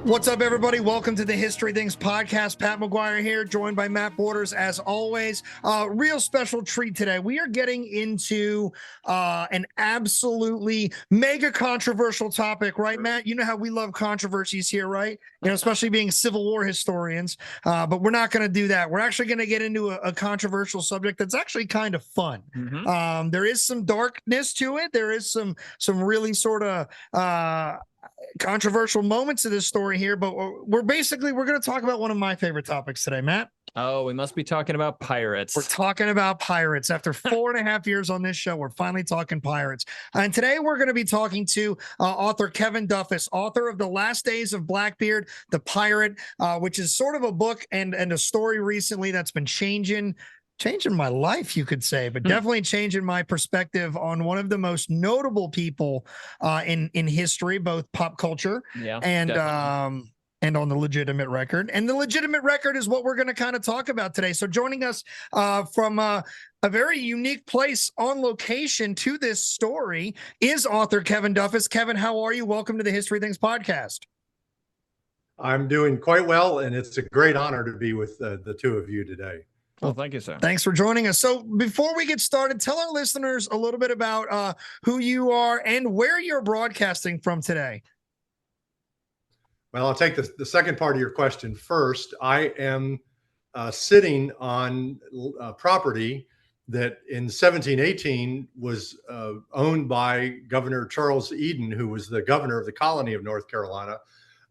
What's up, everybody? Welcome to the History Things podcast. Pat McGuire here, joined by Matt Borders, as always. Real special treat today. We are getting into an absolutely mega controversial topic, right, Matt? You know how we love controversies here, right? You know, especially being Civil War historians. But we're not going to do that. We're actually going to get into a controversial subject that's actually kind of fun. There is some darkness to it. There is some really sort of controversial moments of this story here, but we're going to talk about one of my favorite topics today, Matt. Oh, we must be talking about pirates. We're talking about pirates. After 4.5 years on this show, we're finally talking pirates. And today we're going to be talking to author Kevin Duffus, author of The Last Days of Blackbeard, the Pirate, which is sort of a book and a story recently that's been changing my life, you could say, but definitely changing my perspective on one of the most notable people in history, both pop culture and on the legitimate record. And the legitimate record is what we're going to kind of talk about today. So joining us from a very unique place on location to this story is author Kevin Duffus. Kevin, how are you? Welcome to the History Things podcast. I'm doing quite well, and it's a great honor to be with the two of you today. Well, thank you, sir. Thanks for joining us. So before we get started, tell our listeners a little bit about who you are and where you're broadcasting from today. Well, I'll take the second part of your question first. I am sitting on property that in 1718 was owned by Governor Charles Eden, who was the governor of the colony of North Carolina.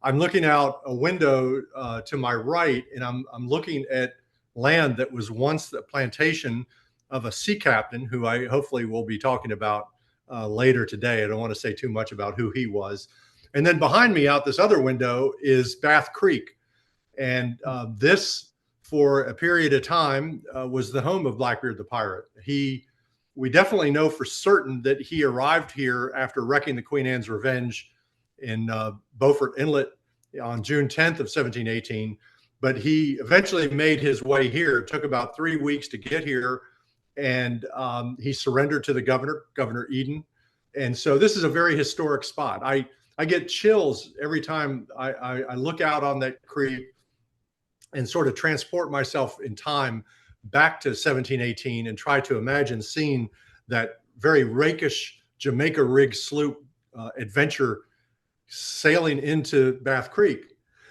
I'm looking out a window to my right, and I'm looking at land that was once the plantation of a sea captain who I hopefully will be talking about later today. I don't want to say too much about who he was. And then behind me out this other window is Bath Creek. And this, for a period of time, was the home of Blackbeard the Pirate. We definitely know for certain that he arrived here after wrecking the Queen Anne's Revenge in Beaufort Inlet on June 10th of 1718. But he eventually made his way here. It took about 3 weeks to get here, and he surrendered to the Governor Eden. And so this is a very historic spot. I get chills every time I look out on that creek and sort of transport myself in time back to 1718 and try to imagine seeing that very rakish Jamaica rig sloop adventure sailing into Bath Creek.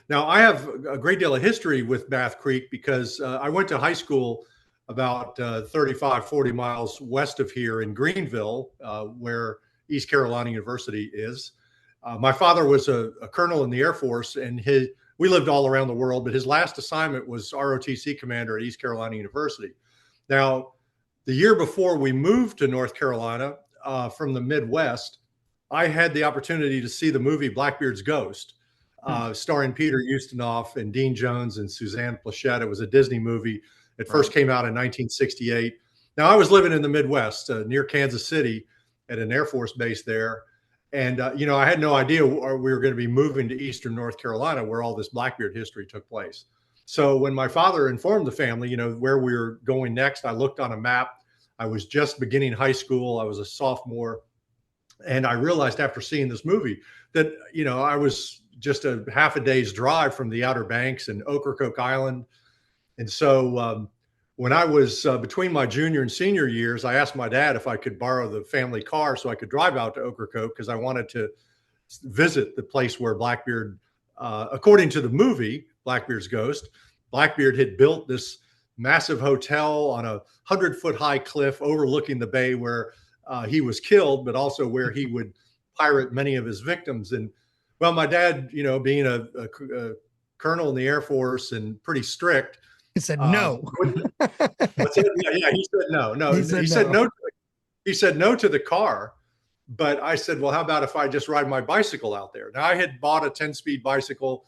Now, I have a great deal of history with Bath Creek because I went to high school about 35, 40 miles west of here in Greenville, where East Carolina University is. My father was a colonel in the Air Force, and we lived all around the world, but his last assignment was ROTC commander at East Carolina University. Now, the year before we moved to North Carolina from the Midwest, I had the opportunity to see the movie Blackbeard's Ghost. Starring Peter Ustinov and Dean Jones and Suzanne Plachette. It was a Disney movie. It first came out in 1968. Now, I was living in the Midwest near Kansas City at an Air Force base there. And, I had no idea we were going to be moving to Eastern North Carolina where all this Blackbeard history took place. So when my father informed the family, where we were going next, I looked on a map. I was just beginning high school. I was a sophomore. And I realized after seeing this movie that, I was just a half a day's drive from the Outer Banks and Ocracoke Island. And so when I was between my junior and senior years, I asked my dad if I could borrow the family car so I could drive out to Ocracoke because I wanted to visit the place where Blackbeard, according to the movie, Blackbeard's Ghost, Blackbeard had built this massive hotel on a 100-foot high cliff overlooking the bay where he was killed, but also where he would pirate many of his victims. And well, my dad, being a colonel in the Air Force and pretty strict, he said no. He said no. No, he said no. He said no to the car. But I said, well, how about if I just ride my bicycle out there? Now, I had bought a 10-speed bicycle,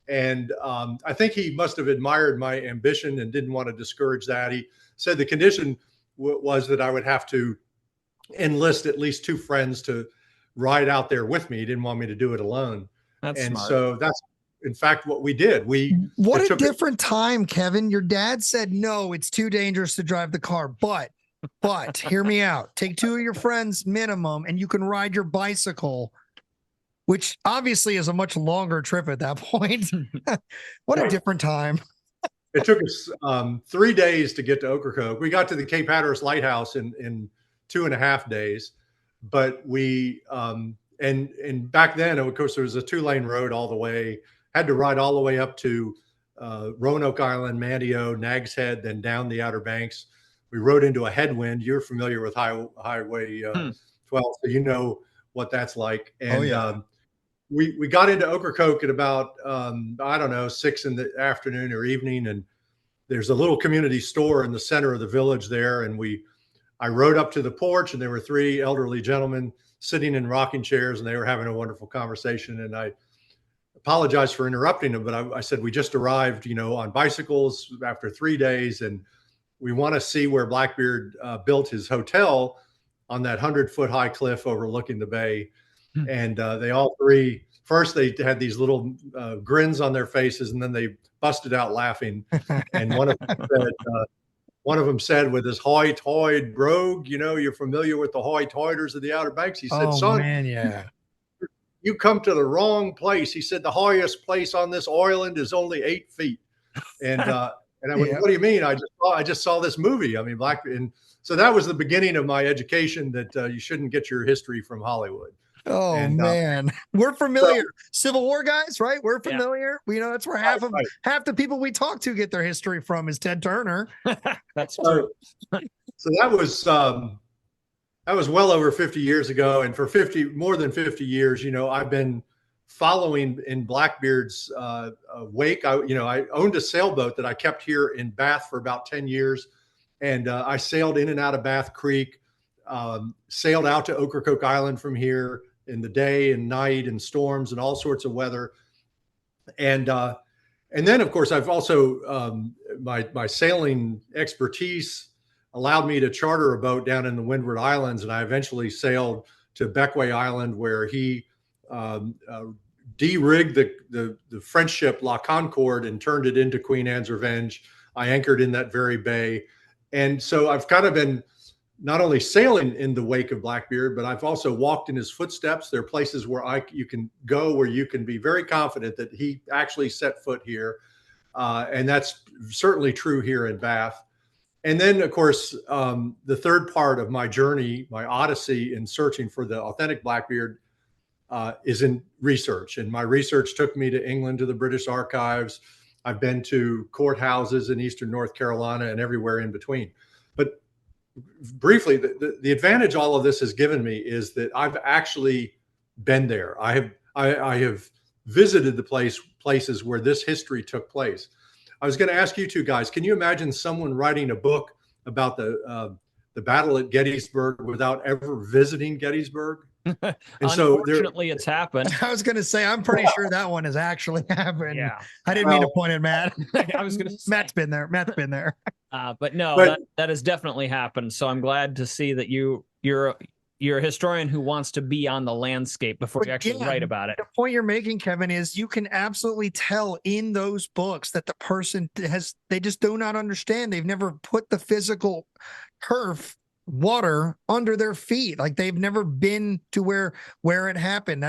and I think he must have admired my ambition and didn't want to discourage that. He said the condition was that I would have to enlist at least 2 friends to ride out there with me. He didn't want me to do it alone. That's smart. So that's in fact what we did. What a different time, Kevin. Your dad said, no, it's too dangerous to drive the car, but hear me out. Take 2 of your friends minimum and you can ride your bicycle which obviously is a much longer trip at that point. What a Right. different time. It took us 3 days to get to Ocracoke. We got to the Cape Hatteras Lighthouse in 2.5 days, but we and back then, of course, there was a 2-lane road all the way. Had to ride all the way up to Roanoke Island, Mandio, Nags Head, then down the Outer Banks. We rode into a headwind. You're familiar with Highway 12, so you know what that's like. And Oh, yeah. We got into Ocracoke at about I don't know, 6 in the afternoon or evening, and there's a little community store in the center of the village there. And I rode up to the porch, and there were 3 elderly gentlemen sitting in rocking chairs, and they were having a wonderful conversation. And I apologized for interrupting them, but I said, we just arrived, on bicycles after 3 days, and we want to see where Blackbeard built his hotel on that 100-foot high cliff overlooking the bay. And they all 3, first they had these little grins on their faces, and then they busted out laughing. And one of them said with his hoy-toyed brogue, you're familiar with the hoy-toyders of the Outer Banks. He said, Oh, son, man, yeah. you come to the wrong place. He said, the highest place on this island is only 8 feet. And I went, Yeah. what do you mean? I just saw this movie. I mean, and so that was the beginning of my education that you shouldn't get your history from Hollywood. Oh, And, man, we're familiar. Civil War guys, right? We're Yeah. familiar. We know that's where half the people we talk to get their history from is Ted Turner. That's true. So that was well over 50 years ago, and for more than 50 years, I've been following in Blackbeard's wake. I owned a sailboat that I kept here in Bath for about 10 years, and I sailed in and out of Bath Creek, sailed out to Ocracoke Island from here in the day and night and storms and all sorts of weather. And then, of course, I've also my sailing expertise allowed me to charter a boat down in the Windward Islands, and I eventually sailed to Beckway Island, where he de-rigged the French ship La Concorde and turned it into Queen Anne's Revenge. I anchored in that very bay, and so I've kind of been not only sailing in the wake of Blackbeard, but I've also walked in his footsteps. There are places where you can go where you can be very confident that he actually set foot here, and that's certainly true here in Bath. And then, of course, the third part of my journey, my odyssey in searching for the authentic Blackbeard, is in research. And my research took me to England, to the British Archives. I've been to courthouses in Eastern North Carolina and everywhere in between. But briefly, the advantage all of this has given me is that I've actually been there. I have visited the places where this history took place. I was going to ask you two guys, can you imagine someone writing a book about the battle at Gettysburg without ever visiting Gettysburg? And unfortunately, it's happened. I was going to say, I'm pretty sure that one has actually happened. Yeah. I didn't mean to point at Matt. I was going to say. Matt's been there. But no, that has definitely happened. So I'm glad to see that you're a historian who wants to be on the landscape before you actually write about it. The point you're making, Kevin, is you can absolutely tell in those books that the person they just do not understand. They've never put the physical turf water under their feet. Like they've never been to where it happened.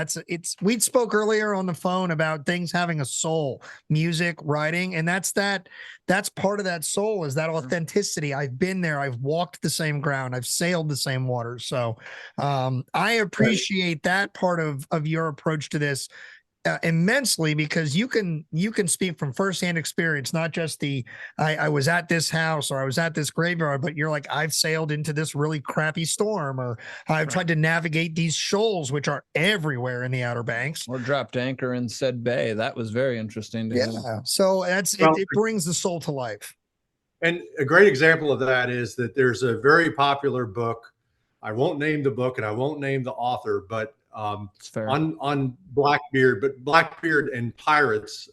We spoke earlier on the phone about things having a soul, music, writing, and that's part of that soul, is that authenticity. I've been there. I've walked the same ground. I've sailed the same waters. So I appreciate that part of your approach to this immensely, because you can speak from firsthand experience, not just I was at this house or I was at this graveyard, but you're like, I've sailed into this really crappy storm, or I've tried to navigate these shoals, which are everywhere in the Outer Banks, or dropped anchor in said bay. That was very interesting to hear. So it brings the soul to life. And a great example of that is that there's a very popular book. I won't name the book and I won't name the author, but on Blackbeard, but Blackbeard and pirates,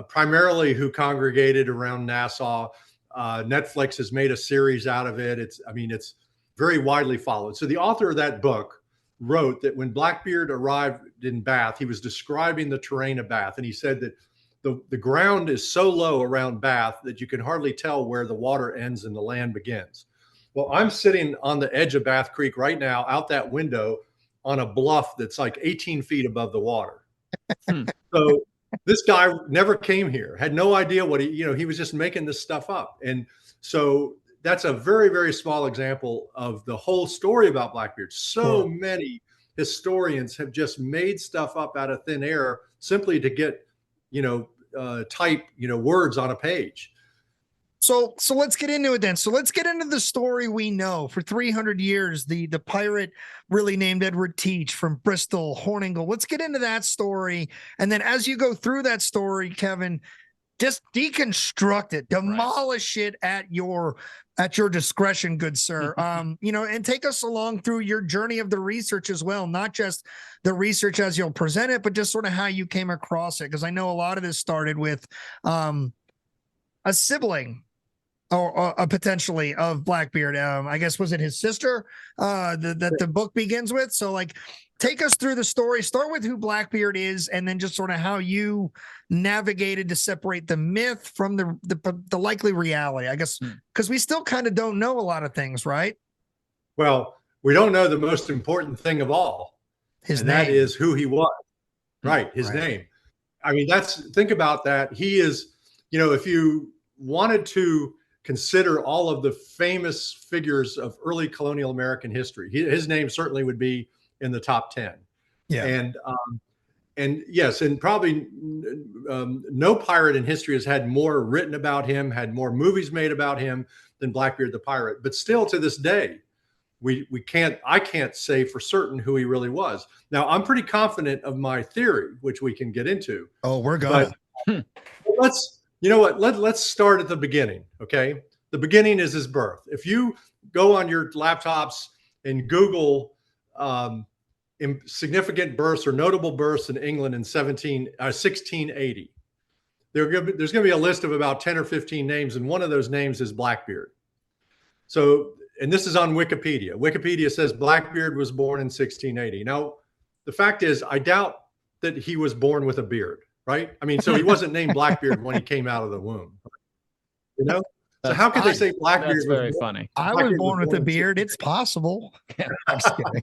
primarily who congregated around Nassau. Netflix has made a series out of it. It's very widely followed. So the author of that book wrote that when Blackbeard arrived in Bath, he was describing the terrain of Bath, and he said that the ground is so low around Bath that you can hardly tell where the water ends and the land begins. Well, I'm sitting on the edge of Bath Creek right now, out that window, on a bluff that's like 18 feet above the water. So this guy never came here, had no idea what he was just making this stuff up. And so that's a very, very small example of the whole story about Blackbeard. So many historians have just made stuff up out of thin air simply to get, type, words on a page. So let's get into it then. So let's get into the story we know. For 300 years, the pirate really named Edward Teach from Bristol, Horningle. Let's get into that story. And then as you go through that story, Kevin, just deconstruct it, demolish it at your discretion, good sir. And take us along through your journey of the research as well, not just the research as you'll present it, but just sort of how you came across it. Because I know a lot of this started with a sibling or potentially of Blackbeard. I guess, was it his sister that the book begins with? So like, take us through the story. Start with who Blackbeard is, and then just sort of how you navigated to separate the myth from the likely reality, I guess, because we still kind of don't know a lot of things, right? Well, we don't know the most important thing of all, that is who he was, right? His name. I mean, think about that. He is, if you wanted to consider all of the famous figures of early colonial American history, his name certainly would be in the top 10. Yeah. And yes, and probably no pirate in history has had more written about him, had more movies made about him than Blackbeard the pirate. But still to this day, I can't say for certain who he really was. Now, I'm pretty confident of my theory, which we can get into. Oh, we're going. Let's start at the beginning. Okay. The beginning is his birth. If you go on your laptops and Google significant births or notable births in England in 1680, there's going to be a list of about 10 or 15 names, and one of those names is Blackbeard. So, and this is on Wikipedia. Wikipedia says Blackbeard was born in 1680. Now, the fact is, I doubt that he was born with a beard, right? I mean, so he wasn't named Blackbeard when he came out of the womb, So how could they say Blackbeard? That's very funny. I was born with a beard. It's possible. I'm just kidding.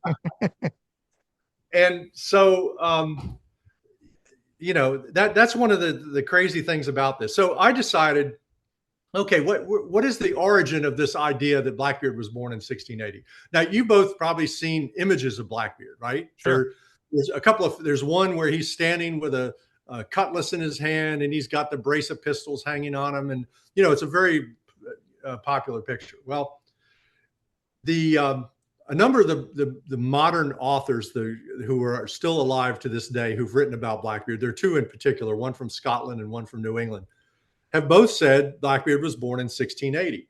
And so, that's one of the crazy things about this. So I decided, okay, what is the origin of this idea that Blackbeard was born in 1680? Now, you both probably seen images of Blackbeard, right? Sure. There's one where he's standing with a cutlass in his hand, and he's got the brace of pistols hanging on him, and it's a very popular picture. Well, a number of the modern authors who are still alive to this day who've written about Blackbeard, there are two in particular, one from Scotland and one from New England, have both said Blackbeard was born in 1680.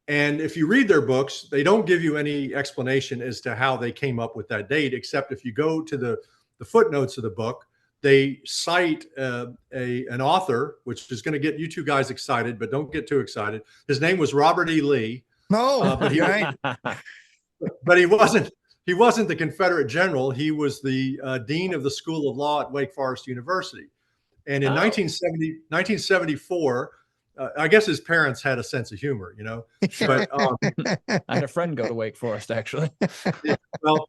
And if you read their books, they don't give you any explanation as to how they came up with that date, except if you go to the footnotes of the book, they cite an author, which is going to get you two guys excited, but don't get too excited. His name was Robert E. Lee. But he wasn't the Confederate general. He was the dean of the School of Law at Wake Forest University. And in 1974, I guess his parents had a sense of humor, But I had a friend go to Wake Forest, actually. Well,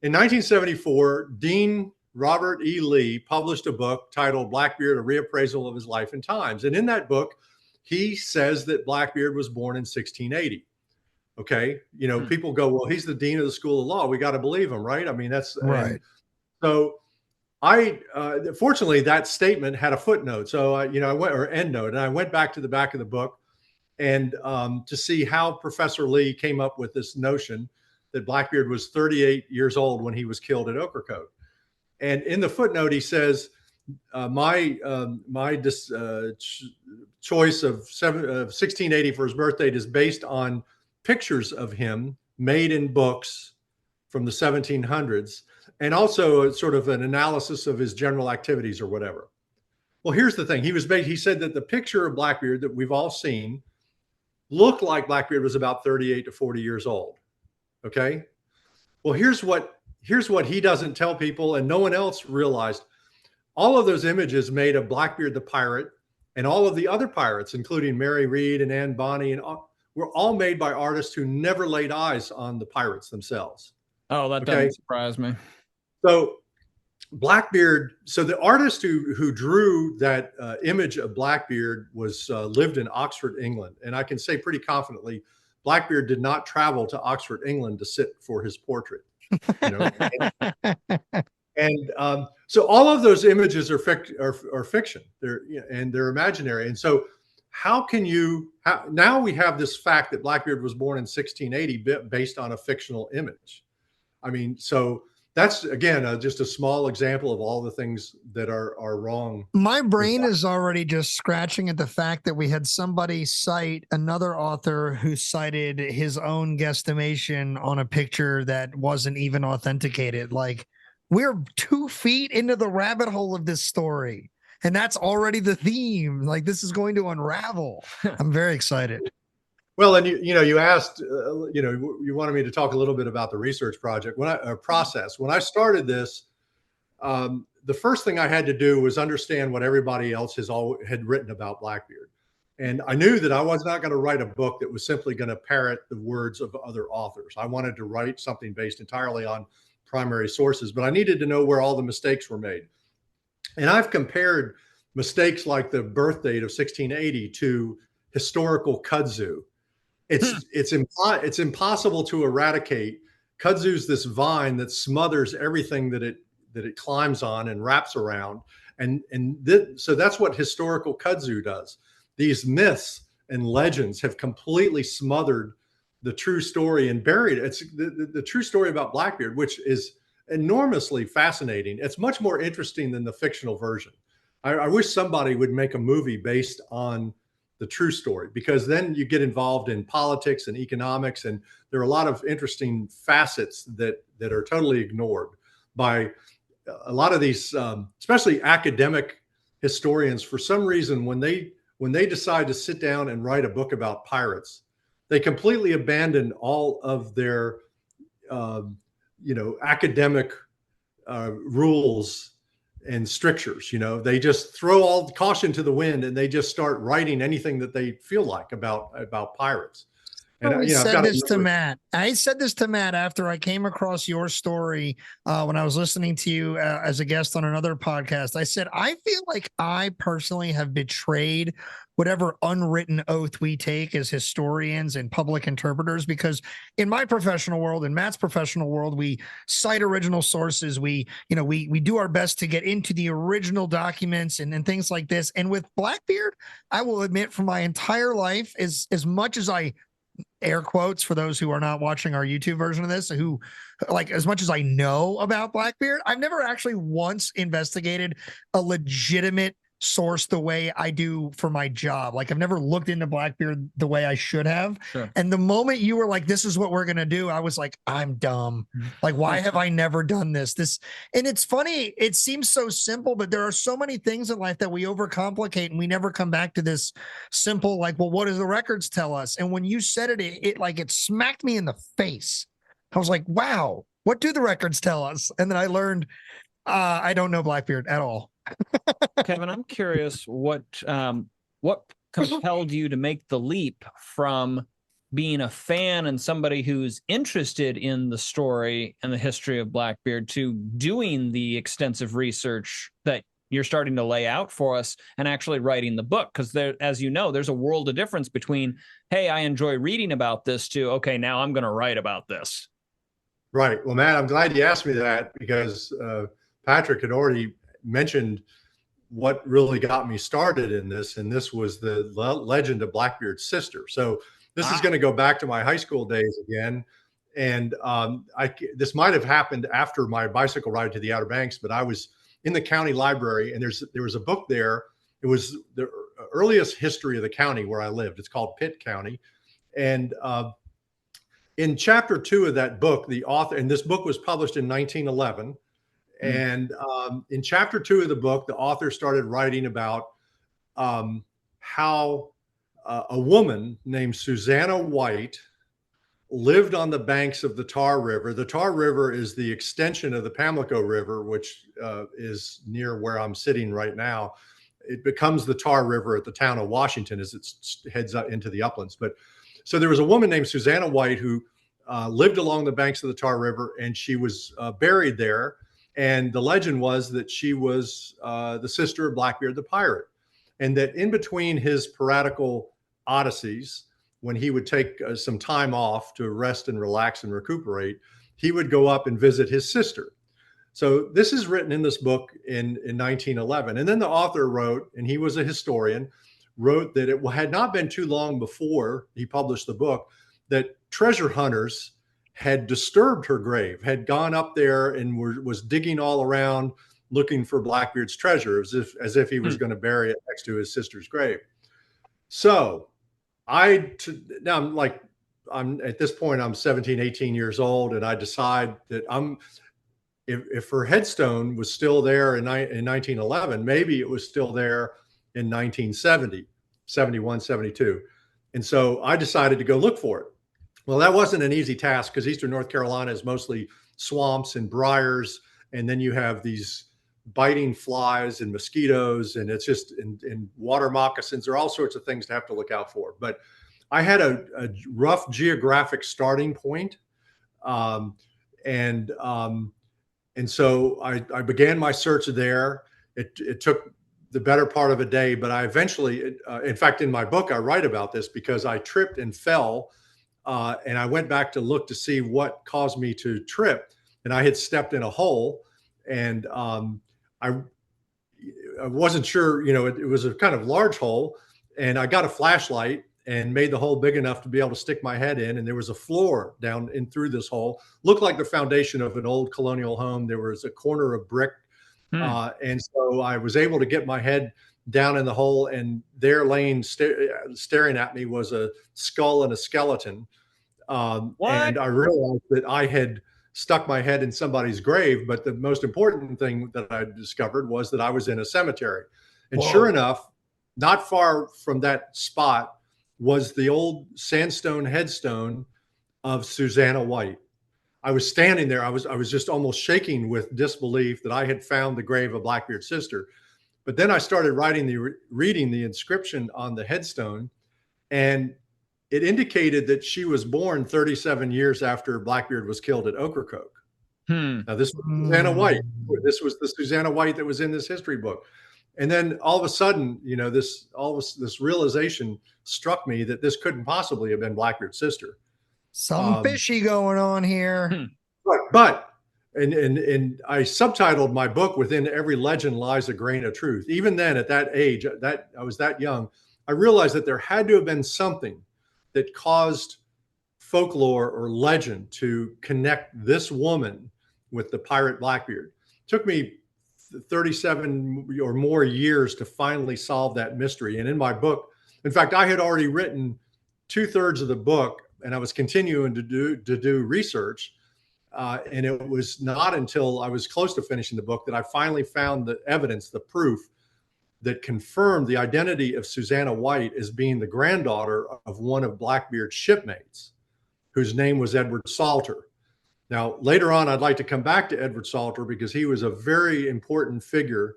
in 1974, Dean Robert E. Lee published a book titled Blackbeard, a reappraisal of his life and times. And in that book, he says that Blackbeard was born in 1680. Okay. People go, well, he's the dean of the School of Law. We got to believe him, right? I mean, that's right. So fortunately, that statement had a footnote. So, I went, or end note, and I went back to the back of the book and to see how Professor Lee came up with this notion that Blackbeard was 38 years old when he was killed at Ocracoke. And in the footnote, he says, my choice of 1680 for his birth date is based on pictures of him made in books from the 1700s, and also sort of an analysis of his general activities or whatever. Well, here's the thing. He said that the picture of Blackbeard that we've all seen looked like Blackbeard was about 38 to 40 years old. Okay. Well, here's what he doesn't tell people, and no one else realized. All of those images made of Blackbeard the pirate and all of the other pirates, including Mary Read and Anne Bonny, and were all made by artists who never laid eyes on the pirates themselves. Oh, that doesn't surprise me. So Blackbeard, so the artist who drew that image of Blackbeard was lived in Oxford, England, and I can say pretty confidently, Blackbeard did not travel to Oxford, England, to sit for his portrait. You know, and so all of those images are fiction. They're imaginary, and so how can you? Now we have this fact that Blackbeard was born in 1680 based on a fictional image. I mean, so that's again just a small example of all the things that are wrong. My brain is already just scratching at the fact that we had somebody cite another author who cited his own guesstimation on a picture that wasn't even authenticated. Like, we're 2 feet into the rabbit hole of this story, and that's already the theme. Like, this is going to unravel. I'm very excited. Well, and you asked, you wanted me to talk a little bit about the research project process. When I started this, the first thing I had to do was understand what everybody else had written about Blackbeard. And I knew that I was not going to write a book that was simply going to parrot the words of other authors. I wanted to write something based entirely on primary sources, but I needed to know where all the mistakes were made. And I've compared mistakes like the birth date of 1680 to historical kudzu. It's impossible to eradicate. Kudzu's this vine that smothers everything that it climbs on and wraps around, so that's what historical kudzu does. These myths and legends have completely smothered the true story and buried it. It's the true story about Blackbeard, which is enormously fascinating. It's much more interesting than the fictional version. I wish somebody would make a movie based on the true story, because then you get involved in politics and economics, and there are a lot of interesting facets that are totally ignored by a lot of these, especially academic historians. For some reason, when they decide to sit down and write a book about pirates, they completely abandon all of their academic rules and strictures. They just throw all the caution to the wind, and they just start writing anything that they feel like about pirates. And I said this to Matt. I said this to Matt after I came across your story when I was listening to you as a guest on another podcast. I said, I feel like I personally have betrayed whatever unwritten oath we take as historians and public interpreters, because in my professional world, in Matt's professional world, we cite original sources. We do our best to get into the original documents and things like this. And with Blackbeard, I will admit, for my entire life, as much as I, air quotes for those who are not watching our YouTube version of this, who, like, as much as I know about Blackbeard, I've never actually once investigated a legitimate source the way I do for my job. Like, I've never looked into Blackbeard the way I should have. Sure. And the moment you were like, this is what we're going to do, I was like, I'm dumb. Like, why have I never done this? And it's funny. It seems so simple, but there are so many things in life that we overcomplicate, and we never come back to this simple, like, well, what does the records tell us? And when you said it smacked me in the face. I was like, wow, what do the records tell us? And then I learned, I don't know Blackbeard at all. Kevin, I'm curious what compelled you to make the leap from being a fan and somebody who's interested in the story and the history of Blackbeard to doing the extensive research that you're starting to lay out for us and actually writing the book. Because there, as you know, there's a world of difference between, hey, I enjoy reading about this, to, okay, now I'm going to write about this. Right. Well, Matt, I'm glad you asked me that, because Patrick had already mentioned what really got me started in this, and this was the legend of Blackbeard's sister. So this is going to go back to my high school days again, and this might have happened after my bicycle ride to the Outer Banks, but I was in the county library, and there was a book there. It was the earliest history of the county where I lived. It's called Pitt County, and in chapter 2 of that book, the author, and this book was published in 1911. And in chapter 2 of the book, the author started writing about how a woman named Susanna White lived on the banks of the Tar River. The Tar River is the extension of the Pamlico River, which is near where I'm sitting right now. It becomes the Tar River at the town of Washington as it heads up into the uplands. But so there was a woman named Susanna White who lived along the banks of the Tar River, and she was buried there. And the legend was that she was the sister of Blackbeard the pirate, and that in between his piratical odysseys, when he would take some time off to rest and relax and recuperate, he would go up and visit his sister. So this is written in this book in 1911. And then the author wrote, and he was a historian, wrote that it had not been too long before he published the book that treasure hunters had disturbed her grave, had gone up there and was digging all around looking for Blackbeard's treasure, as if he was going to bury it next to his sister's grave. So now I'm at this point, I'm 17, 18 years old, and I decide that if her headstone was still there in 1911, maybe it was still there in 1970, 71, 72. And so I decided to go look for it. Well, that wasn't an easy task because Eastern North Carolina is mostly swamps and briars. And then you have these biting flies and mosquitoes, and it's just in water moccasins. There are all sorts of things to have to look out for. But I had a rough geographic starting point. And so I began my search there. It took the better part of a day, but I eventually, in fact, in my book, I write about this because I tripped and fell. And I went back to look to see what caused me to trip. And I had stepped in a hole, and I wasn't sure, it was a kind of large hole, and I got a flashlight and made the hole big enough to be able to stick my head in. And there was a floor down in through this hole, looked like the foundation of an old colonial home. There was a corner of brick. And so I was able to get my head down in the hole, and there laying staring at me was a skull and a skeleton. And I realized that I had stuck my head in somebody's grave. But the most important thing that I discovered was that I was in a cemetery. And sure enough, not far from that spot was the old sandstone headstone of Susanna White. I was standing there. I was just almost shaking with disbelief that I had found the grave of Blackbeard's sister. But then I started reading the inscription on the headstone, and it indicated that she was born 37 years after Blackbeard was killed at Ocracoke. Now, this was Susanna White. This was the Susanna White that was in this history book. And then all of a sudden, this realization struck me that this couldn't possibly have been Blackbeard's sister. Something fishy going on here. But I subtitled my book, "Within Every Legend Lies a Grain of Truth." Even then, at that age, I was that young, I realized that there had to have been something that caused folklore or legend to connect this woman with the pirate Blackbeard. It took me 37 or more years to finally solve that mystery. And in my book, in fact, I had already written 2/3 of the book, and I was continuing to do research. And it was not until I was close to finishing the book that I finally found the evidence, the proof that confirmed the identity of Susanna White as being the granddaughter of one of Blackbeard's shipmates, whose name was Edward Salter. Now, later on, I'd like to come back to Edward Salter because he was a very important figure.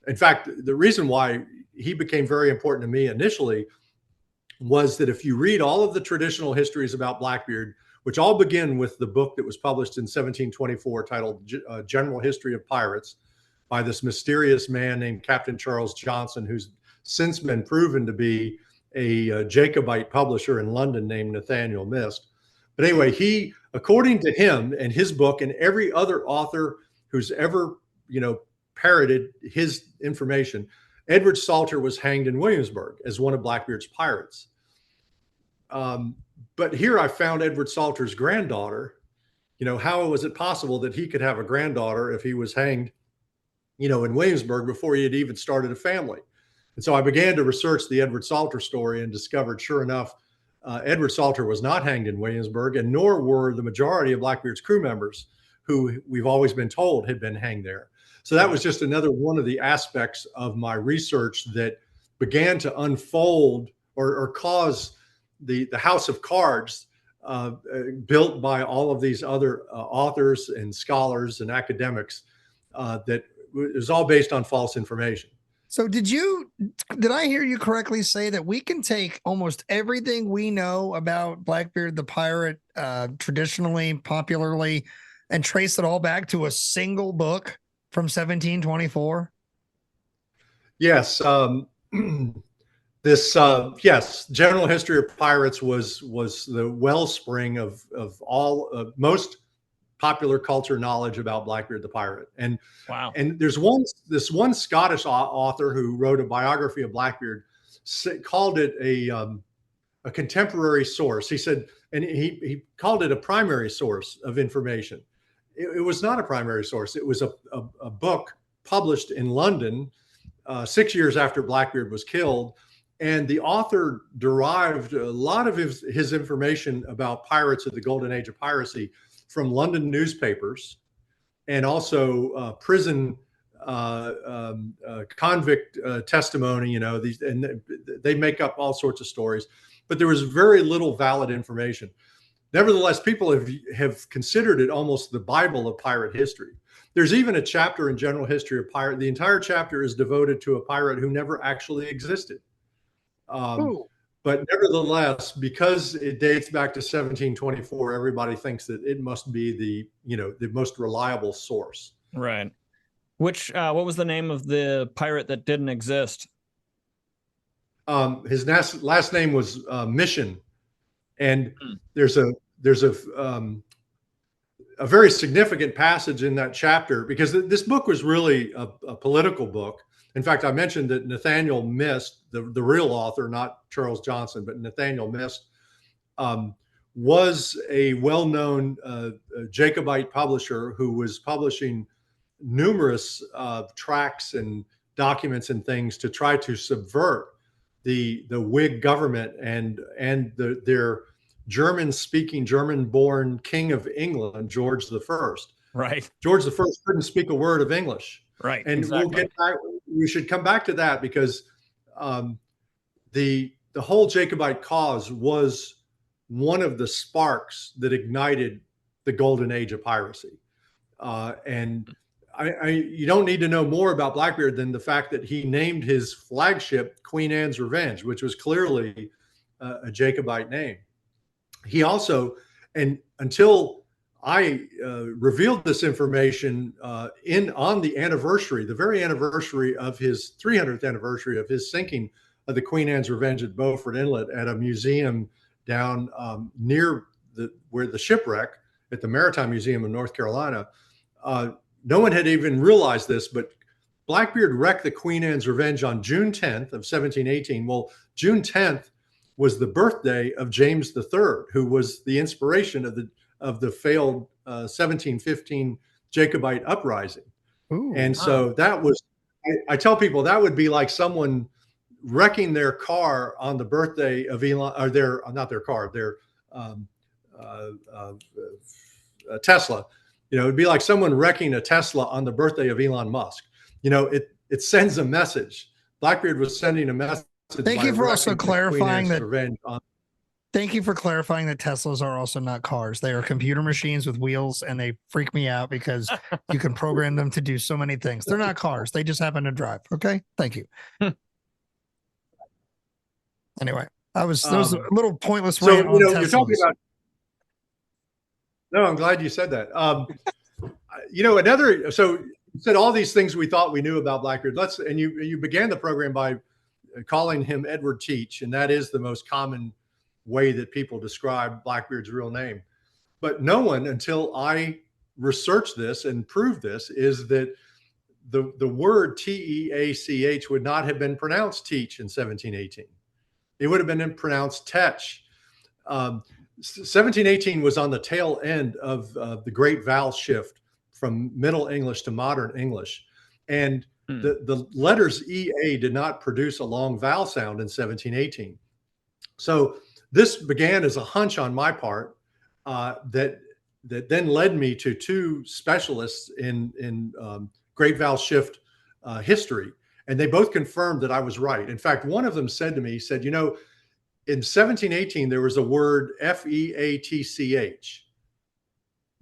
In fact, the reason why he became very important to me initially was that if you read all of the traditional histories about Blackbeard, which all begin with the book that was published in 1724 titled General History of Pirates by this mysterious man named Captain Charles Johnson, who's since been proven to be a Jacobite publisher in London named Nathaniel Mist. But anyway, he, according to him and his book and every other author who's ever, parroted his information, Edward Salter was hanged in Williamsburg as one of Blackbeard's pirates. But here I found Edward Salter's granddaughter. How was it possible that he could have a granddaughter if he was hanged, in Williamsburg before he had even started a family? And so I began to research the Edward Salter story and discovered, sure enough, Edward Salter was not hanged in Williamsburg, and nor were the majority of Blackbeard's crew members, who we've always been told had been hanged there. So that was just another one of the aspects of my research that began to unfold or cause the house of cards built by all of these other authors and scholars and academics that was all based on false information. So did I hear you correctly say that we can take almost everything we know about Blackbeard the pirate, traditionally, popularly, and trace it all back to a single book from 1724? Yes. Yes, general history of pirates was the wellspring of all most popular culture knowledge about Blackbeard the pirate. Wow. And there's this one Scottish author who wrote a biography of Blackbeard, called it a contemporary source. He said, and he called it a primary source of information. It was not a primary source. It was a book published in London 6 years after Blackbeard was killed. And the author derived a lot of his information about pirates of the golden age of piracy from London newspapers and also prison convict testimony. You know, these, and they make up all sorts of stories, but there was very little valid information. Nevertheless, people have considered it almost the Bible of pirate history. There's even a chapter in general history of pirate. The entire chapter is devoted to a pirate who never actually existed. But nevertheless, because it dates back to 1724, everybody thinks that it must be the most reliable source. Right. Which what was the name of the pirate that didn't exist? His last name was Mission, and there's a very significant passage in that chapter, because this book was really a political book. In fact, I mentioned that Nathaniel Mist, the real author, not Charles Johnson, but Nathaniel Mist, was a well-known Jacobite publisher who was publishing numerous tracts and documents and things to try to subvert the Whig government and their German-speaking, German-born King of England, George the First. Right. George the First couldn't speak a word of English. Right. And exactly. we'll get back. We should come back to that, because the whole Jacobite cause was one of the sparks that ignited the golden age of piracy. And you don't need to know more about Blackbeard than the fact that he named his flagship Queen Anne's Revenge, which was clearly a Jacobite name. He also, and until I revealed this information on the anniversary, the very anniversary of his 300th anniversary of his sinking of the Queen Anne's Revenge at Beaufort Inlet, at a museum down near where the shipwreck at the Maritime Museum of North Carolina. No one had even realized this, but Blackbeard wrecked the Queen Anne's Revenge on June 10th of 1718. Well, June 10th was the birthday of James III, who was the inspiration of the failed 1715 Jacobite uprising. Ooh, and so that was, I tell people, that would be like someone wrecking their car on the birthday of Elon, or not their car, their Tesla. You know, it'd be like someone wrecking a Tesla on the birthday of Elon Musk. You know, it sends a message. Blackbeard was sending a message. Thank you for also clarifying that. Thank you for clarifying that Teslas are also not cars. They are computer machines with wheels, and they freak me out because you can program them to do so many things. They're not cars. They just happen to drive. Okay. Thank you. Anyway, there was a little pointless rant on Teslas. You're talking about. No, I'm glad you said that. So you said all these things we thought we knew about Blackbeard. And you began the program by calling him Edward Teach, and that is the most common way that people describe Blackbeard's real name. But no one, until I researched this and proved this, is that the word Teach would not have been pronounced Teach in 1718. It would have been pronounced Tetch. 1718 was on the tail end of the Great Vowel Shift from Middle English to Modern English. And the letters EA did not produce a long vowel sound in 1718. So this began as a hunch on my part that then led me to two specialists in Great Vowel Shift history. And they both confirmed that I was right. In fact, one of them said to me, he said, you know, in 1718, there was a word Featch,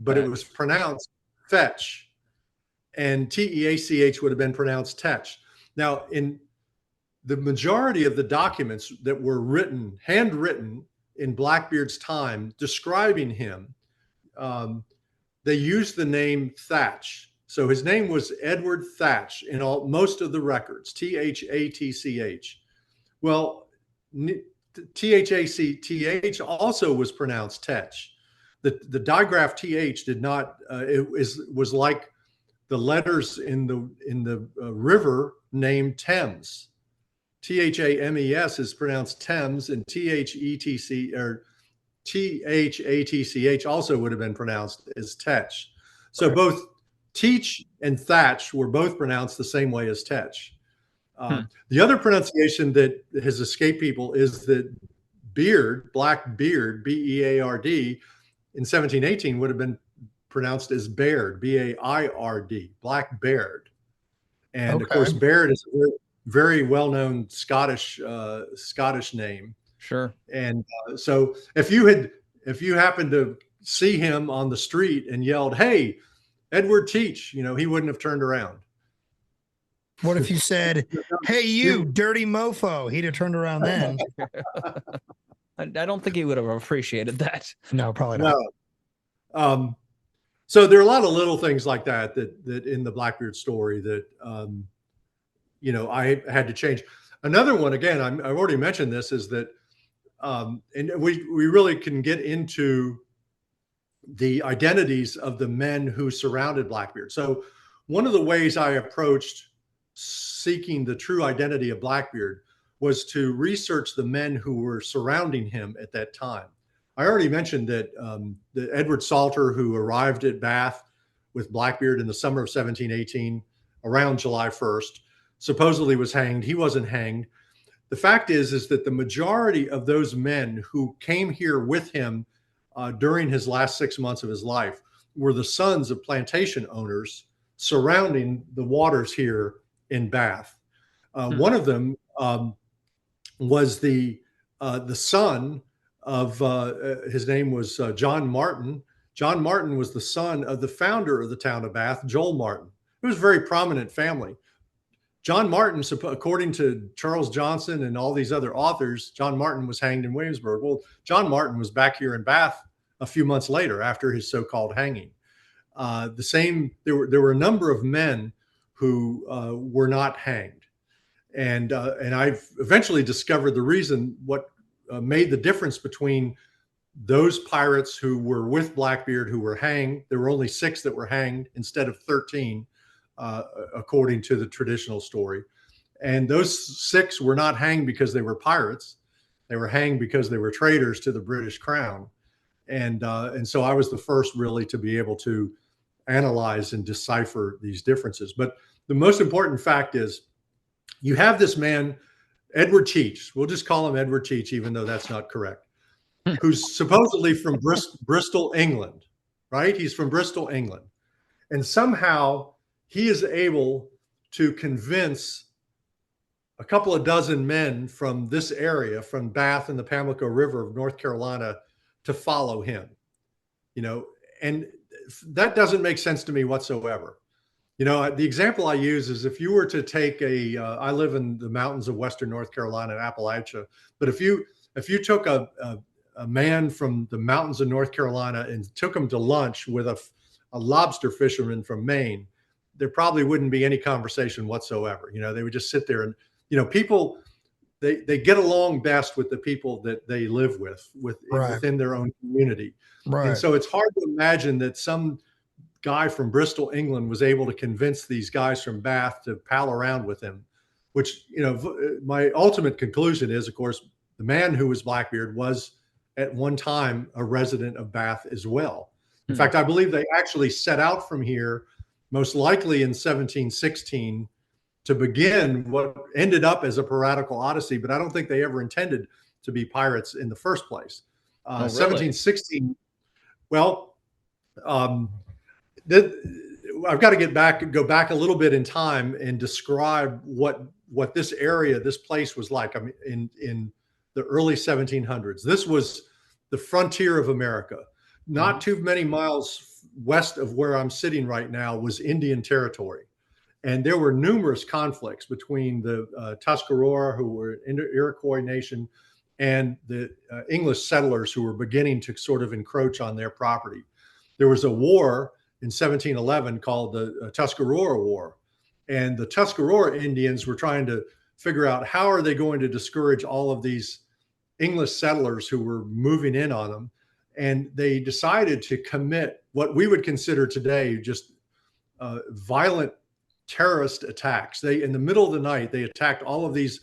but it was pronounced fetch, and Teach would have been pronounced tetch. Now, in the majority of the documents that were handwritten in Blackbeard's time describing him, they used the name Thatch. So his name was Edward Thatch in most of the records, T-H-A-T-C-H. Well, T-H-A-C-T-H also was pronounced Tetch. The digraph TH did not, was like the letters in the river named Thames. T-H-A-M-E-S is pronounced Thames, and T-H-E-T-C or T-H-A-T-C-H also would have been pronounced as Tetch. So Right. both Teach and Thatch were both pronounced the same way as Tetch. The other pronunciation that has escaped people is that Beard, Black Beard, B-E-A-R-D, in 1718 would have been pronounced as Baird, B-A-I-R-D, Black Baird. And of course, Okay. Baird is a very, very well-known Scottish name. Sure. And so if you happened to see him on the street and yelled, "Hey, Edward Teach," he wouldn't have turned around. What if you said, "Hey, you dirty mofo"? He'd have turned around then. I don't think he would have appreciated that. No, probably not. No. So there are a lot of little things like that in the Blackbeard story that I had to change. Another one, again, I've already mentioned this, is that and we really can get into the identities of the men who surrounded Blackbeard. So one of the ways I approached seeking the true identity of Blackbeard was to research the men who were surrounding him at that time. I already mentioned that Edward Salter, who arrived at Bath with Blackbeard in the summer of 1718, around July 1st, supposedly was hanged. He wasn't hanged. The fact is that the majority of those men who came here with him during his last 6 months of his life were the sons of plantation owners surrounding the waters here in Bath. One of them was the son of, his name was John Martin. John Martin was the son of the founder of the town of Bath, Joel Martin. It was a very prominent family. John Martin, according to Charles Johnson and all these other authors, John Martin was hanged in Williamsburg. Well, John Martin was back here in Bath a few months later after his so-called hanging. There were a number of men who were not hanged. And I've eventually discovered the reason, what made the difference between those pirates who were with Blackbeard who were hanged. There were only 6 that were hanged instead of 13, according to the traditional story. And those 6 were not hanged because they were pirates. They were hanged because they were traitors to the British crown. And so I was the first really to be able to analyze and decipher these differences. But the most important fact is you have this man, Edward Teach. We'll just call him Edward Teach, even though that's not correct, who's supposedly from Bristol, England, right? He's from Bristol, England. And somehow he is able to convince a couple of dozen men from this area, from Bath and the Pamlico River of North Carolina, to follow him, and that doesn't make sense to me whatsoever. The example I use is if you were to take I live in the mountains of Western North Carolina and Appalachia, but if you took a man from the mountains of North Carolina and took him to lunch with a lobster fisherman from Maine, there probably wouldn't be any conversation whatsoever. They would just sit there and, people, they get along best with the people that they live with Right. within their own community. Right. And so it's hard to imagine that some guy from Bristol, England was able to convince these guys from Bath to pal around with him, which, my ultimate conclusion is, of course, the man who was Blackbeard was at one time a resident of Bath as well. In fact, I believe they actually set out from here, most likely in 1716, to begin what ended up as a piratical odyssey, but I don't think they ever intended to be pirates in the first place. Really? 1716, well, I've got to go back a little bit in time and describe what this area, this place was like. I mean, in the early 1700s, this was the frontier of America. Not too many miles west of where I'm sitting right now was Indian territory. And there were numerous conflicts between the Tuscarora, who were an Iroquois nation, and the English settlers who were beginning to sort of encroach on their property. There was a war in 1711 called the Tuscarora War. And the Tuscarora Indians were trying to figure out how are they going to discourage all of these English settlers who were moving in on them. And they decided to commit what we would consider today just violent terrorist attacks. They, in the middle of the night, they attacked all of these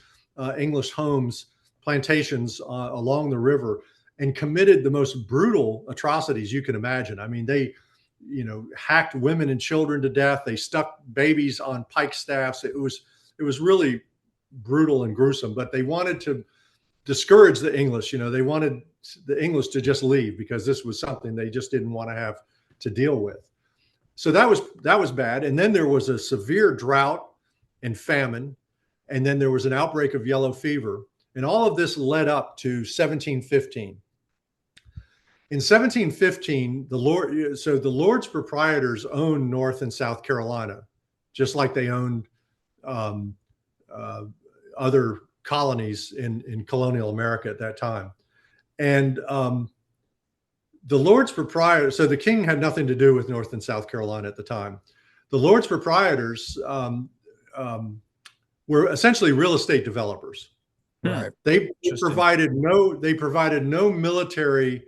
English homes, plantations along the river, and committed the most brutal atrocities you can imagine. I mean, they, hacked women and children to death. They stuck babies on pike staffs. It was really brutal and gruesome. But they wanted to discourage the English. They wanted the English to just leave because this was something they just didn't want to have to deal with. So that was bad. And then there was a severe drought and famine. And then there was an outbreak of yellow fever. And all of this led up to 1715. In 1715, the Lords Proprietors owned North and South Carolina, just like they owned other colonies in colonial America at that time. And the Lords Proprietors, so the king had nothing to do with North and South Carolina at the time. The Lords Proprietors were essentially real estate developers. Right. They provided no military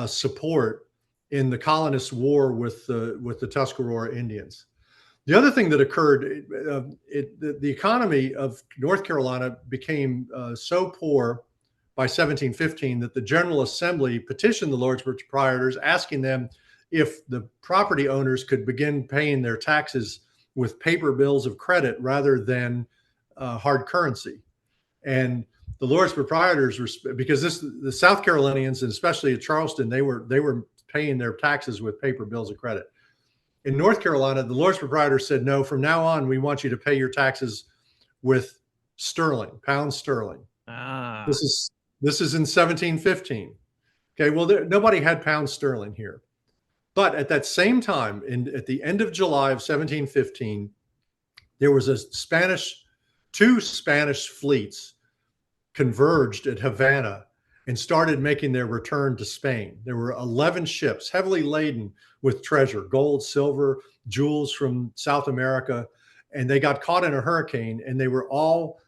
support in the colonists' war with the Tuscarora Indians. The other thing that occurred, the economy of North Carolina became so poor by 1715 that the General Assembly petitioned the Lords Proprietors, asking them if the property owners could begin paying their taxes with paper bills of credit rather than hard currency. And the Lords Proprietors were, because the South Carolinians, and especially at Charleston, they were paying their taxes with paper bills of credit. In North Carolina, the Lords Proprietors said, no, from now on, we want you to pay your taxes with sterling, pound sterling. This is in 1715. Okay, well, nobody had pound sterling here. But at that same time, at the end of July of 1715, there was two Spanish fleets converged at Havana and started making their return to Spain. There were 11 ships heavily laden with treasure, gold, silver, jewels from South America, and they got caught in a hurricane, and they were all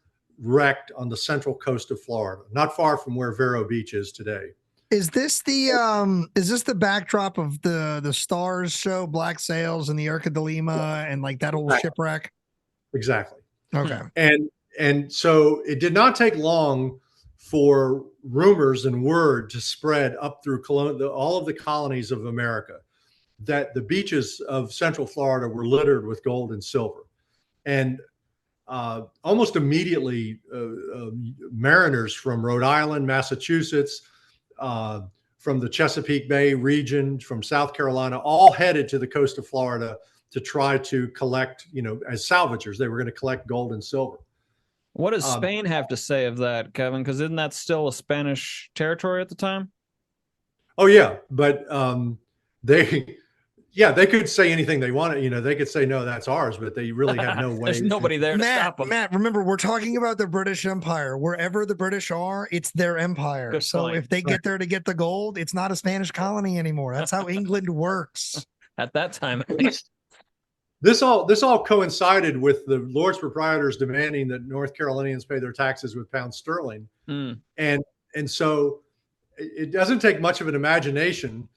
wrecked on the central coast of Florida, not far from where Vero Beach is today. Is this the backdrop of the Stars show, Black Sails and the Urca de Lima and like that old shipwreck? Exactly. Okay. And so it did not take long for rumors and word to spread up through all of the colonies of America that the beaches of Central Florida were littered with gold and silver. And almost immediately, mariners from Rhode Island, Massachusetts, from the Chesapeake Bay region, from South Carolina, all headed to the coast of Florida to try to collect, as salvagers. They were going to collect gold and silver. What does Spain have to say of that, Kevin? Because isn't that still a Spanish territory at the time? Oh yeah, but they could say anything they wanted. They could say, no, that's ours, but they really had no way. There's nobody there to stop them. Matt, remember, we're talking about the British Empire. Wherever the British are, it's their empire. Good so point. if they get there to get the gold, it's not a Spanish colony anymore. That's how England works. At that time, at least. This all coincided with the Lords Proprietors demanding that North Carolinians pay their taxes with pound sterling. And so it doesn't take much of an imagination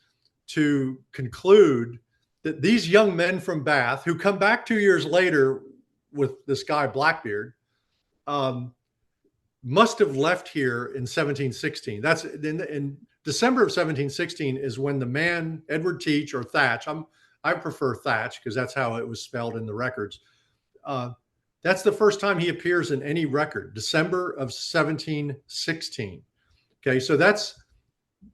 to conclude that these young men from Bath, who come back 2 years later with this guy Blackbeard, must have left here in 1716. That's in December of 1716 is when the man Edward Teach, or Thatch, I prefer Thatch because that's how it was spelled in the records. That's the first time he appears in any record, December of 1716. Okay, so that's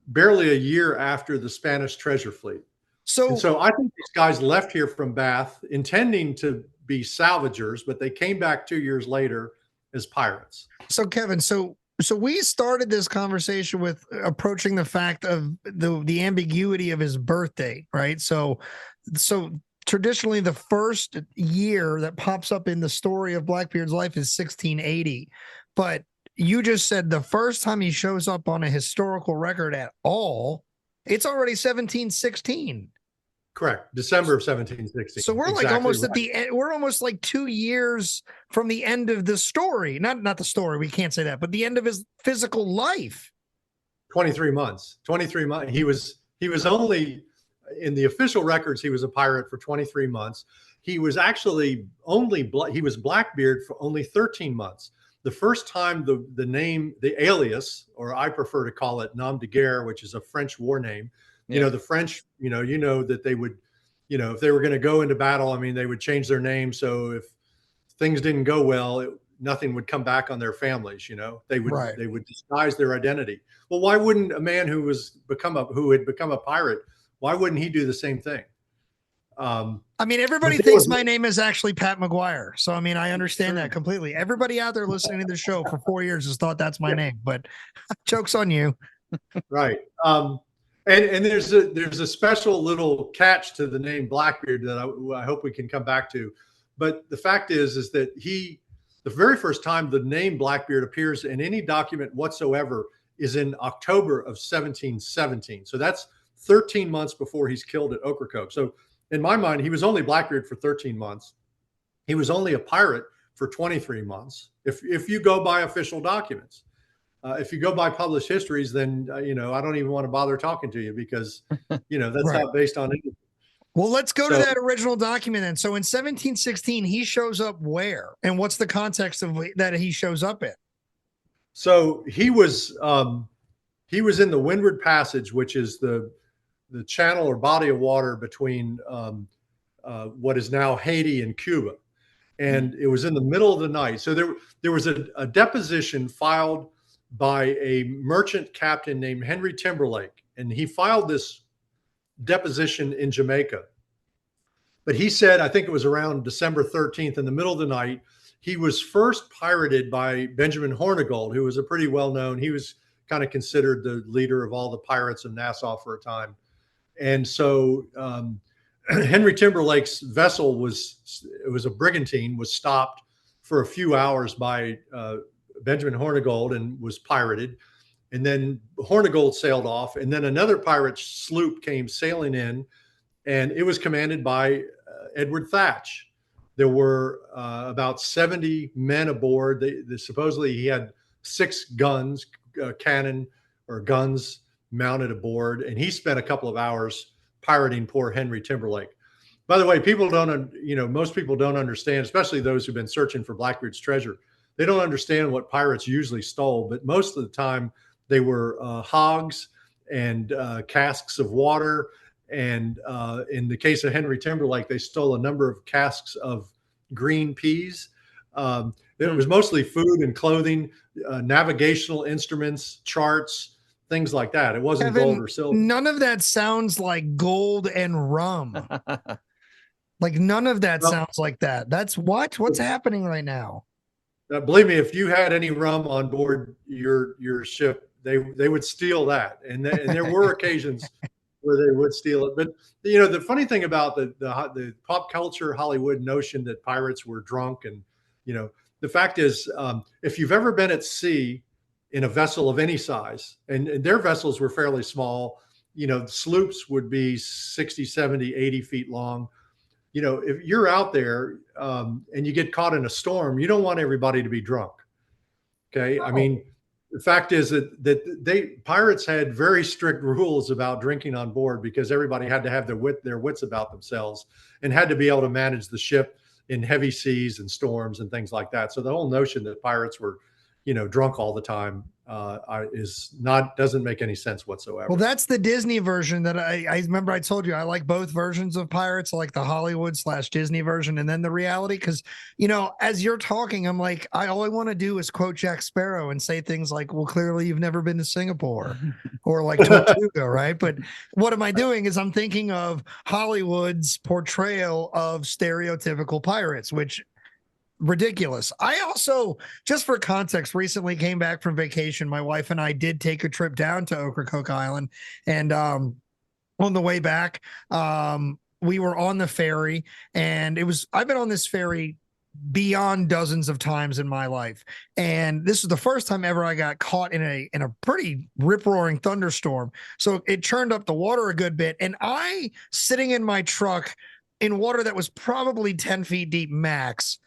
barely a year after the Spanish treasure fleet. So I think these guys left here from Bath intending to be salvagers, but they came back 2 years later as pirates. So Kevin, so we started this conversation with approaching the fact of the ambiguity of his birthday, right? So traditionally the first year that pops up in the story of Blackbeard's life is 1680. But you just said the first time he shows up on a historical record at all, it's already 1716. Correct. December of 1716. So we're like Exactly almost at right. the end. We're almost like 2 years from the end of the story. Not the story. We can't say that, but the end of his physical life. 23 months. 23 months. He was only in the official records. He was a pirate for 23 months. He was actually he was Blackbeard for only 13 months. The first time the name, the alias, or I prefer to call it nom de guerre, which is a French war name. You know, the French, you know that they would, if they were going to go into battle, I mean, they would change their name. So if things didn't go well, nothing would come back on their families. They would disguise their identity. Well, why wouldn't a man who had become a pirate, why wouldn't he do the same thing? I mean, everybody thinks my name is actually Pat McGuire. So, I mean, I understand that completely. Everybody out there listening to the show for 4 years has thought that's my name, but joke's on you. Right. And there's a special little catch to the name Blackbeard that I hope we can come back to. But the fact is that the very first time the name Blackbeard appears in any document whatsoever is in October of 1717. So that's 13 months before he's killed at Ocracoke. So in my mind, he was only Blackbeard for 13 months. He was only a pirate for 23 months. If you go by official documents. If you go by published histories, then, I don't even want to bother talking to you because, that's not based on anything. Well, let's go to that original document then. So in 1716, he shows up where? And what's the context of that he shows up in? So he was in the Windward Passage, which is the channel or body of water between what is now Haiti and Cuba. And it was in the middle of the night. So there was a deposition filed by a merchant captain named Henry Timberlake. And he filed this deposition in Jamaica. But he said, I think it was around December 13th in the middle of the night, he was first pirated by Benjamin Hornigold, who was a pretty well-known, he was kind of considered the leader of all the pirates in Nassau for a time. And so Henry Timberlake's vessel was a brigantine, was stopped for a few hours by Benjamin Hornigold and was pirated. And then Hornigold sailed off. And then another pirate sloop came sailing in, and it was commanded by Edward Thatch. There were about 70 men aboard. Supposedly he had 6 guns, cannon or guns mounted aboard. And he spent a couple of hours pirating poor Henry Timberlake. By the way, most people don't understand, especially those who've been searching for Blackbeard's treasure. They don't understand what pirates usually stole, but most of the time they were hogs and casks of water. And in the case of Henry Timberlake, they stole a number of casks of green peas. It was mostly food and clothing, navigational instruments, charts, things like that. It wasn't gold or silver. None of that sounds like gold and rum. Like none of that sounds like that. That's what's happening right now. Believe me, if you had any rum on board your ship, they would steal that. And there were occasions where they would steal it. But the funny thing about the pop culture Hollywood notion that pirates were drunk, and the fact is, if you've ever been at sea in a vessel of any size, and their vessels were fairly small, sloops would be 60, 70, 80 feet long. If you're out there and you get caught in a storm, you don't want everybody to be drunk. Okay. I mean, the fact is that pirates had very strict rules about drinking on board because everybody had to have their wits about themselves and had to be able to manage the ship in heavy seas and storms and things like that. So the whole notion that pirates were, drunk all the time doesn't make any sense whatsoever. Well, that's the Disney version that I remember I told you I like both versions of pirates. I like the Hollywood/Disney version and then the reality. Because, as you're talking, I'm like, all I want to do is quote Jack Sparrow and say things like, well, clearly you've never been to Singapore or like Tortuga, right? But what am I doing is I'm thinking of Hollywood's portrayal of stereotypical pirates, which ridiculous. I also, just for context, recently came back from vacation. My wife and I did take a trip down to Ocracoke Island, and on the way back, we were on the ferry, and I've been on this ferry beyond dozens of times in my life. And this was the first time ever I got caught in a pretty rip-roaring thunderstorm. So it churned up the water a good bit. And I, sitting in my truck in water that was probably 10 feet deep max,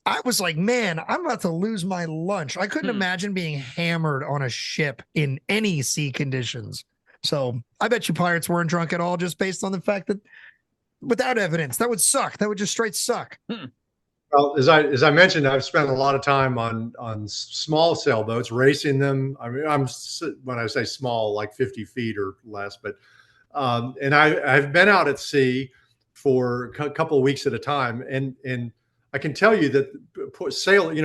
I was like, man, I'm about to lose my lunch. I couldn't imagine being hammered on a ship in any sea conditions. So I bet you pirates weren't drunk at all, just based on the fact that without evidence, that would suck. That would just straight suck. Well, as I mentioned, I've spent a lot of time on small sailboats, racing them. I mean, when I say small, like 50 feet or less, but and I've been out at sea for a couple of weeks at a time, and I can tell you that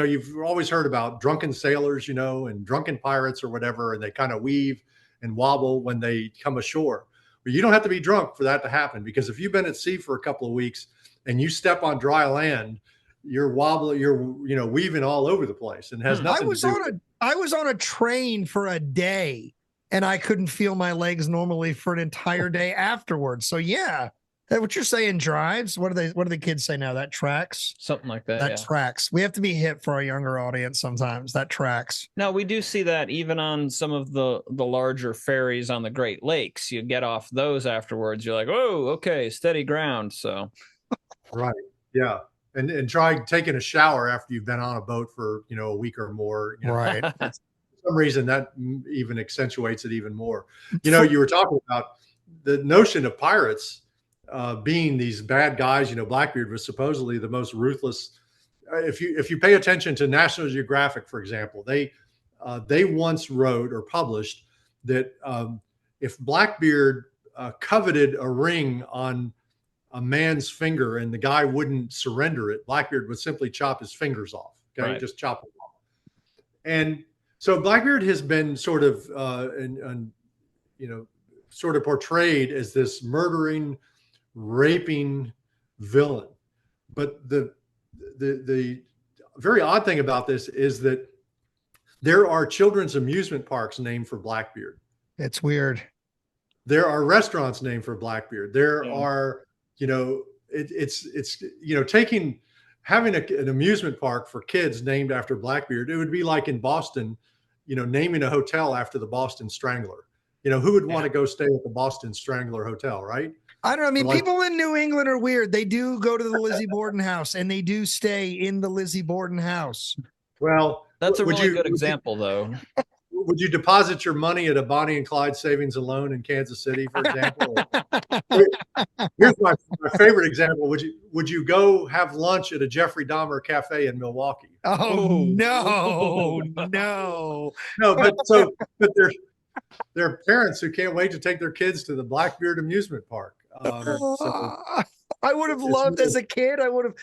you've always heard about drunken sailors, and drunken pirates or whatever, and they kind of weave and wobble when they come ashore. But you don't have to be drunk for that to happen, because if you've been at sea for a couple of weeks and you step on dry land, you're wobbling, you're weaving all over the place, and has nothing to do. I was on a train for a day, and I couldn't feel my legs normally for an entire day afterwards. So yeah, what you're saying drives. What do the kids say now? That tracks. Something like that. That tracks. We have to be hip for our younger audience sometimes. That tracks. Now, we do see that even on some of the larger ferries on the Great Lakes. You get off those afterwards, you're like, oh, okay, steady ground. So right, yeah. And try taking a shower after you've been on a boat for a week or more. Right. For some reason that even accentuates it even more. You were talking about the notion of pirates being these bad guys. Blackbeard was supposedly the most ruthless. If you pay attention to National Geographic, for example, they once wrote or published that if Blackbeard coveted a ring on a man's finger and the guy wouldn't surrender it, Blackbeard would simply chop his fingers off. Okay, right. Just chop them off. And so Blackbeard has been sort of sort of portrayed as this murdering, raping villain. But the very odd thing about this is that there are children's amusement parks named for Blackbeard. It's weird. There are restaurants named for Blackbeard. There are, having an amusement park for kids named after Blackbeard. It would be like in Boston, naming a hotel after the Boston Strangler. Who would want to go stay at the Boston Strangler Hotel, right? I don't know. I mean, people in New England are weird. They do go to the Lizzie Borden house, and they do stay in the Lizzie Borden house. Well, that's a really good example, though. Would you deposit your money at a Bonnie and Clyde savings and loan in Kansas City, for example? Here's my favorite example. Would you go have lunch at a Jeffrey Dahmer cafe in Milwaukee? Oh, no, no. No, but there are parents who can't wait to take their kids to the Blackbeard amusement park. I would have loved as a kid. I would have,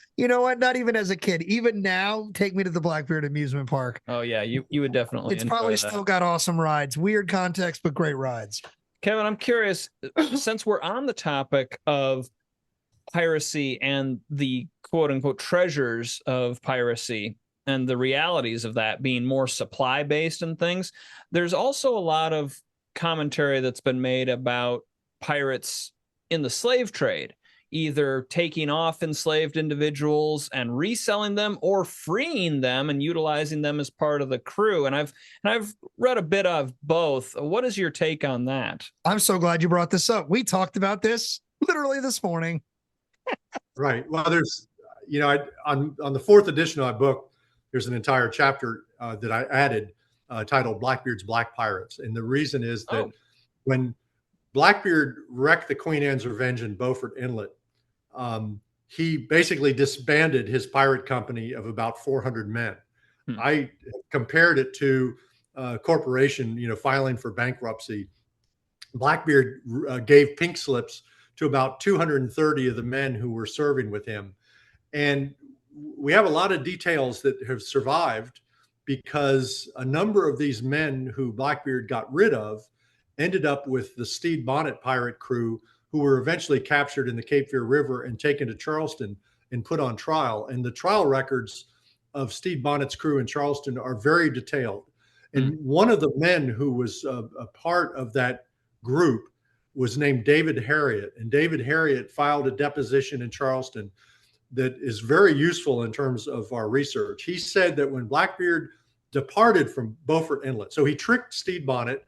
not even as a kid, even now, take me to the Blackbeard amusement park. Oh yeah, you would definitely. It's probably still got awesome rides, weird context, but great rides. Kevin, I'm curious, since we're on the topic of piracy and the quote unquote treasures of piracy and the realities of that being more supply based and things, there's also a lot of commentary that's been made about pirates in the slave trade, either taking off enslaved individuals and reselling them or freeing them and utilizing them as part of the crew. And I've read a bit of both. What is your take on that? I'm so glad you brought this up. We talked about this literally this morning. Right. Well, there's, on the 4th edition of my book, there's an entire chapter that I added titled Blackbeard's Black Pirates. And the reason is that when Blackbeard wrecked the Queen Anne's Revenge in Beaufort Inlet, he basically disbanded his pirate company of about 400 men. I compared it to a corporation, filing for bankruptcy. Blackbeard gave pink slips to about 230 of the men who were serving with him. And we have a lot of details that have survived because a number of these men who Blackbeard got rid of ended up with the Stede Bonnet pirate crew, who were eventually captured in the Cape Fear River and taken to Charleston and put on trial. And the trial records of Stede Bonnet's crew in Charleston are very detailed. And one of the men who was a part of that group was named David Harriet, and David Harriet filed a deposition in Charleston that is very useful in terms of our research. He said that when Blackbeard departed from Beaufort Inlet, so he tricked Stede Bonnet.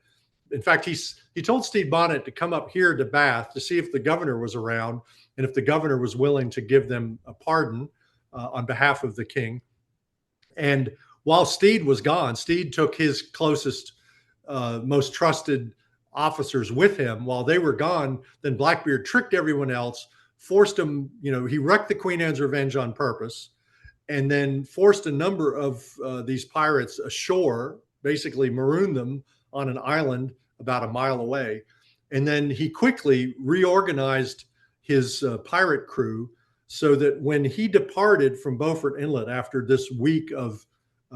In fact, he told Stede Bonnet to come up here to Bath to see if the governor was around and if the governor was willing to give them a pardon on behalf of the king. And while Stede was gone, Stede took his closest, most trusted officers with him. While they were gone, then Blackbeard tricked everyone else, forced them, he wrecked the Queen Anne's Revenge on purpose, and then forced a number of these pirates ashore, basically marooned them on an island about a mile away. And then he quickly reorganized his pirate crew so that when he departed from Beaufort Inlet after this week of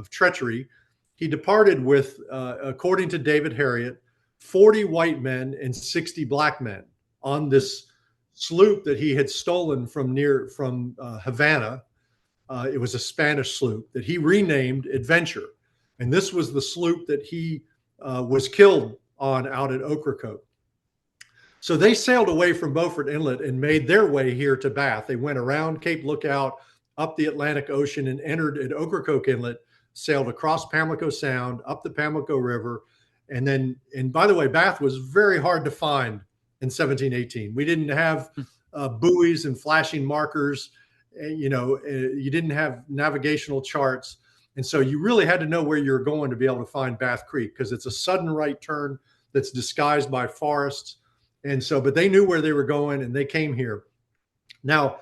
treachery, he departed with, according to David Harriet, 40 white men and 60 black men on this sloop that he had stolen from Havana. It was a Spanish sloop that he renamed Adventure. And this was the sloop that he was killed on out at Ocracoke. So they sailed away from Beaufort Inlet and made their way here to Bath. They went around Cape Lookout, up the Atlantic Ocean, and entered at Ocracoke Inlet, sailed across Pamlico Sound, up the Pamlico River. And by the way, Bath was very hard to find in 1718. We didn't have buoys and flashing markers. You didn't have navigational charts. And so you really had to know where you're going to be able to find Bath Creek, because it's a sudden right turn that's disguised by forests. And so, but they knew where they were going and they came here. Now,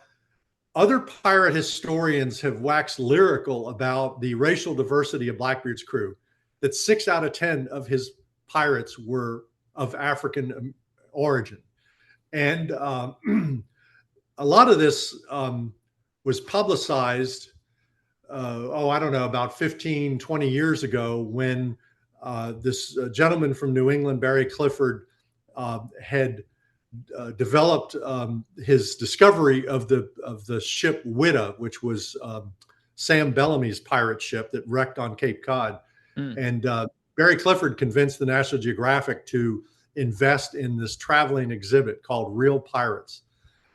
other pirate historians have waxed lyrical about the racial diversity of Blackbeard's crew, that 6 out of 10 of his pirates were of African origin. And a lot of this was publicized, I don't know, about 15, 20 years ago, when this gentleman from New England, Barry Clifford, had developed his discovery of the ship Witta, which was Sam Bellamy's pirate ship that wrecked on Cape Cod. And Barry Clifford convinced the National Geographic to invest in this traveling exhibit called Real Pirates.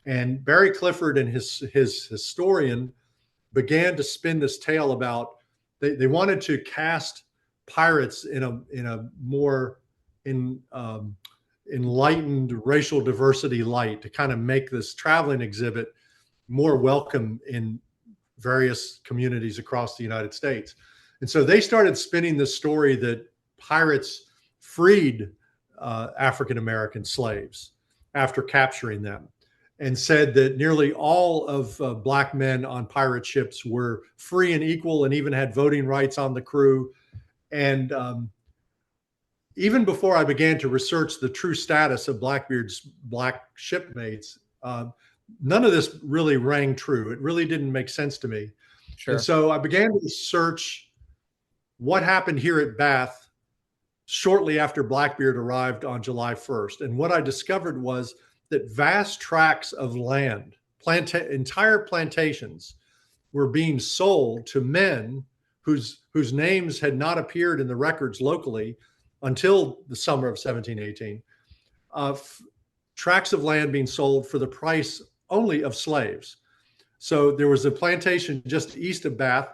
And Barry Clifford and his historian began to spin this tale about they wanted to cast pirates in a more enlightened racial diversity light, to kind of make this traveling exhibit more welcome in various communities across the United States. And so they started spinning this story that pirates freed African-American slaves after capturing them, and said that nearly all of black men on pirate ships were free and equal and even had voting rights on the crew. And even before I began to research the true status of Blackbeard's black shipmates, none of this really rang true. It really didn't make sense to me. Sure. And so I began to search what happened here at Bath shortly after Blackbeard arrived on July 1st. And what I discovered was that vast tracts of land, entire plantations, were being sold to men whose names had not appeared in the records locally until the summer of 1718. Tracts of land being sold for the price only of slaves. So there was a plantation just east of Bath.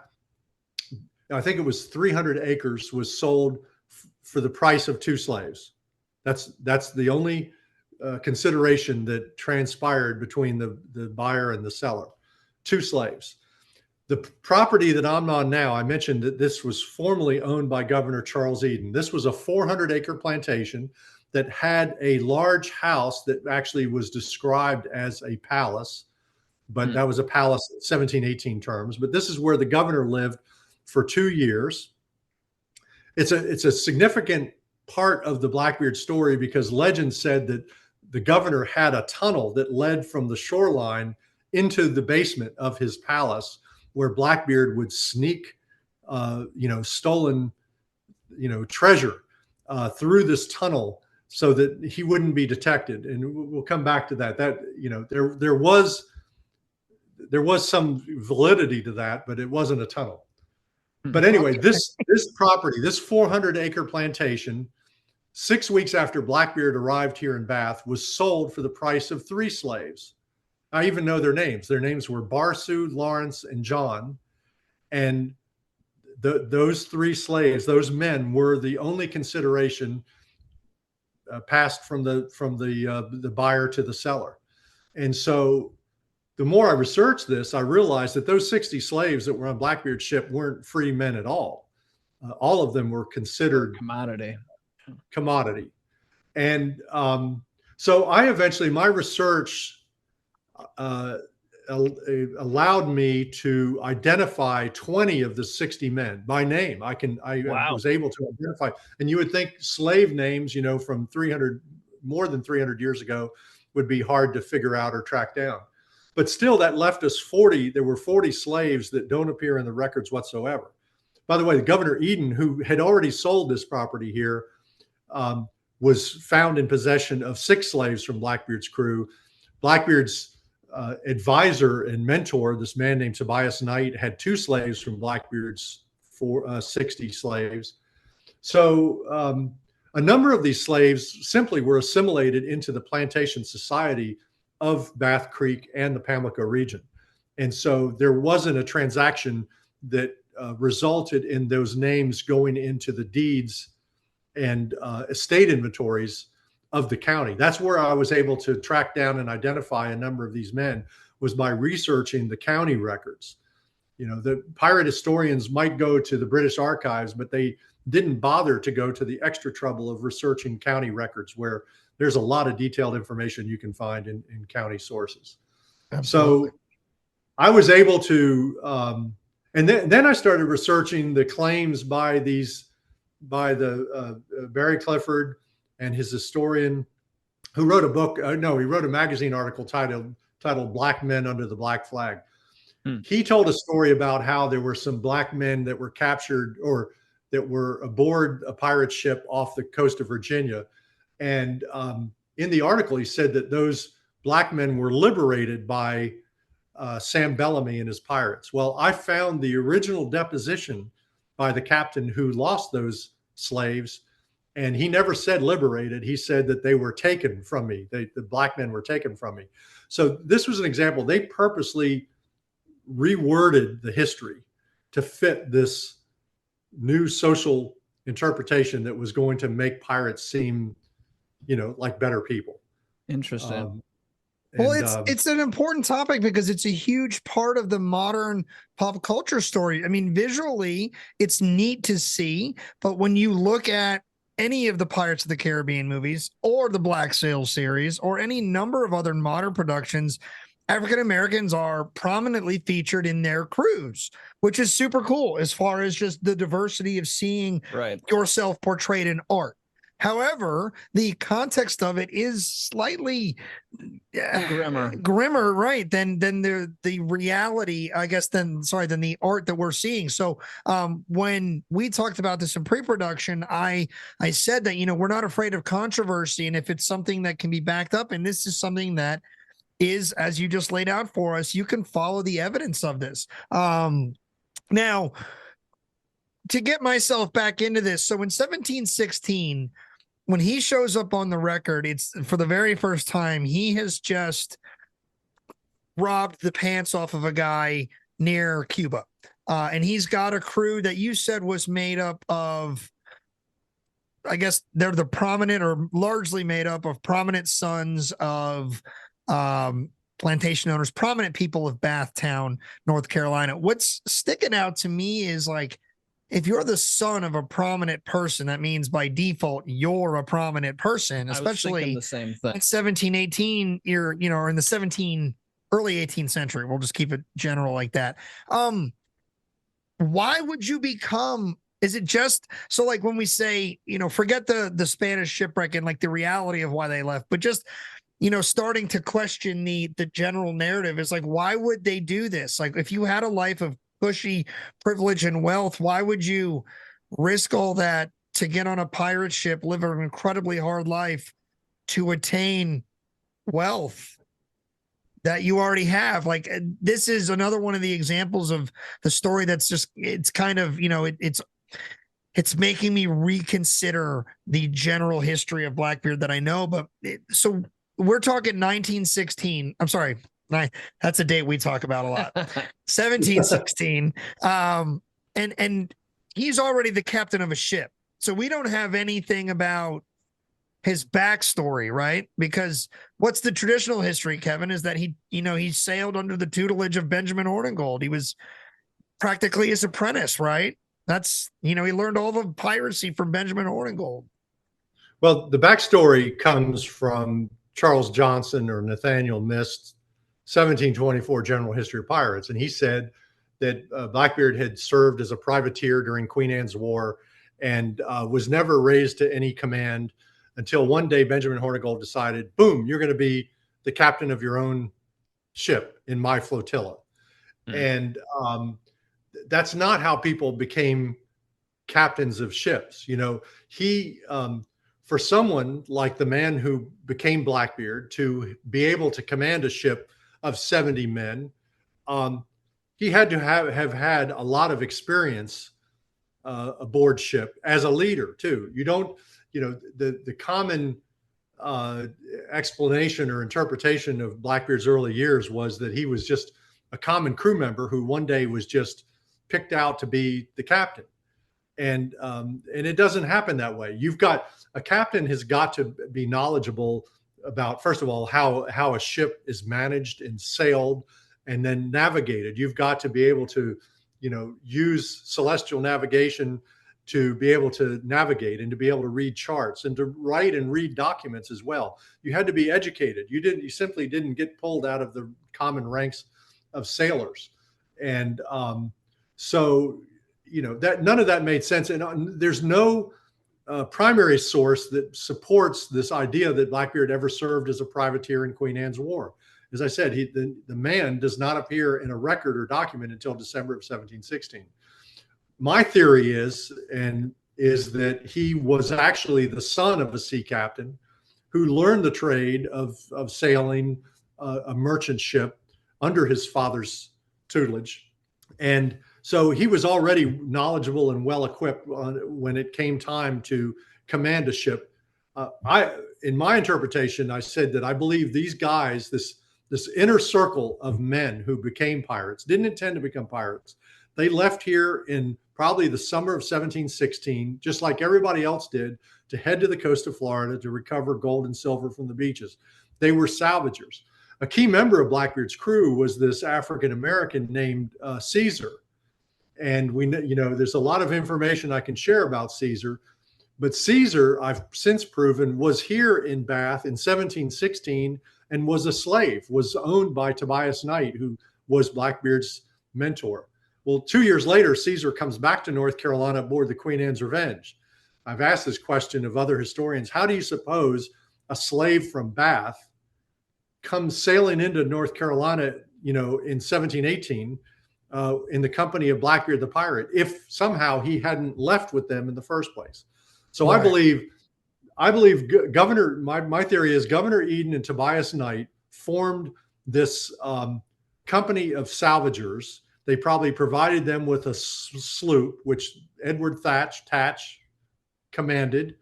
I think it was 300 acres, was sold for the price of 2 slaves. That's the only consideration that transpired between the buyer and the seller. 2 slaves. The property that I'm on now, I mentioned that this was formerly owned by Governor Charles Eden. This was a 400-acre plantation that had a large house that actually was described as a palace, but that was a palace in 1718 terms. But this is where the governor lived for 2 years. It's a significant part of the Blackbeard story, because legend said that the governor had a tunnel that led from the shoreline into the basement of his palace, where Blackbeard would sneak, stolen, treasure through this tunnel so that he wouldn't be detected. And we'll come back to that. That, there was some validity to that, but it wasn't a tunnel. But anyway, this property, this 400-acre plantation, 6 weeks after Blackbeard arrived here in Bath, was sold for the price of 3 slaves. I even know their names. Their names were Barsu, Lawrence, and John. And those 3 slaves, those men, were the only consideration passed from the buyer to the seller. And so the more I researched this, I realized that those 60 slaves that were on Blackbeard's ship weren't free men at all. All of them were considered commodity. And so I eventually, my research allowed me to identify 20 of the 60 men by name. I was able to identify, and you would think slave names, you know, from more than 300 years ago would be hard to figure out or track down. But still, that left us 40. There were 40 slaves that don't appear in the records whatsoever. By the way, Governor Eden, who had already sold this property here, was found in possession of 6 slaves from Blackbeard's crew. Blackbeard's advisor and mentor, this man named Tobias Knight, had 2 slaves from Blackbeard's 60 slaves. So a number of these slaves simply were assimilated into the plantation society of Bath Creek and the Pamlico region. And so there wasn't a transaction that resulted in those names going into the deeds and estate inventories of the county. That's where I was able to track down and identify a number of these men, was by researching the county records. You know, the pirate historians might go to the British archives, but they didn't bother to go to the extra trouble of researching county records, where there's a lot of detailed information you can find in county sources. Absolutely. So I was able to, and then I started researching the claims by Barry Clifford and his historian, who wrote a book. He wrote a magazine article titled "Black Men Under the Black Flag." He told a story about how there were some black men that were captured or that were aboard a pirate ship off the coast of Virginia. And in the article, he said that those black men were liberated by Sam Bellamy and his pirates. Well, I found the original deposition by the captain who lost those slaves, and he never said liberated. He said that they were taken from me. The black men were taken from me. So this was an example. They purposely reworded the history to fit this new social interpretation that was going to make pirates seem, you know, like better people. Interesting. Well, it's an important topic because it's a huge part of the modern pop culture story. I mean, visually, it's neat to see, but when you look at any of the Pirates of the Caribbean movies or the Black Sail series or any number of other modern productions, African Americans are prominently featured in their crews, which is super cool as far as just the diversity of seeing yourself portrayed in art. However, the context of it is slightly grimmer, right? Than the reality, I guess. Than the art that we're seeing. So, when we talked about this in pre-production, I said that, you know, we're not afraid of controversy, and if it's something that can be backed up, and this is something that is, as you just laid out for us, you can follow the evidence of this. Now, to get myself back into this, so in 1716. When he shows up on the record, it's for the very first time, he has just robbed the pants off of a guy near Cuba. And he's got a crew that you said was made up of, I guess they're the prominent or largely made up of prominent sons of plantation owners, prominent people of Bathtown, North Carolina. What's sticking out to me is, like, if you're the son of a prominent person, that means by default you're a prominent person, especially the same thing. In 1718, or in the early 18th century. We'll just keep it general like that. Why would you become? Is it just so, like, when we say, forget the Spanish shipwreck and like the reality of why they left, but just starting to question the general narrative is like, why would they do this? Like, if you had a life of cushy privilege and wealth, why would you risk all that to get on a pirate ship, live an incredibly hard life to attain wealth that you already have? Like, this is another one of the examples of the story that's just, it's kind of, it's making me reconsider the general history of Blackbeard that I know. But so we're talking 1916. I'm sorry. That's a date we talk about a lot. 1716. And he's already the captain of a ship. So we don't have anything about his backstory, right? Because what's the traditional history, Kevin, is that he sailed under the tutelage of Benjamin Hornigold. He was practically his apprentice, right? That's, he learned all the piracy from Benjamin Hornigold. Well, the backstory comes from Charles Johnson or Nathaniel Mist's 1724 General History of Pirates. And he said that Blackbeard had served as a privateer during Queen Anne's War and was never raised to any command until one day Benjamin Hornigold decided, boom, you're going to be the captain of your own ship in my flotilla. And that's not how people became captains of ships. He, for someone like the man who became Blackbeard to be able to command a ship of 70 men, he had to have had a lot of experience aboard ship as a leader too. You don't, the common explanation or interpretation of Blackbeard's early years was that he was just a common crew member who one day was just picked out to be the captain. And it doesn't happen that way. You've got a captain has got to be knowledgeable about, first of all, how a ship is managed and sailed and then navigated. You've got to be able to, use celestial navigation to be able to navigate and to be able to read charts and to write and read documents as well. You had to be educated. You simply didn't get pulled out of the common ranks of sailors. And so, that none of that made sense. And there's no primary source that supports this idea that Blackbeard ever served as a privateer in Queen Anne's War. As I said, the man does not appear in a record or document until December of 1716. My theory is that he was actually the son of a sea captain who learned the trade of sailing a merchant ship under his father's tutelage. And so he was already knowledgeable and well equipped when it came time to command a ship. In my interpretation, I said that I believe these guys, this inner circle of men who became pirates, didn't intend to become pirates. They left here in probably the summer of 1716, just like everybody else did, to head to the coast of Florida to recover gold and silver from the beaches. They were salvagers. A key member of Blackbeard's crew was this African-American named Caesar. And there's a lot of information I can share about Caesar, but Caesar, I've since proven, was here in Bath in 1716 and was a slave, was owned by Tobias Knight, who was Blackbeard's mentor. Well, 2 years later, Caesar comes back to North Carolina aboard the Queen Anne's Revenge. I've asked this question of other historians. How do you suppose a slave from Bath comes sailing into North Carolina, in 1718, in the company of Blackbeard the pirate, if somehow he hadn't left with them in the first place? So right. I believe Governor, my theory is Governor Eden and Tobias Knight formed this company of salvagers. They probably provided them with a sloop, which Edward Thatch commanded,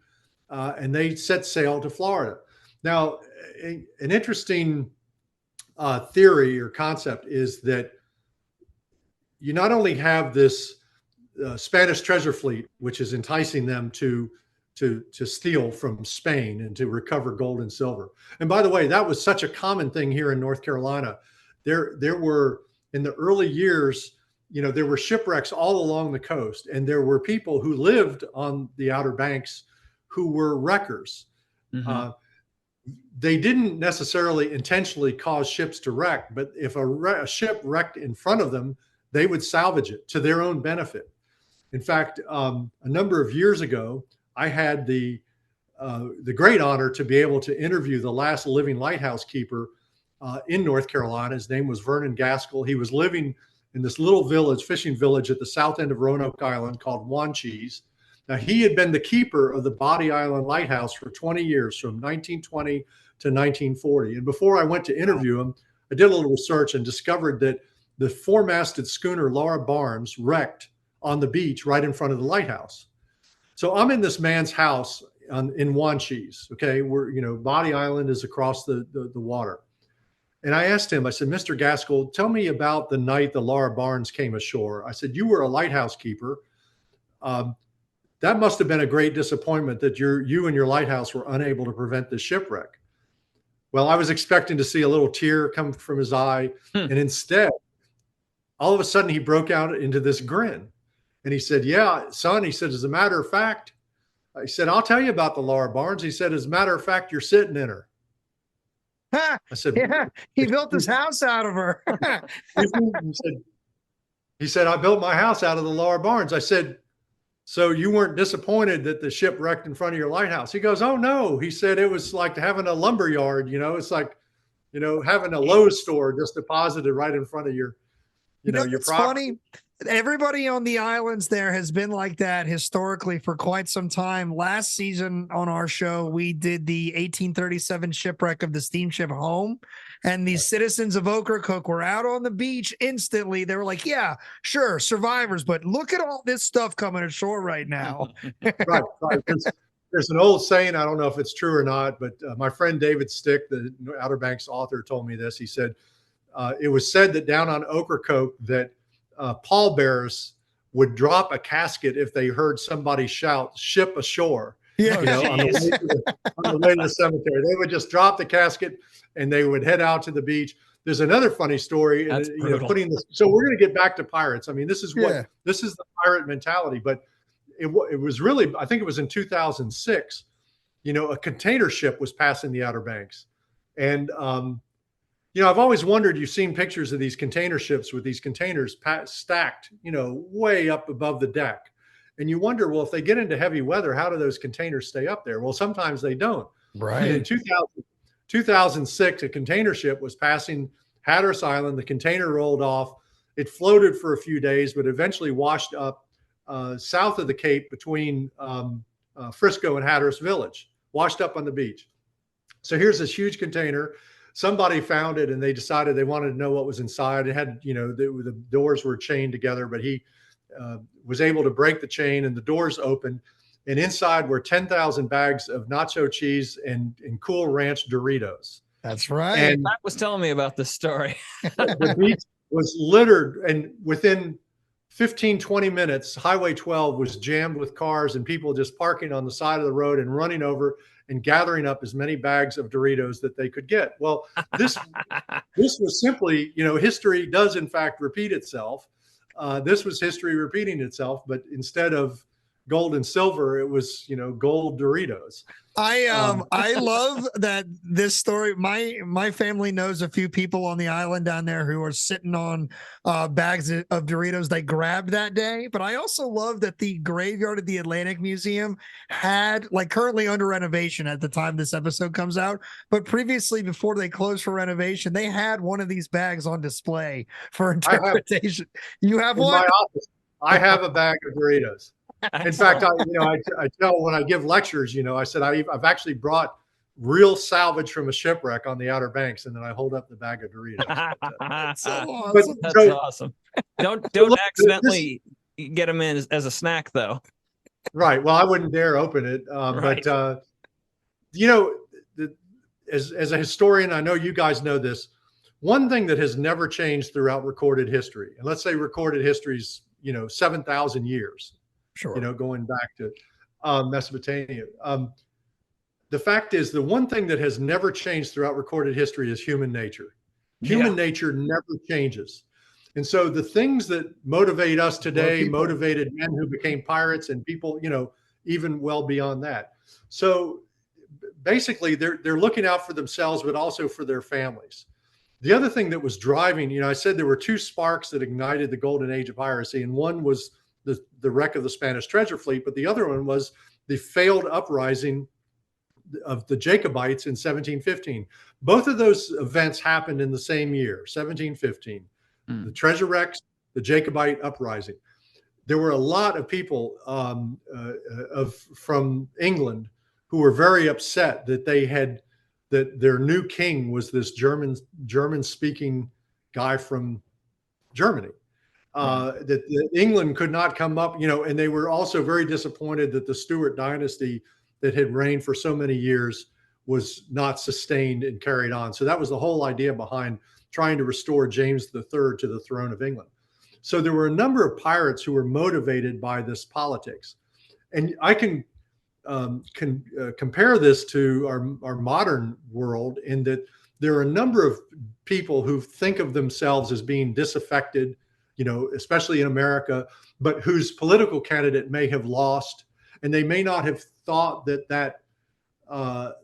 and they set sail to Florida. Now, an interesting theory or concept is that you not only have this Spanish treasure fleet, which is enticing them to steal from Spain and to recover gold and silver. And by the way, that was such a common thing here in North Carolina. There were, in the early years, there were shipwrecks all along the coast, and there were people who lived on the Outer Banks who were wreckers. Mm-hmm. They didn't necessarily intentionally cause ships to wreck, but if a ship wrecked in front of them, they would salvage it to their own benefit. In fact, a number of years ago, I had the great honor to be able to interview the last living lighthouse keeper in North Carolina. His name was Vernon Gaskell. He was living in this little village, fishing village at the south end of Roanoke Island called Wanchese. Now, he had been the keeper of the Body Island Lighthouse for 20 years, from 1920 to 1940. And before I went to interview him, I did a little research and discovered that the four-masted schooner Laura Barnes wrecked on the beach right in front of the lighthouse. So I'm in this man's house in Wanchese. Okay, Body Island is across the water. And I asked him, I said, Mr. Gaskell, tell me about the night the Laura Barnes came ashore. I said, you were a lighthouse keeper. That must have been a great disappointment that you and your lighthouse were unable to prevent the shipwreck. Well, I was expecting to see a little tear come from his eye. And instead, all of a sudden he broke out into this grin. And he said, yeah, son, he said, as a matter of fact, he said, I'll tell you about the Laura Barnes. He said, as a matter of fact, you're sitting in her. I said, yeah, he built his house out of her. he said, I built my house out of the Laura Barnes. I said, so you weren't disappointed that the ship wrecked in front of your lighthouse? He goes, oh no. He said, it was like having a lumber yard, it's like, having a Lowe's store just deposited right in front of your, your property. Funny. Everybody on the islands there has been like that historically for quite some time. Last season on our show, we did the 1837 shipwreck of the steamship Home, and the citizens of Ocracoke were out on the beach instantly. They were like, yeah, sure, survivors, but look at all this stuff coming ashore right now. Right. There's an old saying, I don't know if it's true or not, but my friend David Stick, the Outer Banks author, told me this. He said, it was said that down on Ocracoke that pallbearers would drop a casket if they heard somebody shout "ship ashore." Yeah, on the way to the cemetery, they would just drop the casket and they would head out to the beach. There's another funny story. That's brutal. So we're going to get back to pirates. I mean, this is the pirate mentality. But it was really, I think it was in 2006. A container ship was passing the Outer Banks, and I've always wondered, you've seen pictures of these container ships with these containers stacked, way up above the deck. And you wonder, well, if they get into heavy weather, how do those containers stay up there? Well, sometimes they don't. Right. And in 2006, a container ship was passing Hatteras Island. The container rolled off. It floated for a few days, but eventually washed up south of the Cape between Frisco and Hatteras Village, washed up on the beach. So here's this huge container. Somebody found it and they decided they wanted to know what was inside. It had, the doors were chained together, but he was able to break the chain and the doors opened. And inside were 10,000 bags of nacho cheese and Cool Ranch Doritos. That's right. And Matt was telling me about this story. The beach was littered, and within 15, 20 minutes, Highway 12 was jammed with cars and people just parking on the side of the road and running over and gathering up as many bags of Doritos that they could get. Well, this was simply, history does in fact repeat itself. This was history repeating itself, but instead of gold and silver, it was, gold Doritos. I love that this story. My family knows a few people on the island down there who are sitting on bags of Doritos they grabbed that day. But I also love that the graveyard of the Atlantic Museum had, like, currently under renovation at the time this episode comes out, but previously, before they closed for renovation, they had one of these bags on display for interpretation. You have one? In my office, I have a bag of Doritos. In fact, I tell when I give lectures, I said I've actually brought real salvage from a shipwreck on the Outer Banks, and then I hold up the bag of Doritos. That's so awesome. That's awesome. Don't accidentally get them in as a snack, though. Right. Well, I wouldn't dare open it. Right. But as a historian, I know you guys know this. One thing that has never changed throughout recorded history, and let's say recorded history's 7,000 years. Sure. Going back to Mesopotamia. The fact is, the one thing that has never changed throughout recorded history is human nature. Human nature never changes. And so the things that motivate us today motivated men who became pirates and people, even well beyond that. So basically, they're looking out for themselves, but also for their families. The other thing that was driving, I said there were two sparks that ignited the golden age of piracy, and one was the wreck of the Spanish treasure fleet, but the other one was the failed uprising of the Jacobites in 1715. Both of those events happened in the same year, 1715. The treasure wrecks, the Jacobite uprising. There were a lot of people from England who were very upset that that their new king was this German-speaking guy from Germany. that England could not come up, and they were also very disappointed that the Stuart dynasty that had reigned for so many years was not sustained and carried on. So that was the whole idea behind trying to restore James III to the throne of England. So there were a number of pirates who were motivated by this politics. And I can compare this to our modern world in that there are a number of people who think of themselves as being disaffected, especially in America, but whose political candidate may have lost, and they may not have thought that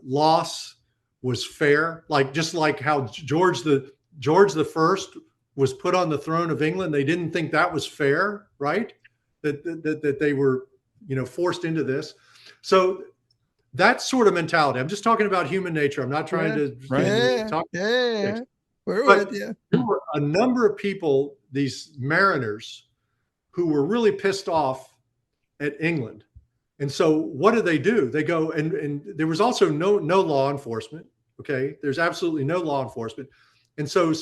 loss was fair. Just like how George the First was put on the throne of England, they didn't think that was fair, right? That they were, forced into this. So that sort of mentality. I'm just talking about human nature. I'm not trying to talk. Yeah. We're But with you. there were a number of people, these mariners, who were really pissed off at England. And so what do? They go, and there was also no law enforcement. Okay. There's absolutely no law enforcement. And so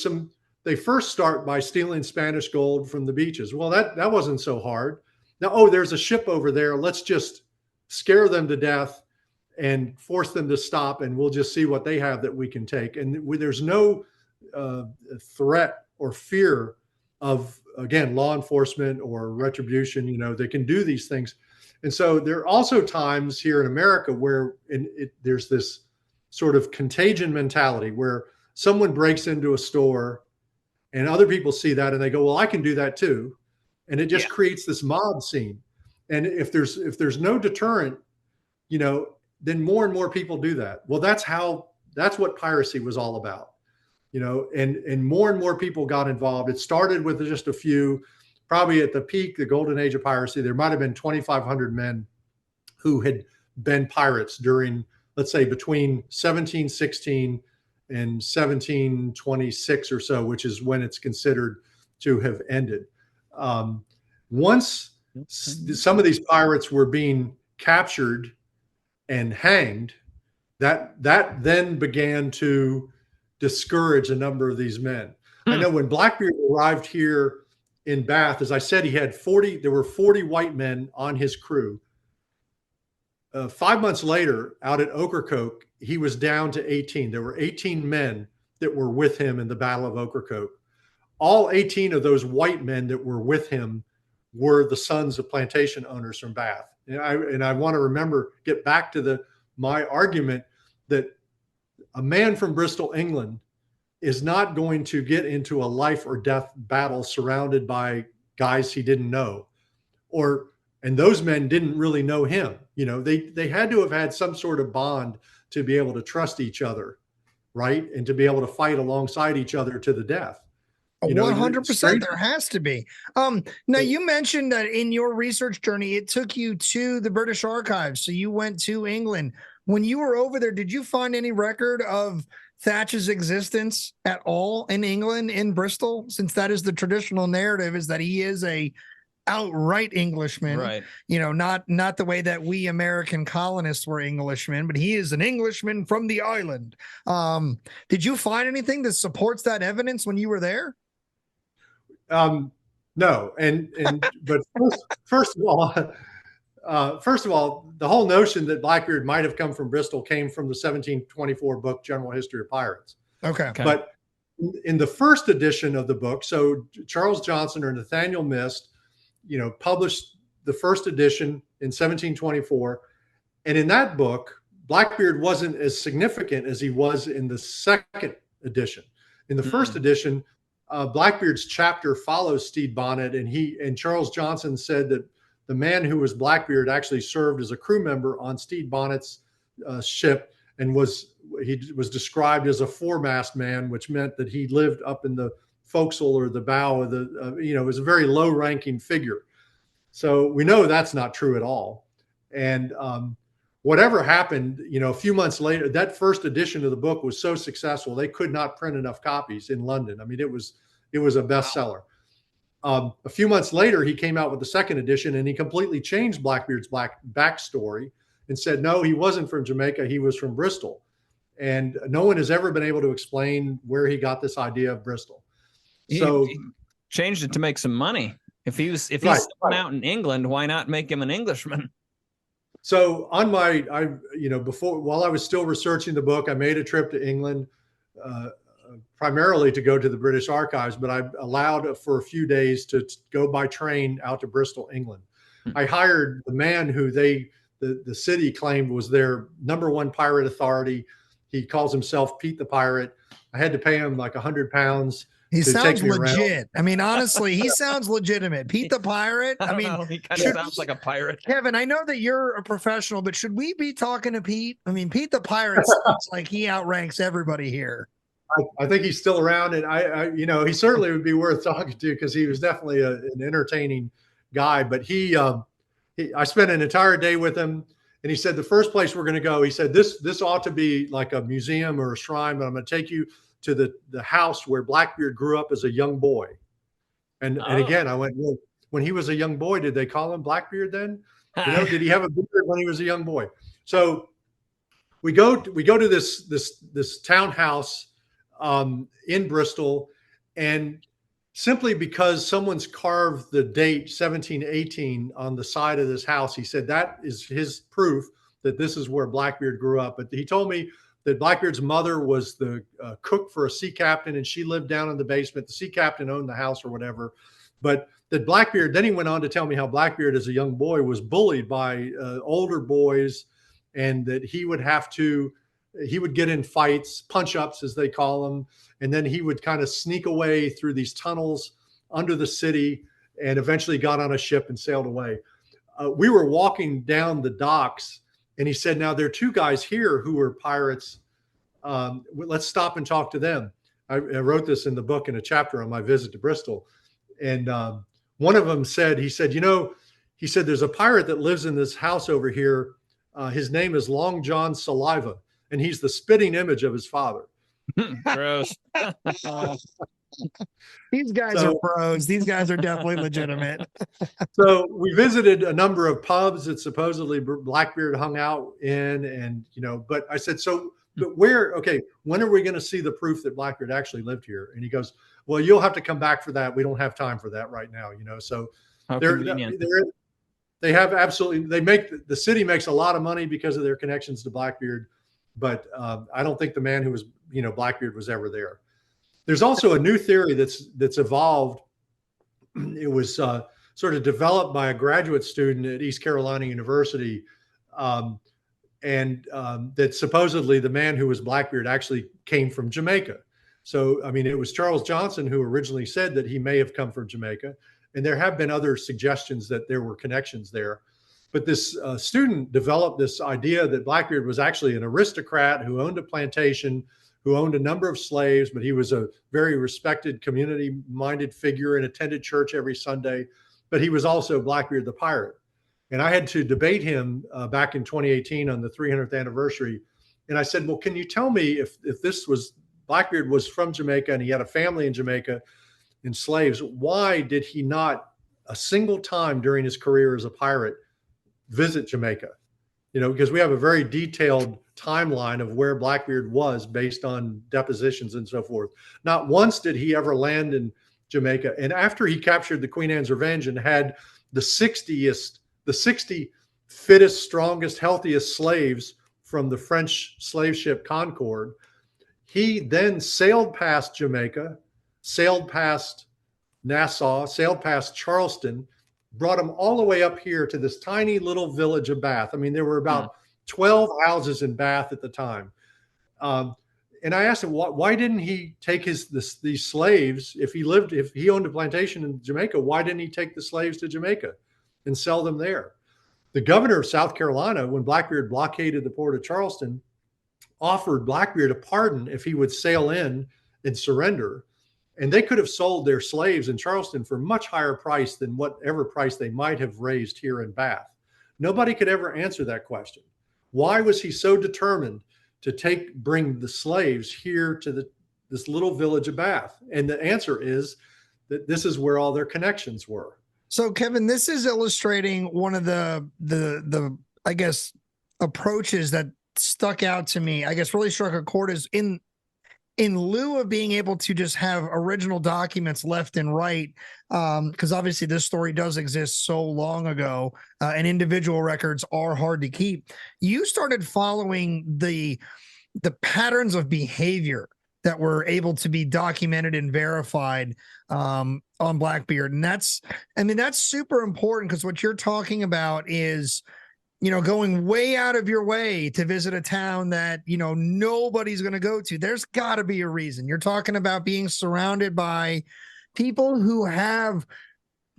they first start by stealing Spanish gold from the beaches. Well, that wasn't so hard. Now, there's a ship over there. Let's just scare them to death and force them to stop, and we'll just see what they have that we can take. And there's no threat or fear of, again, law enforcement or retribution. They can do these things. And so there are also times here in America where there's this sort of contagion mentality where someone breaks into a store and other people see that and they go, well, I can do that too. And it just creates this mob scene. And if there's no deterrent, then more and more people do that. Well, that's what piracy was all about, and more and more people got involved. It started with just a few. Probably at the peak, the golden age of piracy, there might have been 2,500 men who had been pirates during, let's say, between 1716 and 1726 or so, which is when it's considered to have ended. Once some of these pirates were being captured and hanged, that then began to discourage a number of these men. I know when Blackbeard arrived here in Bath, as I said, there were 40 white men on his crew. 5 months later, out at Ocracoke, he was down to 18. There were 18 men that were with him in the Battle of Ocracoke. All 18 of those white men that were with him were the sons of plantation owners from Bath. And I want to get back to my argument that a man from Bristol, England, is not going to get into a life or death battle surrounded by guys he didn't know, and those men didn't really know him. They had to have had some sort of bond to be able to trust each other, right? And to be able to fight alongside each other to the death. 100%. There has to be. Now, you mentioned that in your research journey, it took you to the British Archives. So you went to England. When you were over there, did you find any record of Thatch's existence at all in England, in Bristol? Since that is the traditional narrative, is that he is a outright Englishman, right? Not the way that we American colonists were Englishmen, but he is an Englishman from the island. Did you find anything that supports that evidence when you were there? No, but first of all, the whole notion that Blackbeard might have come from Bristol came from the 1724 book, General History of Pirates. Okay. But in the first edition of the book, so Charles Johnson or Nathaniel Mist, published the first edition in 1724. And in that book, Blackbeard wasn't as significant as he was in the second edition. In the first edition, Blackbeard's chapter follows Stede Bonnet, and Charles Johnson said that the man who was Blackbeard actually served as a crew member on Stede Bonnet's ship, and he was described as a foremast man, which meant that he lived up in the forecastle or the bow of the, was a very low-ranking figure. So we know that's not true at all. And whatever happened, a few months later, that first edition of the book was so successful they could not print enough copies in London. I mean, it was a bestseller. A few months later, he came out with the second edition, and he completely changed Blackbeard's backstory and said, no, he wasn't from Jamaica. He was from Bristol. And no one has ever been able to explain where he got this idea of Bristol. So he changed it to make some money. If he's Right, sitting out in England, why not make him an Englishman? So on before, while I was still researching the book, I made a trip to England, uh, primarily to go to the British Archives, but I allowed for a few days to go by train out to Bristol, England. I hired the man who the city claimed was their #1 pirate authority. He calls himself Pete the Pirate. I had to pay him like £100 He to sounds take me around. legit. I mean, honestly, he sounds legitimate. Pete the Pirate. I I mean, don't know. He kind of sounds like a pirate. Kevin, I know that you're a professional, but should we be talking to Pete? I mean, Pete the Pirate sounds like he outranks everybody here. I think he's still around, and he certainly would be worth talking to because he was definitely an entertaining guy. But I spent an entire day with him, and he said the first place we're going to go, he said this ought to be like a museum or a shrine, but I'm going to take you to the house where Blackbeard grew up as a young boy. And again, I went, well, when he was a young boy, did they call him Blackbeard then? Did he have a beard when he was a young boy? So we go to this townhouse in Bristol, and simply because someone's carved the date 1718 on the side of this house, he said that is his proof that this is where Blackbeard grew up. But he told me that Blackbeard's mother was the cook for a sea captain, and she lived down in the basement. The sea captain owned the house or whatever. But that Blackbeard, then he went on to tell me how Blackbeard as a young boy was bullied by older boys, and that he would get in fights, punch-ups as they call them, and then he would kind of sneak away through these tunnels under the city and eventually got on a ship and sailed away. We were walking down the docks, and he said, now there are two guys here who are pirates. Let's stop and talk to them. I wrote this in the book in a chapter on my visit to Bristol. And one of them said, there's a pirate that lives in this house over here. His name is Long John Saliva, and he's the spitting image of his father. Gross. These guys are pros. These guys are definitely legitimate. So we visited a number of pubs that supposedly Blackbeard hung out in, and but I said, but when are we going to see the proof that Blackbeard actually lived here? And he goes, well, you'll have to come back for that. We don't have time for that right now, So they have absolutely, the city makes a lot of money because of their connections to Blackbeard, but I don't think the man who was, Blackbeard was ever there. There's also a new theory that's evolved. It was sort of developed by a graduate student at East Carolina University, and that supposedly the man who was Blackbeard actually came from Jamaica. So, I mean, it was Charles Johnson who originally said that he may have come from Jamaica, and there have been other suggestions that there were connections there. But this student developed this idea that Blackbeard was actually an aristocrat who owned a plantation, who owned a number of slaves, but he was a very respected, community-minded figure and attended church every Sunday. But he was also Blackbeard the pirate. And I had to debate him back in 2018 on the 300th anniversary. And I said, well, can you tell me if Blackbeard was from Jamaica and he had a family in Jamaica and slaves, why did he not a single time during his career as a pirate visit Jamaica? Because we have a very detailed timeline of where Blackbeard was based on depositions and so forth. Not once did he ever land in Jamaica. And after he captured the Queen Anne's Revenge and had the 60 fittest, strongest, healthiest slaves from the French slave ship Concorde, he then sailed past Jamaica, sailed past Nassau, sailed past Charleston, brought them all the way up here to this tiny little village of Bath. I mean, there were about 12 houses in Bath at the time. And I asked him, why didn't he take these slaves? If he owned a plantation in Jamaica, why didn't he take the slaves to Jamaica and sell them there? The governor of South Carolina, when Blackbeard blockaded the port of Charleston, offered Blackbeard a pardon if he would sail in and surrender. And they could have sold their slaves in Charleston for a much higher price than whatever price they might have raised here in Bath. Nobody could ever answer that question. Why was he so determined to bring the slaves here to this little village of Bath? And the answer is that this is where all their connections were. So, Kevin, this is illustrating one of the I guess approaches that stuck out to me. I guess really struck a chord is in in lieu of being able to just have original documents left and right, because obviously this story does exist so long ago, and individual records are hard to keep, you started following the patterns of behavior that were able to be documented and verified on Blackbeard. And that's super important, because what you're talking about is, going way out of your way to visit a town that, nobody's going to go to. There's got to be a reason. You're talking about being surrounded by people who have,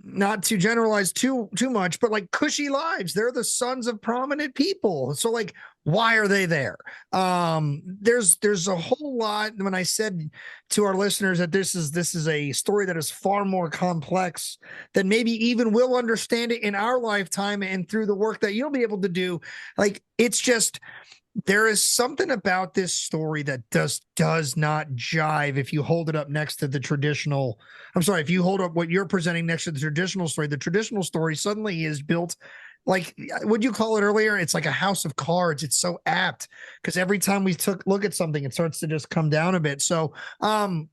not to generalize too much, but like cushy lives. They're the sons of prominent people. So like, why are they there? There's a whole lot. When I said to our listeners that this is a story that is far more complex than maybe even we'll understand it in our lifetime and through the work that you'll be able to do. Like, it's just, there is something about this story that does not jive if you hold it up next to the traditional. I'm sorry, if you hold up what you're presenting next to the traditional story suddenly is built like, what'd you call it earlier? It's like a house of cards. It's so apt, because every time we look at something, it starts to just come down a bit. So in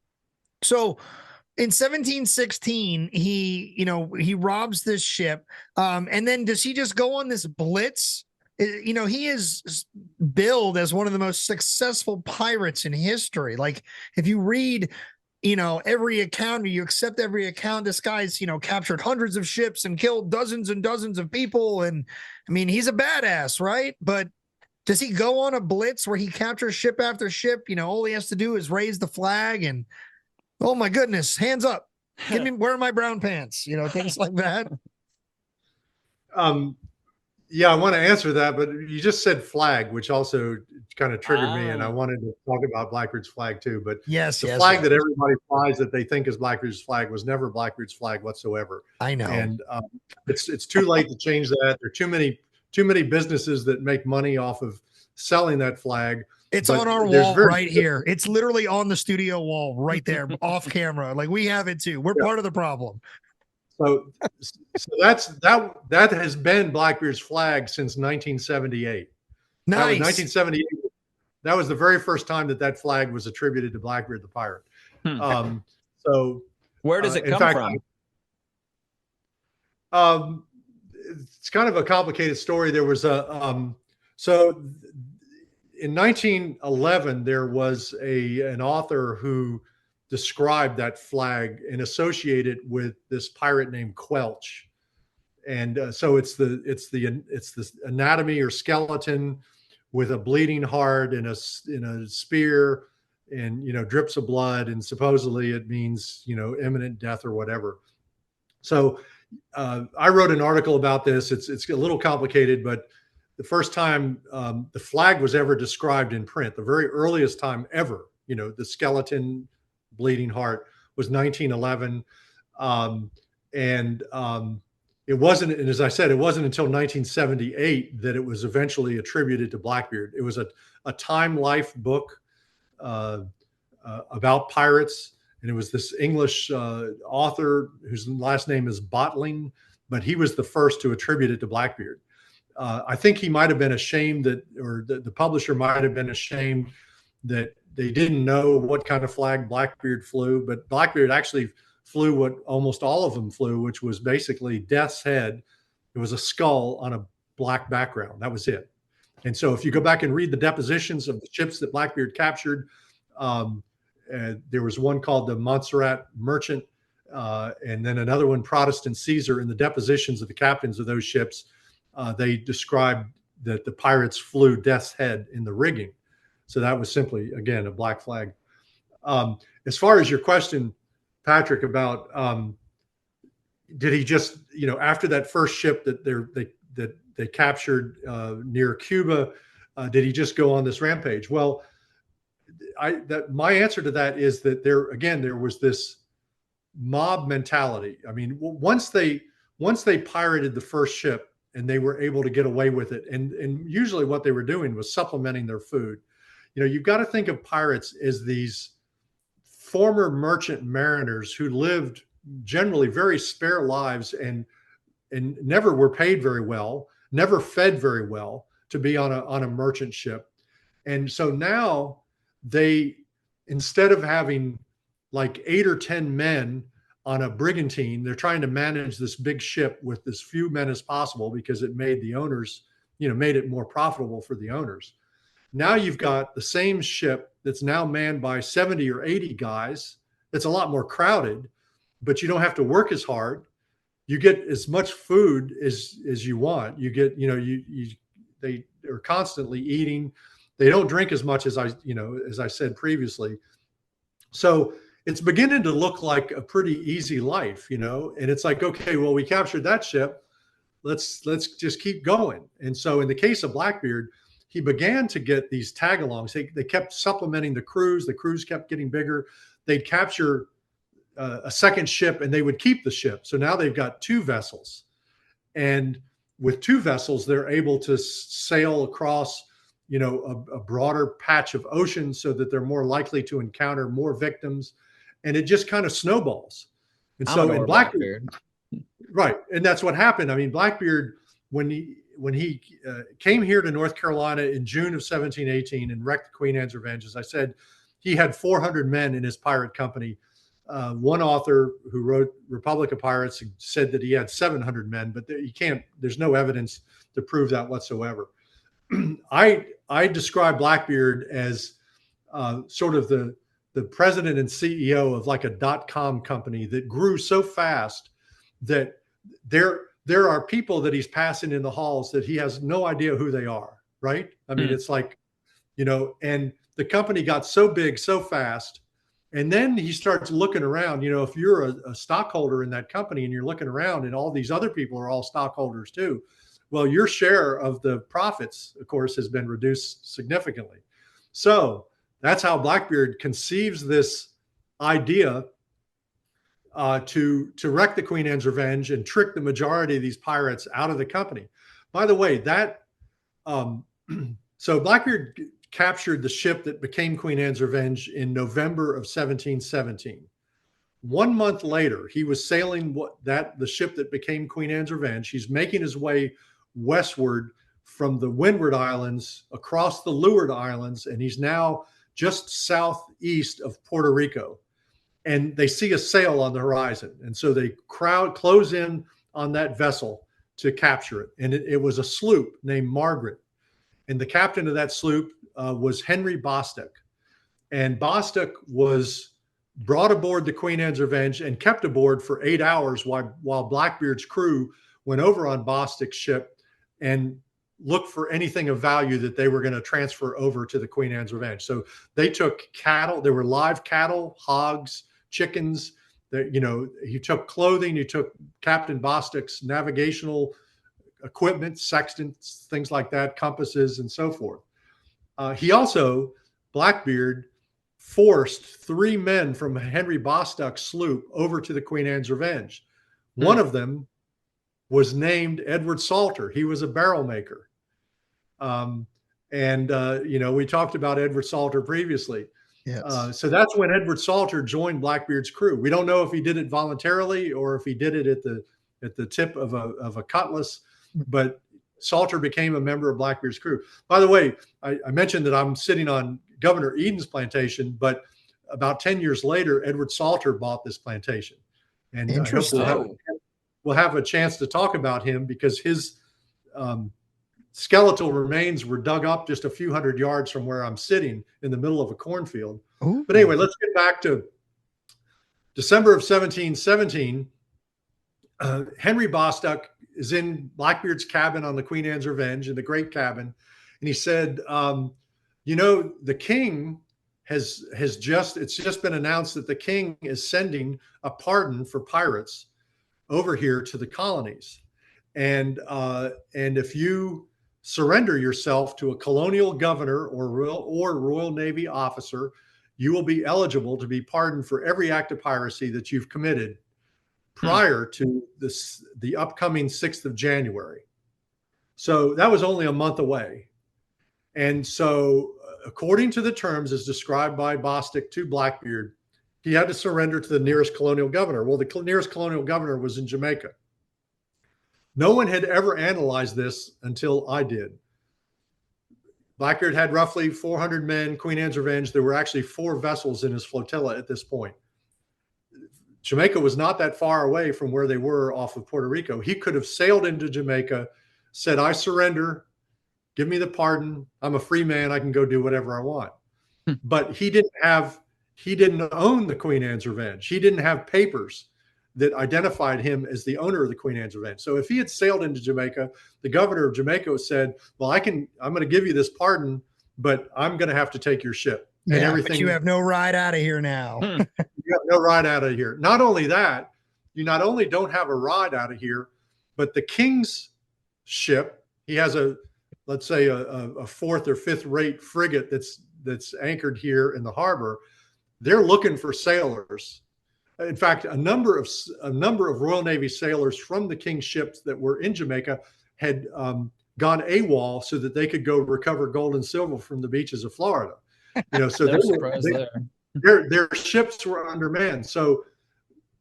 1716, he robs this ship, and then does he just go on this blitz? He is billed as one of the most successful pirates in history. Like, if you read, every account, you accept every account, this guy's, captured hundreds of ships and killed dozens and dozens of people. And I mean, he's a badass, right? But does he go on a blitz where he captures ship after ship? All he has to do is raise the flag and, oh my goodness, hands up, where are my brown pants? Things like that. Yeah, I want to answer that, but you just said flag, which also kind of triggered me, and I wanted to talk about Blackbeard's flag too. But the flag that everybody flies that they think is Blackbeard's flag was never Blackbeard's flag whatsoever. I know, and it's too late to change that. There are too many businesses that make money off of selling that flag. It's on our wall right here. It's literally on the studio wall right there, off camera. Like, we have it too. We're part of the problem. So that has been Blackbeard's flag since 1978. Nice. That was 1978. That was the very first time that flag was attributed to Blackbeard the pirate. So where does it come from? It's kind of a complicated story. There was so in 1911 there was an author who described that flag and associated with this pirate named Quelch. And so it's the anatomy or skeleton with a bleeding heart and a spear, and drips of blood, and supposedly it means imminent death or whatever. So I wrote an article about this. It's a little complicated, but the first time the flag was ever described in print, the very earliest time ever, the skeleton bleeding heart, was 1911. It wasn't, and as I said, it wasn't until 1978 that it was eventually attributed to Blackbeard. It was a Time Life book about pirates, and it was this English author whose last name is Bottling, but he was the first to attribute it to Blackbeard. I think he might have been ashamed or the publisher might have been ashamed that they didn't know what kind of flag Blackbeard flew, but Blackbeard actually flew what almost all of them flew, which was basically Death's Head. It was a skull on a black background. That was it. And so if you go back and read the depositions of the ships that Blackbeard captured, there was one called the Montserrat Merchant, and then another one, Protestant Caesar. In the depositions of the captains of those ships, they described that the pirates flew Death's Head in the rigging. So that was simply, again, a black flag. As far as your question, Patrick, about did he just, after that first ship that they captured near Cuba, did he just go on this rampage? Well, my answer to that is that there was this mob mentality. I mean, once they pirated the first ship and they were able to get away with it, and usually what they were doing was supplementing their food. You've got to think of pirates as these former merchant mariners who lived generally very spare lives and never were paid very well, never fed very well to be on a merchant ship. And so now instead of having like 8 or 10 men on a brigantine, they're trying to manage this big ship with as few men as possible because it made the owners, made it more profitable for the owners. Now you've got the same ship that's now manned by 70 or 80 guys. It's a lot more crowded, but you don't have to work as hard. You get as much food as you want. You get, they are constantly eating. They don't drink as much as I said previously. So it's beginning to look like a pretty easy life, and it's like, okay, well, we captured that ship. Let's just keep going. And so in the case of Blackbeard, he began to get these tag-alongs. They kept supplementing the crews. The crews kept getting bigger. They'd capture a second ship and they would keep the ship. So now they've got 2 vessels. And with 2 vessels, they're able to sail across, a broader patch of ocean so that they're more likely to encounter more victims. And it just kind of snowballs. And so in Blackbeard, right. And that's what happened. I mean, Blackbeard, when he came here to North Carolina in June of 1718 and wrecked the Queen Anne's Revenge, as I said, he had 400 men in his pirate company. One author who wrote Republic of Pirates said that he had 700 men, but there's no evidence to prove that whatsoever. I describe Blackbeard as sort of the president and CEO of like a .com company that grew so fast that there are people that he's passing in the halls that he has no idea who they are, right? I mean, it's like, and the company got so big so fast. And then he starts looking around, if you're a stockholder in that company and you're looking around and all these other people are all stockholders too, well, your share of the profits, of course, has been reduced significantly. So that's how Blackbeard conceives this idea to wreck the Queen Anne's Revenge and trick the majority of these pirates out of the company. By the way, so Blackbeard captured the ship that became Queen Anne's Revenge in November of 1717. 1 month later, he was sailing the ship that became Queen Anne's Revenge. He's making his way westward from the Windward Islands across the Leeward Islands, and he's now just southeast of Puerto Rico. And they see a sail on the horizon. And so they close in on that vessel to capture it. And it was a sloop named Margaret. And the captain of that sloop was Henry Bostock. And Bostock was brought aboard the Queen Anne's Revenge and kept aboard for 8 hours while Blackbeard's crew went over on Bostock's ship and looked for anything of value that they were going to transfer over to the Queen Anne's Revenge. So they took cattle. There were live cattle, hogs, chickens. He took clothing. He took Captain Bostock's navigational equipment, sextants, things like that, compasses, and so forth. He also, Blackbeard, forced 3 men from Henry Bostock's sloop over to the Queen Anne's Revenge. One of them was named Edward Salter. He was a barrel maker. We talked about Edward Salter previously. Yes. So that's when Edward Salter joined Blackbeard's crew. We don't know if he did it voluntarily or if he did it at the tip of a cutlass, but Salter became a member of Blackbeard's crew. By the way, I mentioned that I'm sitting on Governor Eden's plantation, but about 10 years later, Edward Salter bought this plantation. And I hope we'll have a chance to talk about him because his skeletal remains were dug up just a few hundred yards from where I'm sitting in the middle of a cornfield. Ooh. But anyway, let's get back to December of 1717. Henry Bostock is in Blackbeard's cabin on the Queen Anne's Revenge, in the Great Cabin. And he said, the king it's just been announced that the king is sending a pardon for pirates over here to the colonies. And if you surrender yourself to a colonial governor or Royal Navy officer, you will be eligible to be pardoned for every act of piracy that you've committed prior to the upcoming 6th of January. So that was only a month away. And so according to the terms as described by Bostock to Blackbeard, he had to surrender to the nearest colonial governor. Well, the nearest colonial governor was in Jamaica. No one had ever analyzed this until I did. Blackbeard had roughly 400 men, Queen Anne's Revenge. There were actually 4 vessels in his flotilla at this point. Jamaica was not that far away from where they were off of Puerto Rico. He could have sailed into Jamaica, said, I surrender, give me the pardon. I'm a free man. I can go do whatever I want. But he didn't own the Queen Anne's Revenge. He didn't have papers that identified him as the owner of the Queen Anne's Revenge. So if he had sailed into Jamaica, the governor of Jamaica said, well, I'm going to give you this pardon, but I'm going to have to take your ship. Yeah, and everything. But you have no ride out of here now. You have no ride out of here. Not only that, you not only don't have a ride out of here, but the king's ship, he has let's say a 4th or 5th rate frigate that's anchored here in the harbor. They're looking for sailors. In fact, a number of Royal Navy sailors from the king's ships that were in Jamaica had gone AWOL so that they could go recover gold and silver from the beaches of Florida. So their ships were undermanned. So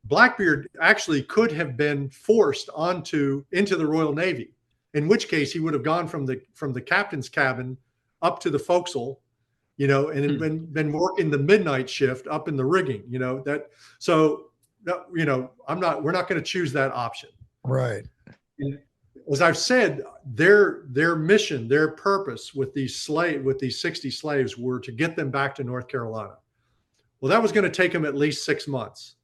Blackbeard actually could have been forced into the Royal Navy, in which case he would have gone from the captain's cabin up to the forecastle, and been working the midnight shift up in the rigging, we're not going to choose that option. Right. And as I've said, their mission, their purpose with these 60 slaves were to get them back to North Carolina. Well, that was going to take them at least 6 months.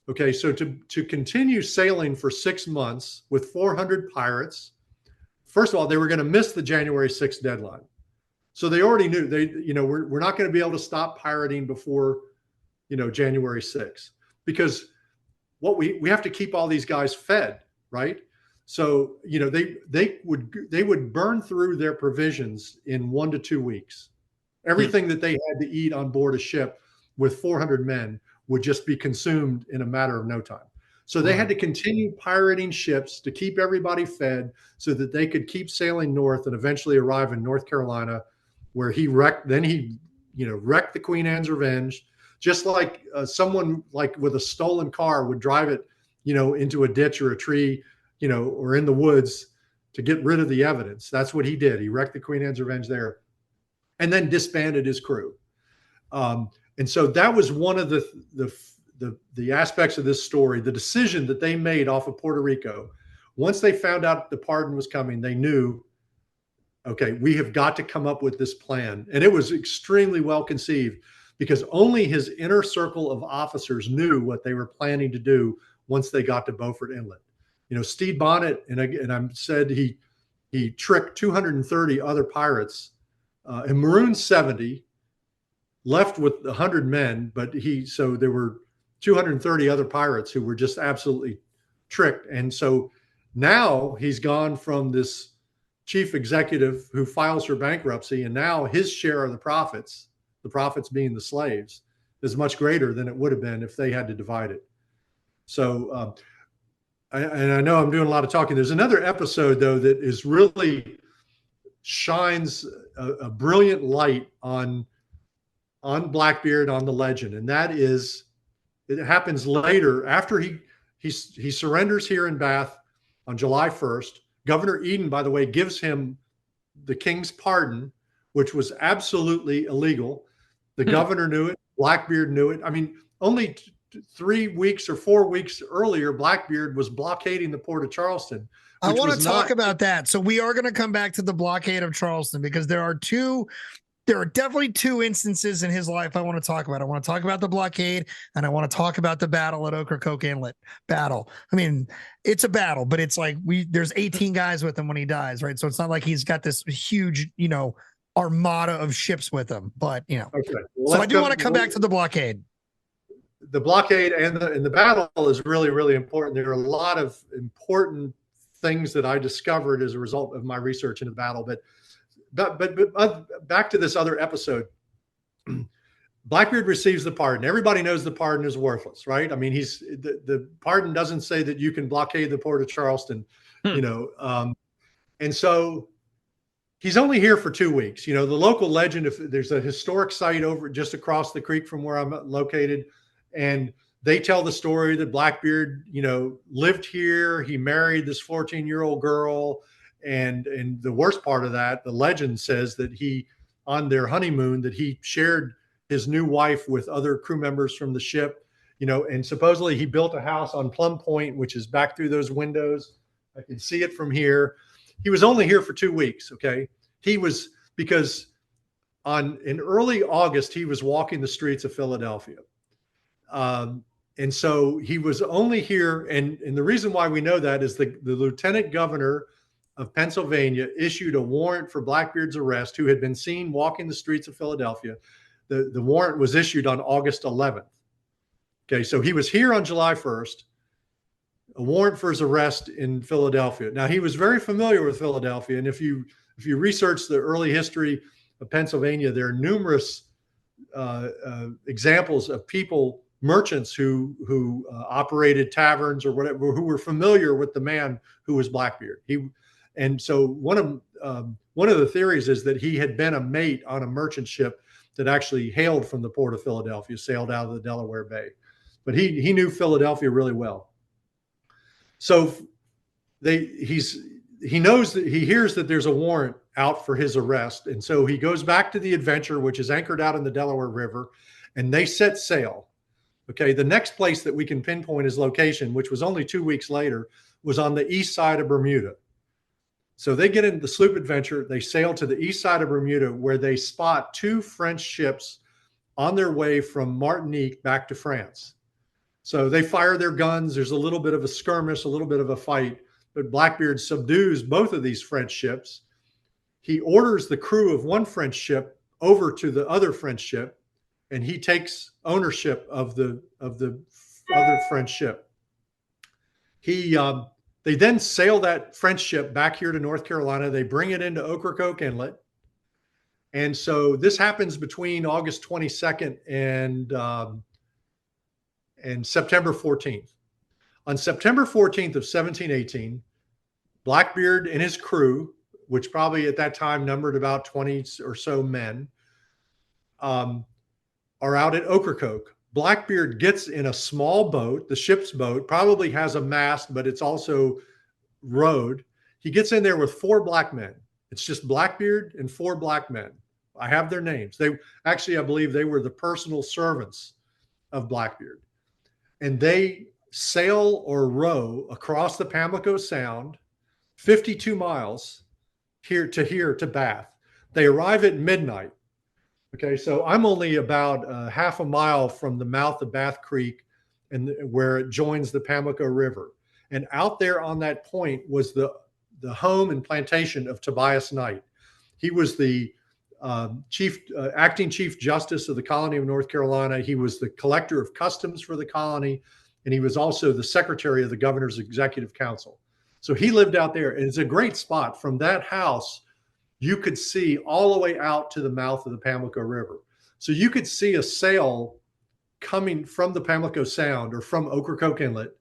Okay. So to continue sailing for 6 months with 400 pirates, first of all, they were going to miss the January 6th deadline. So they already knew we're not going to be able to stop pirating before, January 6th, because we have to keep all these guys fed, right? So, they would burn through their provisions in 1 to 2 weeks. Everything that they had to eat on board a ship with 400 men would just be consumed in a matter of no time. So they had to continue pirating ships to keep everybody fed so that they could keep sailing north and eventually arrive in North Carolina, where he wrecked the Queen Anne's Revenge, just like someone like with a stolen car would drive it, into a ditch or a tree, or in the woods to get rid of the evidence. That's what he did. He wrecked the Queen Anne's Revenge there and then disbanded his crew. And so that was one of the aspects of this story, the decision that they made off of Puerto Rico. Once they found out the pardon was coming, they knew, okay, we have got to come up with this plan. And it was extremely well conceived because only his inner circle of officers knew what they were planning to do once they got to Beaufort Inlet. Stede Bonnet, and I said he tricked 230 other pirates and marooned 70, left with 100 men, so there were 230 other pirates who were just absolutely tricked. And so now he's gone from this chief executive who files for bankruptcy, and now his share of the profits being the slaves, is much greater than it would have been if they had to divide it. So, and I know I'm doing a lot of talking. There's another episode though that is really shines a brilliant light on Blackbeard, on the legend, and that is, it happens later after he surrenders here in Bath on July 1st. Governor Eden, by the way, gives him the king's pardon, which was absolutely illegal. The governor knew it. Blackbeard knew it. I mean, only 3 weeks or 4 weeks earlier, Blackbeard was blockading the port of Charleston. I want to talk about that. So we are going to come back to the blockade of Charleston because there are definitely 2 instances in his life I want to talk about. I want to talk about the blockade, and I want to talk about the battle at Ocracoke Inlet. Battle. I mean, it's a battle, but it's like there's 18 guys with him when he dies, right? So it's not like he's got this huge, armada of ships with him. But okay. Well, so I do want to come back to the blockade. The blockade and the battle is really, really important. There are a lot of important things that I discovered as a result of my research into the battle, but back to this other episode. Blackbeard receives the pardon. Everybody knows the pardon is worthless, right? I mean, the pardon doesn't say that you can blockade the port of Charleston, and so he's only here for 2 weeks. The local legend, if there's a historic site over just across the creek from where I'm located, and they tell the story that Blackbeard, lived here. He married this 14-year-old girl. And the worst part of that, the legend says that he on their honeymoon that he shared his new wife with other crew members from the ship, and supposedly he built a house on Plum Point, which is back through those windows. I can see it from here. He was only here for 2 weeks. Okay. Because in early August, he was walking the streets of Philadelphia. And so he was only here. And the reason why we know that is the lieutenant governor of Pennsylvania issued a warrant for Blackbeard's arrest, who had been seen walking the streets of Philadelphia. The warrant was issued on August 11th. Okay, so he was here on July 1st, a warrant for his arrest in Philadelphia. Now, he was very familiar with Philadelphia. And if you research the early history of Pennsylvania, there are numerous examples of merchants who operated taverns or whatever, who were familiar with the man who was Blackbeard. And so one of the theories is that he had been a mate on a merchant ship that actually hailed from the port of Philadelphia, sailed out of the Delaware Bay. But he knew Philadelphia really well. So he knows that he hears that there's a warrant out for his arrest. And so he goes back to the Adventure, which is anchored out in the Delaware River, and they set sail. Okay, the next place that we can pinpoint his location, which was only 2 weeks later, was on the east side of Bermuda. So they get into the sloop Adventure, they sail to the east side of Bermuda, where they spot 2 French ships on their way from Martinique back to France. So they fire their guns. There's a little bit of a skirmish, a little bit of a fight, but Blackbeard subdues both of these French ships. He orders the crew of one French ship over to the other French ship, and he takes ownership of the other French ship. They then sail that French ship back here to North Carolina. They bring it into Ocracoke Inlet. And so this happens between August 22nd and September 14th. On September 14th of 1718, Blackbeard and his crew, which probably at that time numbered about 20 or so men, are out at Ocracoke. Blackbeard gets in a small boat, the ship's boat, probably has a mast, but it's also rowed. He gets in there with 4 black men. It's just Blackbeard and 4 black men. I have their names. I believe they were the personal servants of Blackbeard. And they sail or row across the Pamlico Sound, 52 miles here to Bath. They arrive at midnight. Okay, so I'm only about half a mile from the mouth of Bath Creek and where it joins the Pamlico River. And out there on that point was the home and plantation of Tobias Knight. He was the acting chief justice of the colony of North Carolina. He was the collector of customs for the colony, and he was also the secretary of the governor's executive council. So he lived out there, and it's a great spot. From that house, you could see all the way out to the mouth of the Pamlico River. So you could see a sail coming from the Pamlico Sound or from Ocracoke Inlet.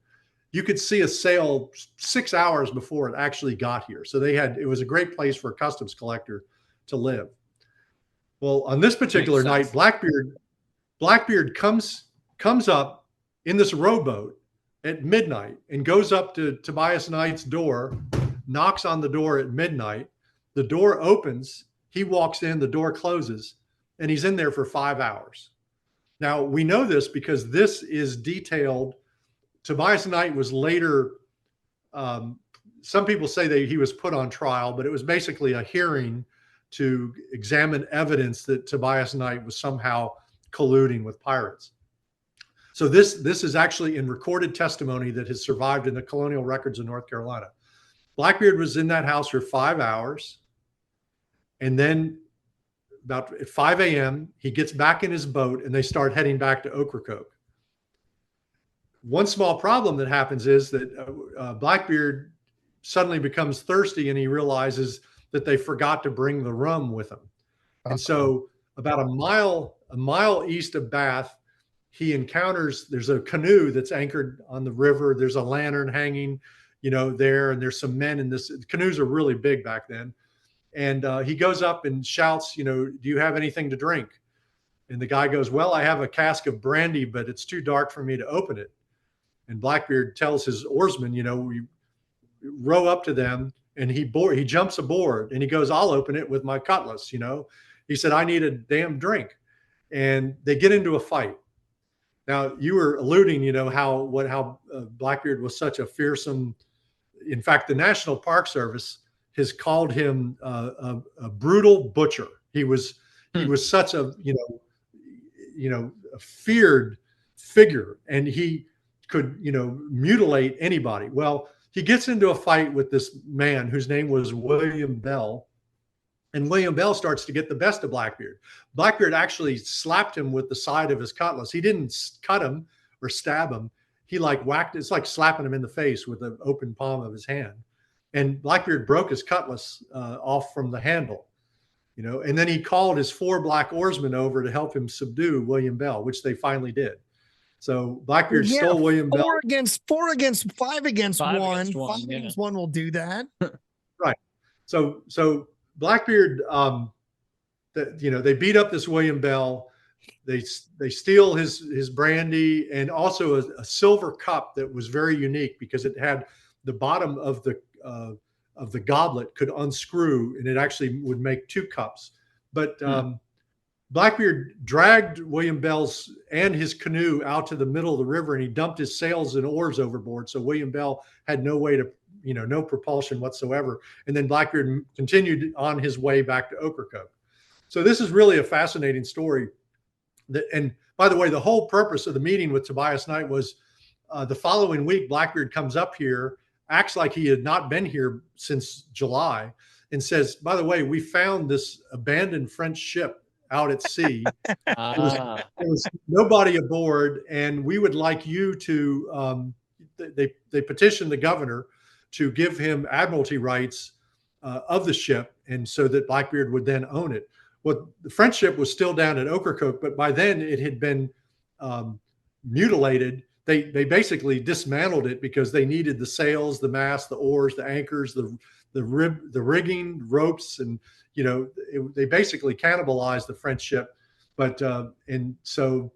You could see a sail 6 hours before it actually got here. So it was a great place for a customs collector to live. Well, on this particular night, Blackbeard comes up in this rowboat at midnight and goes up to Tobias Knight's door, knocks on the door at midnight. The door opens, he walks in, the door closes, and he's in there for 5 hours. Now, we know this because this is detailed. Tobias Knight was later, some people say that he was put on trial, but it was basically a hearing to examine evidence that Tobias Knight was somehow colluding with pirates. So this is actually in recorded testimony that has survived in the colonial records of North Carolina. Blackbeard was in that house for 5 hours. And then about at 5 a.m., he gets back in his boat and they start heading back to Ocracoke. One small problem that happens is that Blackbeard suddenly becomes thirsty and he realizes that they forgot to bring the rum with him. And so about a mile east of Bath, there's a canoe that's anchored on the river. There's a lantern hanging, there, and there's some men in this. Canoes are really big back then. And he goes up and shouts, do you have anything to drink? And the guy goes, well, I have a cask of brandy, but it's too dark for me to open it. And Blackbeard tells his oarsman, we row up to them, and he jumps aboard and he goes, I'll open it with my cutlass, He said, I need a damn drink. And they get into a fight. Now, you were alluding, how Blackbeard was such a fearsome. In fact, the National Park Service has called him a brutal butcher. He was such a a feared figure, and he could mutilate anybody. Well, he gets into a fight with this man whose name was William Bell, and William Bell starts to get the best of Blackbeard. Blackbeard actually slapped him with the side of his cutlass. He didn't cut him or stab him. He whacked. It's like slapping him in the face with the open palm of his hand. And Blackbeard broke his cutlass off from the handle, and then he called his 4 black oarsmen over to help him subdue William Bell, which they finally did. So Blackbeard stole William Bell. 4 against 4 against 5 against 1. 5 yeah. against 1 will do that. Right. So Blackbeard, they beat up this William Bell. They steal his brandy and also a silver cup that was very unique because it had the bottom of the goblet could unscrew and it actually would make 2 cups. But Blackbeard dragged William Bell's and his canoe out to the middle of the river, and he dumped his sails and oars overboard. So William Bell had no way to, no propulsion whatsoever. And then Blackbeard continued on his way back to Ocracoke. So this is really a fascinating story. And by the way, the whole purpose of the meeting with Tobias Knight was the following week, Blackbeard comes up here, acts like he had not been here since July, and says, by the way, we found this abandoned French ship out at sea. There was nobody aboard, and we would like you to, they petitioned the governor to give him admiralty rights of the ship, and so that Blackbeard would then own it. Well, the French ship was still down at Ocracoke, but by then it had been mutilated. They basically dismantled it because they needed the sails, the mast, the oars, the anchors, the rigging, ropes, and they basically cannibalized the French ship. But and so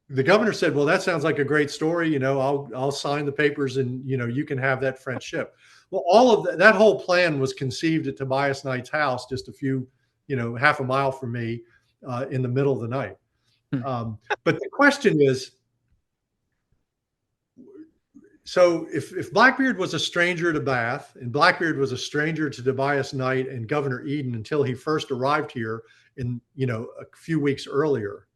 the governor said, "Well, that sounds like a great story. I'll sign the papers, and you can have that French ship." Well, all of that whole plan was conceived at Tobias Knight's house, just a few, half a mile from me, in the middle of the night. But the question is, so if Blackbeard was a stranger to Bath and Blackbeard was a stranger to Tobias Knight and Governor Eden until he first arrived here in, a few weeks earlier,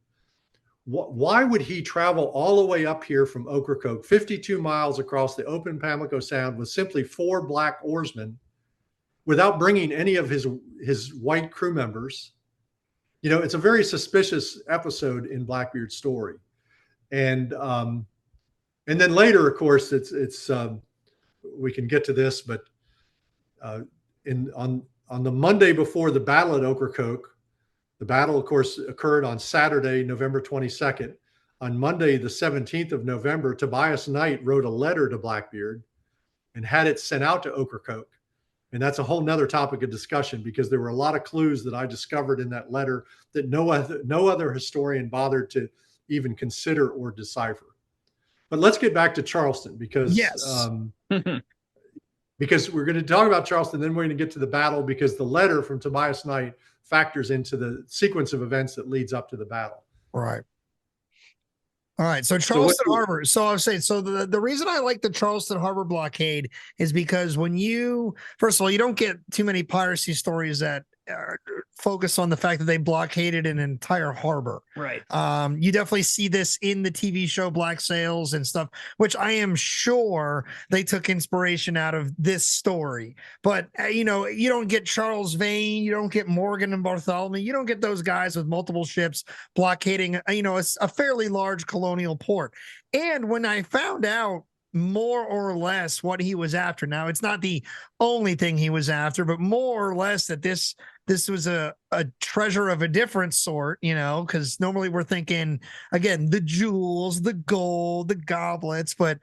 why would he travel all the way up here from Ocracoke, 52 miles across the open Pamlico Sound with simply 4 black oarsmen without bringing any of his white crew members? It's a very suspicious episode in Blackbeard's story. And then later, of course, it's we can get to this, but on the Monday before the battle at Ocracoke, the battle, of course, occurred on Saturday, November 22nd. On Monday, the 17th of November, Tobias Knight wrote a letter to Blackbeard and had it sent out to Ocracoke. And that's a whole nother topic of discussion because there were a lot of clues that I discovered in that letter that no other historian bothered to even consider or decipher. But let's get back to Charleston because because we're going to talk about Charleston, then we're going to get to the battle because the letter from Tobias Knight factors into the sequence of events that leads up to the battle. Right. All right. So Charleston Harbor. So I was saying, so the reason I like the Charleston Harbor blockade is because first of all, you don't get too many piracy stories that focus on the fact that they blockaded an entire harbor. Right. You definitely see this in the TV show Black Sails and stuff, which I am sure they took inspiration out of this story. But you don't get Charles Vane, you don't get Morgan and Bartholomew, you don't get those guys with multiple ships blockading a fairly large colonial port. And when I found out more or less what he was after, now it's not the only thing he was after, but more or less that this was a treasure of a different sort, because normally we're thinking, again, the jewels, the gold, the goblets, but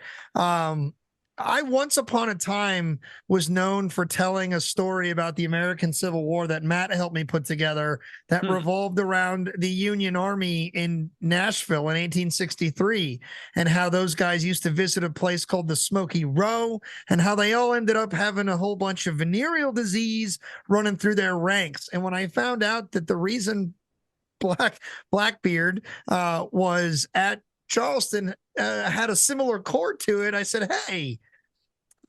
I once upon a time was known for telling a story about the American Civil War that Matt helped me put together that revolved around the Union Army in Nashville in 1863 and how those guys used to visit a place called the Smoky Row and how they all ended up having a whole bunch of venereal disease running through their ranks. And when I found out that the reason Blackbeard was at Charleston had a similar chord to it, I said, hey,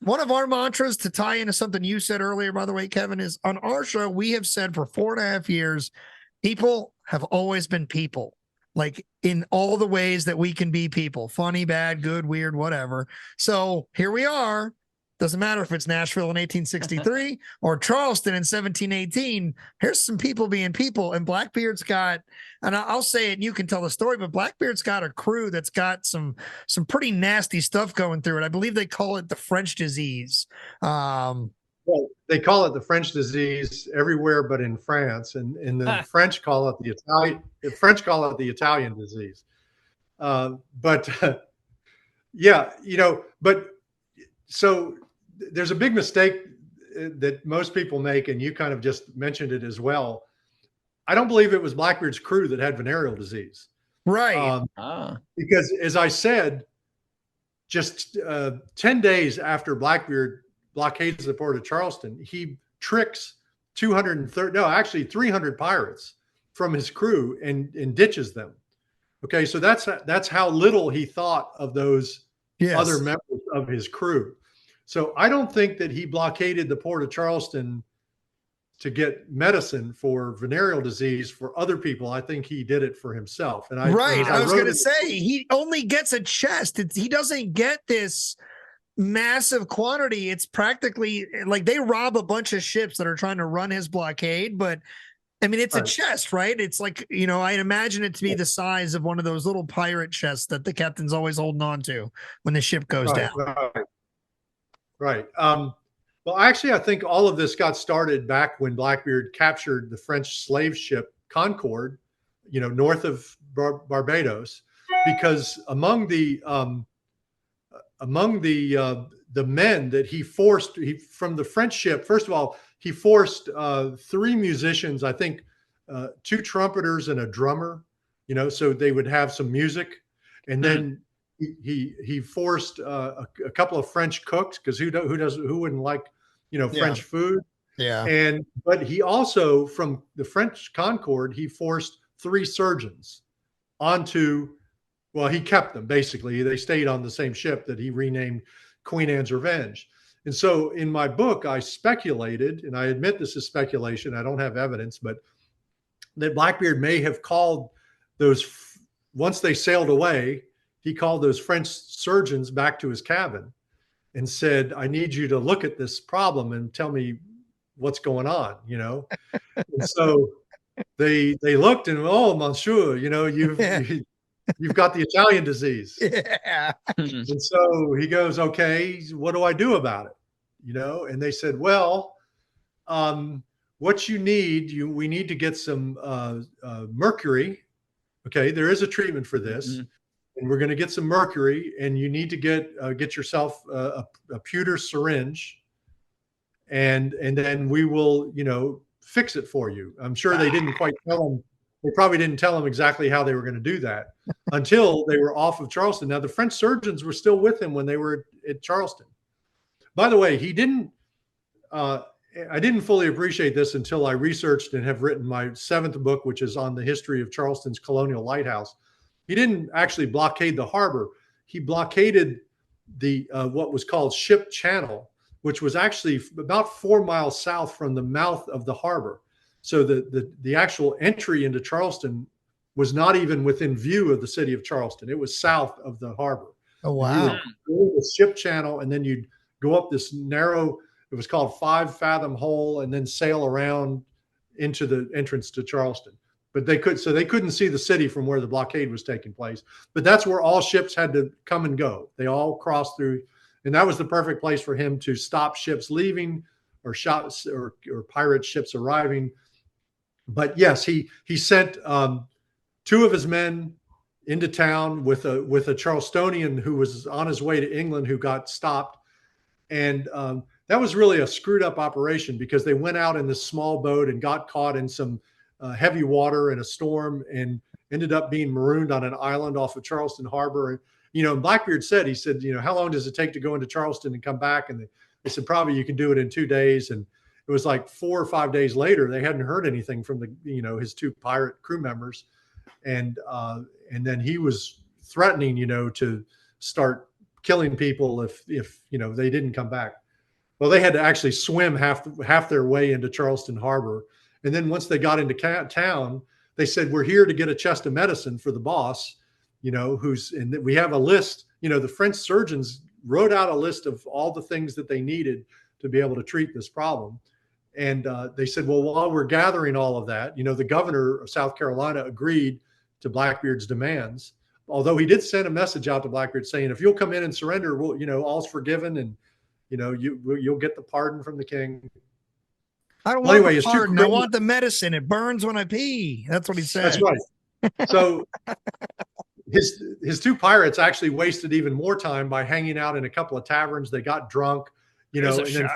one of our mantras, to tie into something you said earlier, by the way, Kevin, is on our show, we have said for 4.5 years, people have always been people, like in all the ways that we can be people, funny, bad, good, weird, whatever. So here we are. Doesn't matter if it's Nashville in 1863 or Charleston in 1718. Here's some people being people. And Blackbeard's got, and I'll say it and you can tell the story, but Blackbeard's got a crew that's got some pretty nasty stuff going through it. I believe they call it the French disease. Well, they call it the French disease everywhere but in France. And the French call it the Italian disease. Yeah, but so there's a big mistake that most people make, and you kind of just mentioned it as well. I don't believe it was Blackbeard's crew that had venereal disease. Right. Because as I said, just 10 days after Blackbeard blockades the port of Charleston, he tricks 300 pirates from his crew and ditches them. Okay, so that's how little he thought of those other members of his crew. So I don't think that he blockaded the port of Charleston to get medicine for venereal disease for other people. I think he did it for himself. And I was going to say, he only gets a chest. He doesn't get this massive quantity. It's practically like they rob a bunch of ships that are trying to run his blockade, but I mean, it's a chest, right? It's like, I'd imagine it to be the size of one of those little pirate chests that the captain's always holding on to when the ship goes down. Right. Well, actually, I think all of this got started back when Blackbeard captured the French slave ship Concord, north of Barbados, because among the men that he forced from the French ship, first of all, he forced 3 musicians, I think 2 trumpeters and a drummer, so they would have some music. And then he forced a couple of French cooks, because who wouldn't like, French food? Yeah. But he also, from the French Concord, he forced 3 surgeons onto, well, he kept them basically. They stayed on the same ship that he renamed Queen Anne's Revenge. And so in my book, I speculated, and I admit this is speculation, I don't have evidence, but that Blackbeard may have called those, once they sailed away, he called those French surgeons back to his cabin and said, I need you to look at this problem and tell me what's going on, And so they looked and, oh, monsieur, you've got the Italian disease. Yeah. And so he goes, okay, what do I do about it? And they said, well, what you need, we need to get some mercury. Okay, there is a treatment for this. And we're going to get some mercury, and you need to get yourself a pewter syringe, and then we will, fix it for you. I'm sure they didn't quite tell him. They probably didn't tell him exactly how they were going to do that until they were off of Charleston. Now, the French surgeons were still with him when they were at Charleston. By the way, he didn't. I didn't fully appreciate this until I researched and have written my 7th book, which is on the history of Charleston's colonial lighthouse. He didn't actually blockade the harbor. He blockaded the what was called Ship Channel, which was actually about 4 miles south from the mouth of the harbor. So the actual entry into Charleston was not even within view of the city of Charleston. It was south of the harbor. Oh, wow. You would go to the Ship Channel, and then you'd go up this narrow, it was called 5-fathom hole, and then sail around into the entrance to Charleston. But they couldn't see the city from where the blockade was taking place. But that's where all ships had to come and go. They all crossed through, and that was the perfect place for him to stop ships leaving or pirate ships arriving. But yes, he sent 2 of his men into town with a Charlestonian who was on his way to England, who got stopped And that was really a screwed up operation because they went out in this small boat and got caught in some heavy water in a storm and ended up being marooned on an island off of Charleston Harbor. And, Blackbeard said, how long does it take to go into Charleston and come back? And they said, probably you can do it in 2 days. And it was like 4 or 5 days later, they hadn't heard anything from his 2 pirate crew members. And then he was threatening, to start killing people if they didn't come back. Well, they had to actually swim half their way into Charleston Harbor. And then once they got into town, they said, we're here to get a chest of medicine for the boss, and we have a list. The French surgeons wrote out a list of all the things that they needed to be able to treat this problem. And they said, well, while we're gathering all of that, the governor of South Carolina agreed to Blackbeard's demands, although he did send a message out to Blackbeard saying, if you'll come in and surrender, we'll, all's forgiven, and you'll get the pardon from the king. I don't want the pardon. I want the medicine. It burns when I pee. That's what he said. That's right. So his 2 pirates actually wasted even more time by hanging out in a couple of taverns. They got drunk, and then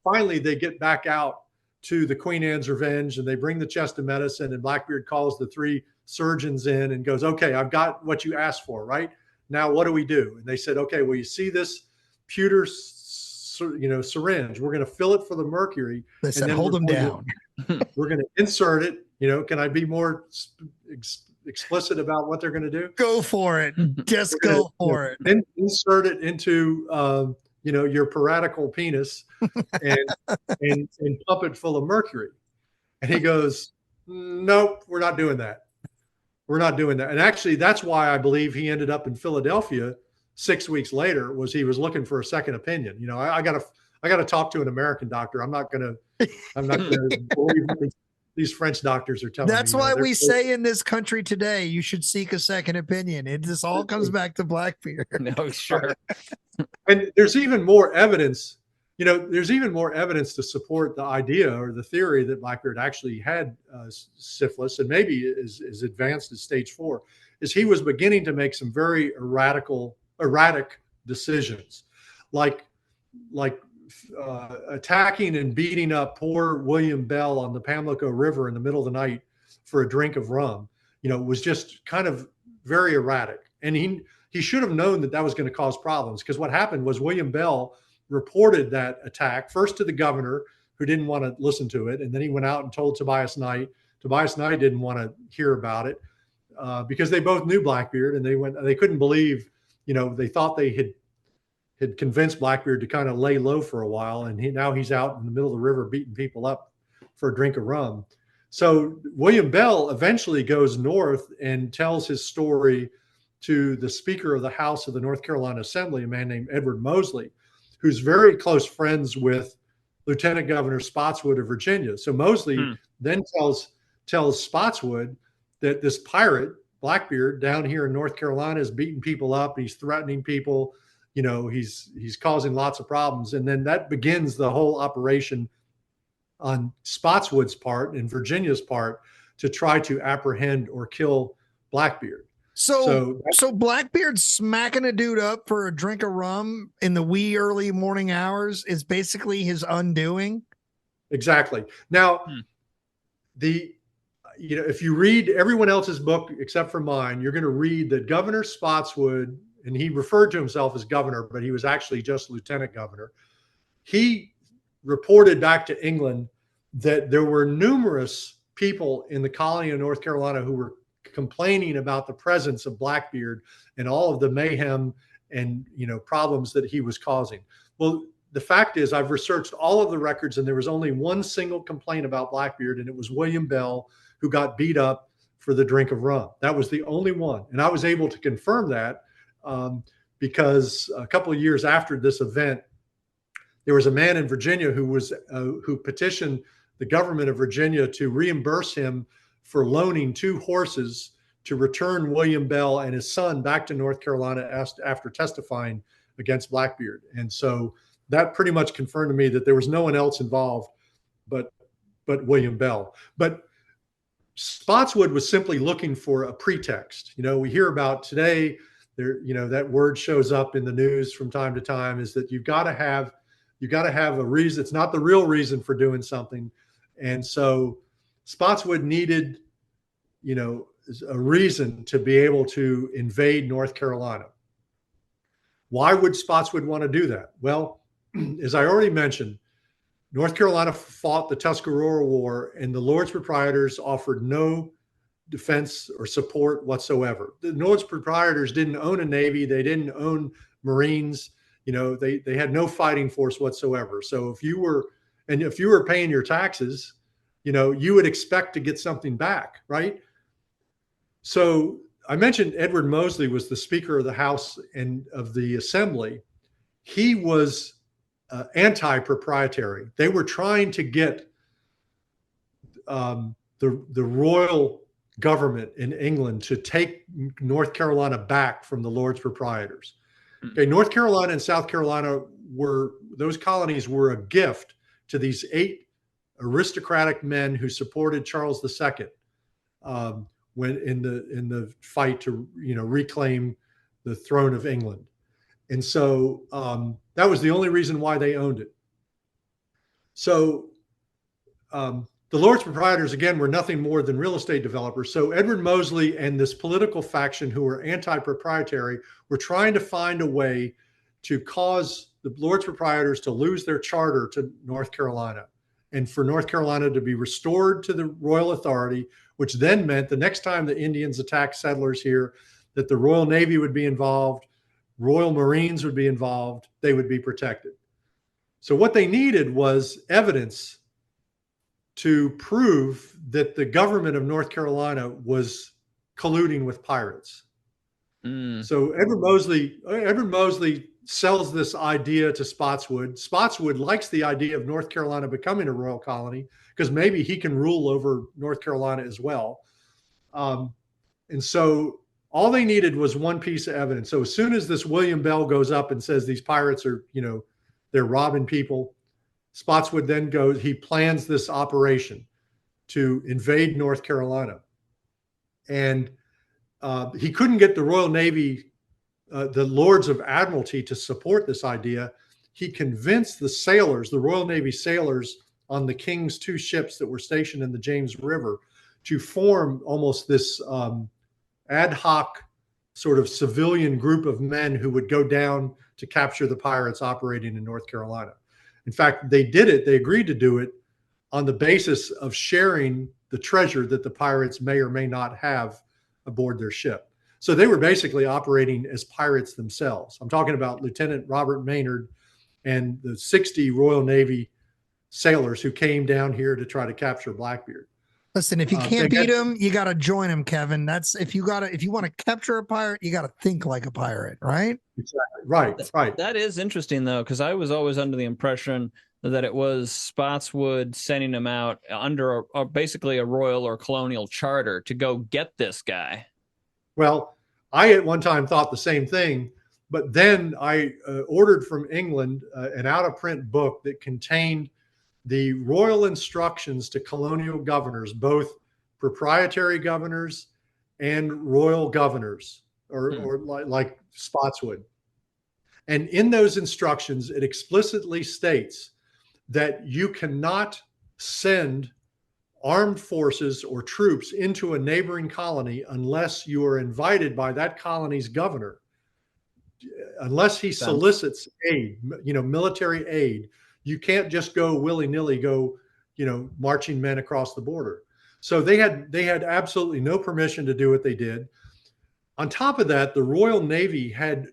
finally they get back out to the Queen Anne's Revenge, and they bring the chest of medicine, and Blackbeard calls the 3 surgeons in and goes, okay, I've got what you asked for, right? Now, what do we do? And they said, okay, well, you see this pewter syringe, we're going to fill it for the mercury. They said, hold them down. We're going to insert it. Can I be more explicit about what they're going to do? Go for it. Just go for it. Then insert it into, your piratical penis and pump it full of mercury. And he goes, nope, we're not doing that. We're not doing that. And actually, that's why I believe he ended up in Philadelphia 6 weeks later. Was he was looking for a second opinion. I gotta talk to an American doctor. I'm not gonna believe what these French doctors are telling me. That's why we say in this country today, you should seek a second opinion. It just all comes back to Blackbeard. No, sure. And there's even more evidence. There's even more evidence to support the idea or the theory that Blackbeard actually had syphilis, and maybe as advanced as stage 4, is he was beginning to make some very erratic decisions, like attacking and beating up poor William Bell on the Pamlico River in the middle of the night for a drink of rum. Was just kind of very erratic, and he should have known that was going to cause problems, because what happened was William Bell reported that attack first to the governor, who didn't want to listen to it, and then he went out and told Tobias Knight. Tobias Knight didn't want to hear about it because they both knew Blackbeard, and they couldn't believe, they thought they had convinced Blackbeard to kind of lay low for a while, and now he's out in the middle of the river beating people up for a drink of rum. So William Bell eventually goes north and tells his story to the Speaker of the House of the North Carolina Assembly, a man named Edward Moseley, who's very close friends with Lieutenant Governor Spotswood of Virginia. So Moseley then tells Spotswood that this pirate, Blackbeard, down here in North Carolina is beating people up. He's threatening people. He's causing lots of problems. And then that begins the whole operation on Spotswood's part and Virginia's part to try to apprehend or kill Blackbeard. So Blackbeard smacking a dude up for a drink of rum in the wee early morning hours is basically his undoing. Exactly. Now, if you read everyone else's book except for mine, you're going to read that Governor Spotswood, and he referred to himself as governor, but he was actually just lieutenant governor. He reported back to England that there were numerous people in the colony of North Carolina who were complaining about the presence of Blackbeard and all of the mayhem and problems that he was causing. Well, the fact is, I've researched all of the records, and there was only one single complaint about Blackbeard, and it was William Bell, who got beat up for the drink of rum. That was the only one, and I was able to confirm that because a couple of years after this event, there was a man in Virginia who petitioned the government of Virginia to reimburse him for loaning 2 horses to return William Bell and his son back to North Carolina after testifying against Blackbeard. And so that pretty much confirmed to me that there was no one else involved but William Bell. But Spotswood was simply looking for a pretext. We hear about today there, that word shows up in the news from time to time, is that you've got to have a reason. It's not the real reason for doing something. And so Spotswood needed, a reason to be able to invade North Carolina. Why would Spotswood want to do that? Well, as I already mentioned, North Carolina fought the Tuscarora War, and the Lords Proprietors offered no defense or support whatsoever. The Lords Proprietors didn't own a navy. They didn't own Marines. They had no fighting force whatsoever. So if you were paying your taxes, you would expect to get something back, right? So I mentioned Edward Moseley was the Speaker of the House and of the Assembly. He was anti-proprietary. They were trying to get the royal government in England to take North Carolina back from the Lords Proprietors. Okay, North Carolina and South Carolina those colonies were a gift to these 8 aristocratic men who supported Charles II when in the fight to reclaim the throne of England. And so that was the only reason why they owned it. So the Lords Proprietors, again, were nothing more than real estate developers. So Edward Moseley and this political faction who were anti-proprietary were trying to find a way to cause the Lords Proprietors to lose their charter to North Carolina, and for North Carolina to be restored to the royal authority, which then meant the next time the Indians attacked settlers here, that the Royal Navy would be involved, Royal Marines would be involved, they would be protected. So what they needed was evidence to prove that the government of North Carolina was colluding with pirates. So Edward Moseley sells this idea to Spotswood. Spotswood likes the idea of North Carolina becoming a royal colony because maybe he can rule over North Carolina as well. And so all they needed was one piece of evidence. So as soon as this William Bell goes up and says these pirates are, they're robbing people, Spotswood then he plans this operation to invade North Carolina. And he couldn't get the Royal Navy, the Lords of Admiralty, to support this idea. He convinced the sailors, the Royal Navy sailors on the King's 2 ships that were stationed in the James River, to form almost this ad hoc sort of civilian group of men who would go down to capture the pirates operating in North Carolina. In fact, they did it. They agreed to do it on the basis of sharing the treasure that the pirates may or may not have aboard their ship. So they were basically operating as pirates themselves. I'm talking about Lieutenant Robert Maynard and the 60 Royal Navy sailors who came down here to try to capture Blackbeard. Listen, if you can't beat him, you got to join him, Kevin. That's if you want to capture a pirate, you got to think like a pirate, right? Exactly. Right. That is interesting though, because I was always under the impression that it was Spotswood sending him out under basically a royal or colonial charter to go get this guy. Well, I at one time thought the same thing, but then I ordered from England an out-of-print book that contained the royal instructions to colonial governors, both proprietary governors and royal governors, or like Spotswood. And in those instructions, it explicitly states that you cannot send armed forces or troops into a neighboring colony unless you are invited by that colony's governor, unless he solicits aid, military aid. You can't just go willy-nilly marching men across the border. So they had absolutely no permission to do what they did. On top of that, the Royal Navy had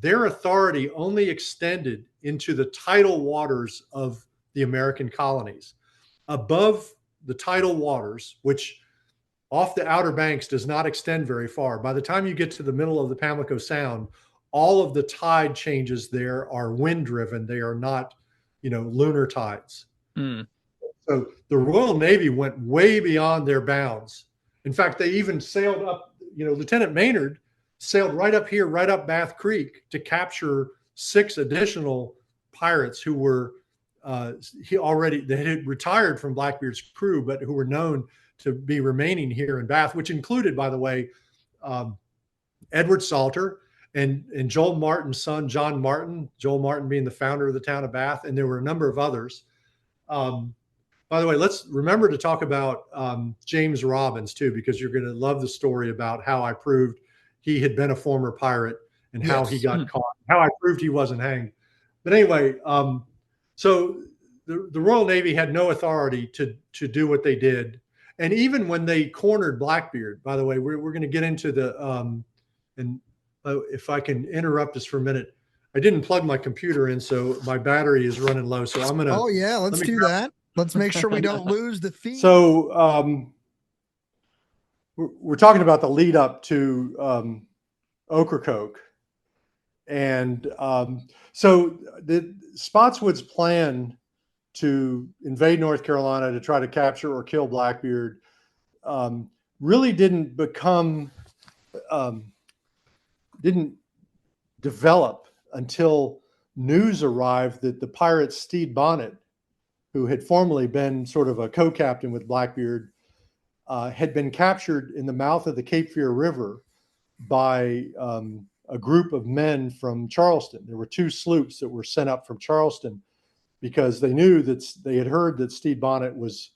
their authority only extended into the tidal waters of the American colonies. Above the tidal waters, which off the Outer Banks does not extend very far. By the time you get to the middle of the Pamlico Sound, all of the tide changes there are wind-driven. They are not lunar tides. So the Royal Navy went way beyond their bounds. In fact, they even sailed up, Lieutenant Maynard sailed right up here, right up Bath Creek to capture 6 additional pirates who were, they had retired from Blackbeard's crew, but who were known to be remaining here in Bath, which included, by the way, Edward Salter and Joel Martin's son, John Martin, Joel Martin being the founder of the town of Bath, and there were a number of others. By the way, let's remember to talk about James Robbins too, because you're going to love the story about how I proved he had been a former pirate and how he got caught, how I proved he wasn't hanged. But anyway, so the Royal Navy had no authority to do what they did. And even when they cornered Blackbeard, by the way, we're going to get into the, and if I can interrupt us for a minute, I didn't plug my computer in, so my battery is running low. So I'm going to. Oh yeah, let's do that. Let's make sure we don't lose the feed. So we're talking about the lead up to Ocracoke. And so the Spotswood's plan to invade North Carolina to try to capture or kill Blackbeard really didn't develop until news arrived that the pirate Stede Bonnet, who had formerly been sort of a co-captain with Blackbeard, had been captured in the mouth of the Cape Fear River by a group of men from Charleston. There were 2 sloops that were sent up from Charleston because they knew that they had heard that Stede Bonnet was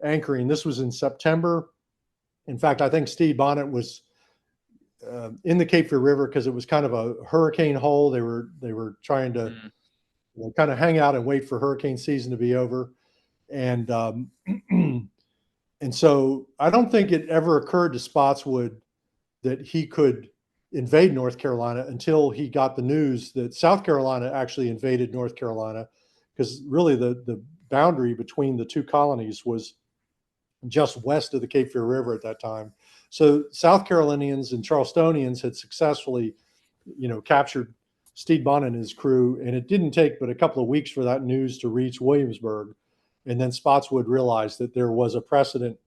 anchoring. This was in September. In fact, I think Stede Bonnet was in the Cape Fear River because it was kind of a hurricane hole. They were trying to kind of hang out and wait for hurricane season to be over. And and so I don't think it ever occurred to Spotswood that he could invade North Carolina until he got the news that South Carolina actually invaded North Carolina, because really the boundary between the 2 colonies was just west of the Cape Fear River at that time. So South Carolinians and Charlestonians had successfully, captured Stede Bonnet and his crew, and it didn't take but a couple of weeks for that news to reach Williamsburg. And then Spotswood realized that there was a precedent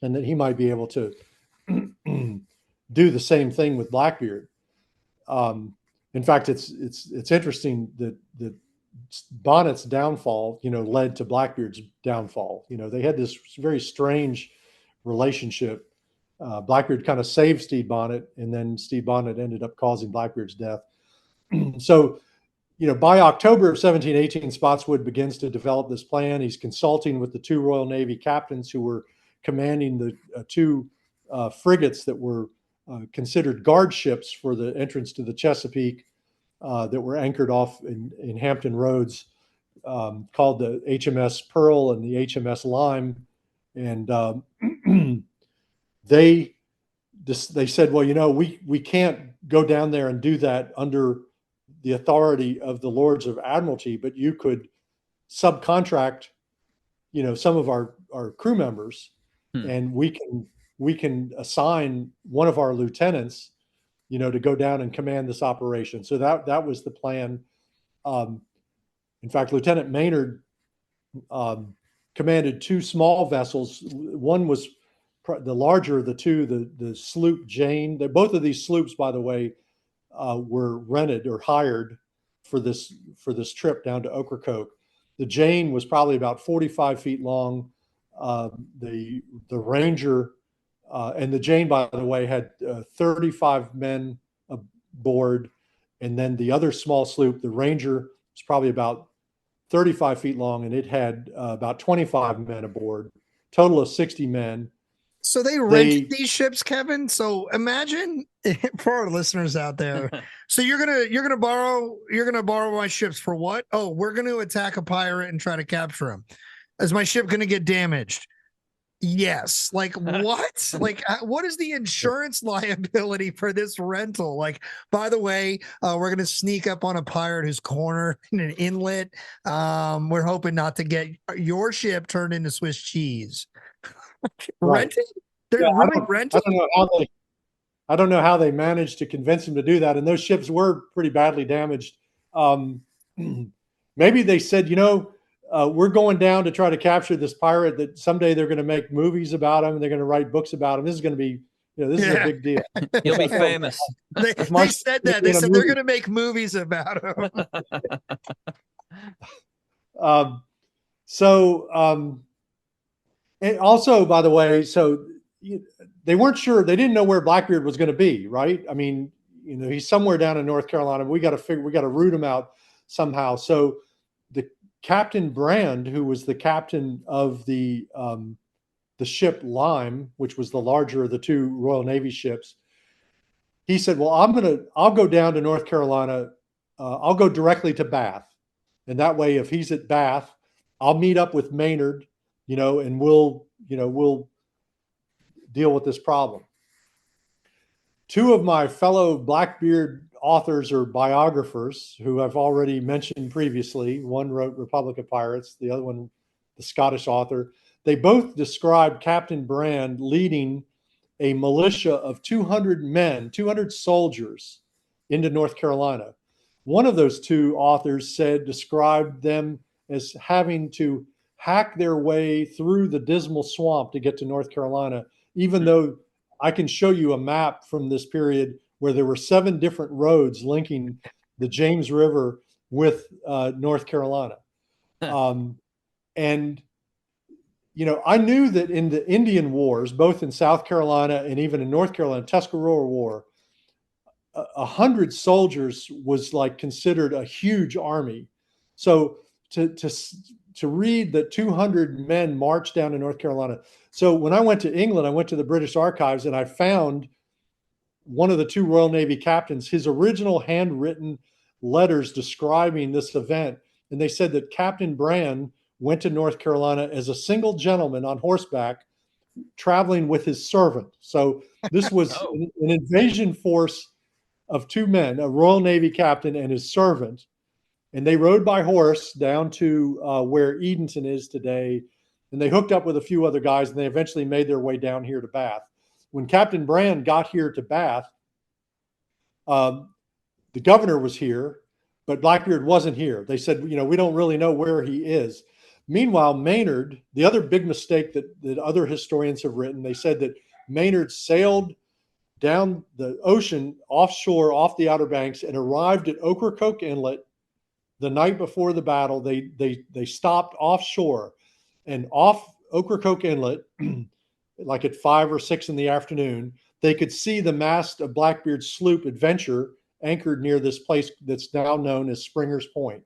and that he might be able to do the same thing with Blackbeard. In fact, it's interesting that Bonnet's downfall, led to Blackbeard's downfall. They had this very strange relationship. Blackbeard kind of saved Stede Bonnet, and then Stede Bonnet ended up causing Blackbeard's death. So, by October of 1718, Spotswood begins to develop this plan. He's consulting with the 2 Royal Navy captains who were commanding the 2 frigates that were considered guard ships for the entrance to the Chesapeake, that were anchored off in Hampton Roads, called the HMS Pearl and the HMS Lime. And they said, well, we can't go down there and do that under the authority of the Lords of Admiralty, but you could subcontract, some of our crew members, and we can assign one of our lieutenants, to go down and command this operation. So that was the plan. In fact, Lieutenant Maynard commanded 2 small vessels. One was the larger of the 2, the sloop Jane. Both of these sloops, by the way, were rented or hired for this trip down to Ocracoke. The Jane was probably about 45 feet long. The Ranger and the Jane, by the way, had 35 men aboard, and then the other small sloop, the Ranger, was probably about 35 feet long, and it had about 25 men aboard, total of 60 men. So they rented these ships, Kevin. So imagine for our listeners out there. So you're gonna borrow my ships for what? Oh, we're gonna attack a pirate and try to capture him. Is my ship gonna get damaged? Yes. Like what? Like what is the insurance liability for this rental? Like, by the way, we're gonna sneak up on a pirate who's cornered in an inlet. We're hoping not to get your ship turned into Swiss cheese. Right. Rented? They're really rented? I don't know how they managed to convince him to do that. And those ships were pretty badly damaged. Maybe they said, we're going down to try to capture this pirate that someday they're going to make movies about him and they're going to write books about him. This is going to be, this is a big deal. You'll be famous. They said that. They said they're going to make movies about him. And also, by the way, so they weren't sure, they didn't know where Blackbeard was going to be, right? I mean, he's somewhere down in North Carolina. We got to root him out somehow. So the Captain Brand, who was the captain of the ship Lime, which was the larger of the two Royal Navy ships, he said, well, I'll go down to North Carolina. I'll go directly to Bath. And that way, if he's at Bath, I'll meet up with Maynard, and we'll deal with this problem. Two of my fellow Blackbeard authors or biographers, who I've already mentioned previously, one wrote Republic of Pirates, the other one, the Scottish author, they both described Captain Brand leading a militia of 200 men, 200 soldiers into North Carolina. One of those two authors described them as having to hack their way through the dismal swamp to get to North Carolina, even though I can show you a map from this period where there were 7 different roads linking the James River with North Carolina. And I knew that in the Indian Wars, both in South Carolina and even in North Carolina, Tuscarora War, 100 soldiers was like considered a huge army. So to read that 200 men marched down to North Carolina. So when I went to England, I went to the British Archives and I found one of the 2 Royal Navy captains, his original handwritten letters describing this event. And they said that Captain Brand went to North Carolina as a single gentleman on horseback, traveling with his servant. So this was an invasion force of 2 men, a Royal Navy captain and his servant. And they rode by horse down to where Edenton is today. And they hooked up with a few other guys, and they eventually made their way down here to Bath. When Captain Brand got here to Bath, the governor was here, but Blackbeard wasn't here. They said, we don't really know where he is. Meanwhile, Maynard, the other big mistake that other historians have written, they said that Maynard sailed down the ocean offshore, off the Outer Banks, and arrived at Ocracoke Inlet the night before the battle. They stopped offshore, and off Ocracoke Inlet, like at 5 or 6 in the afternoon, they could see the mast of Blackbeard's sloop Adventure anchored near this place that's now known as Springer's Point.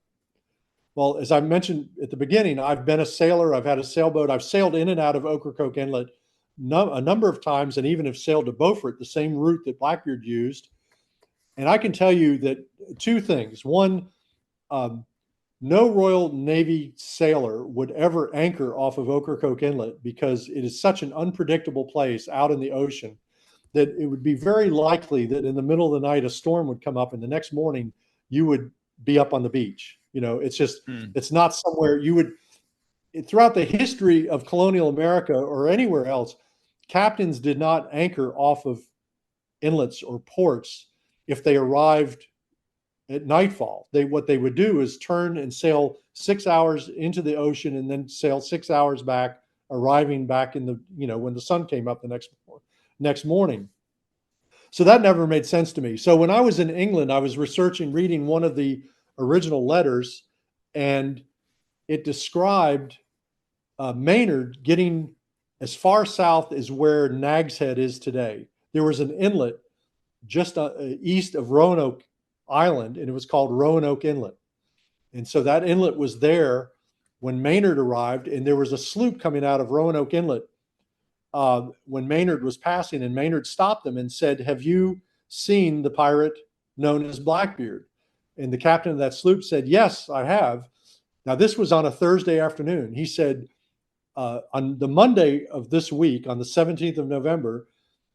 Well, as I mentioned at the beginning, I've been a sailor. I've had a sailboat. I've sailed in and out of Ocracoke Inlet a number of times, and even have sailed to Beaufort, the same route that Blackbeard used. And I can tell you that 2 things. One, no Royal Navy sailor would ever anchor off of Ocracoke Inlet, because it is such an unpredictable place out in the ocean that it would be very likely that in the middle of the night a storm would come up, and the next morning you would be up on the beach. It's just, it's not somewhere you would. Throughout the history of colonial America or anywhere else, captains did not anchor off of inlets or ports if they arrived at nightfall. What they would do is turn and sail 6 hours into the ocean and then sail 6 hours back, arriving back in the, when the sun came up the next morning. So that never made sense to me. So when I was in England, I was reading one of the original letters, and it described Maynard getting as far south as where Nag's Head is today. There was an inlet just east of Roanoke Island, and it was called Roanoke Inlet. And so that inlet was there when Maynard arrived, and there was a sloop coming out of Roanoke Inlet when Maynard was passing, and Maynard stopped them and said, "Have you seen the pirate known as Blackbeard?" And the captain of that sloop said, "Yes, I have." Now, this was on a Thursday afternoon. He said, on the Monday of this week, on the 17th of November,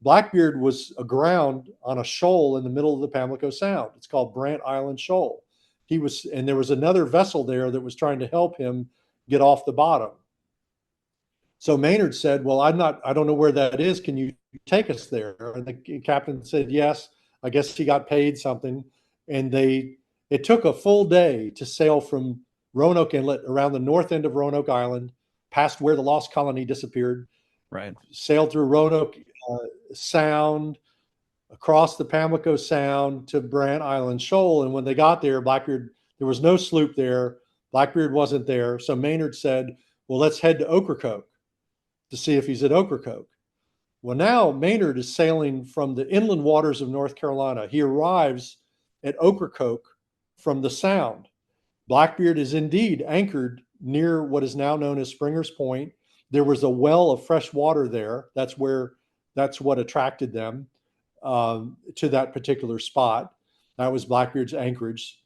Blackbeard was aground on a shoal in the middle of the Pamlico Sound. It's called Brant Island Shoal. And there was another vessel there that was trying to help him get off the bottom. So Maynard said, "Well, I don't know where that is. Can you take us there?" And the captain said, "Yes." I guess he got paid something. And it took a full day to sail from Roanoke Inlet around the north end of Roanoke Island, past where the Lost Colony disappeared. Right. Sailed through Roanoke Sound, across the Pamlico Sound to Brant Island Shoal. And when they got there, Blackbeard, there was no sloop there. Blackbeard wasn't there. So Maynard said, "Well, let's head to Ocracoke to see if he's at Ocracoke." Well, now Maynard is sailing from the inland waters of North Carolina. He arrives at Ocracoke from the Sound. Blackbeard is indeed anchored near what is now known as Springer's Point. There was a well of fresh water there. That's what attracted them to that particular spot. That was Blackbeard's anchorage.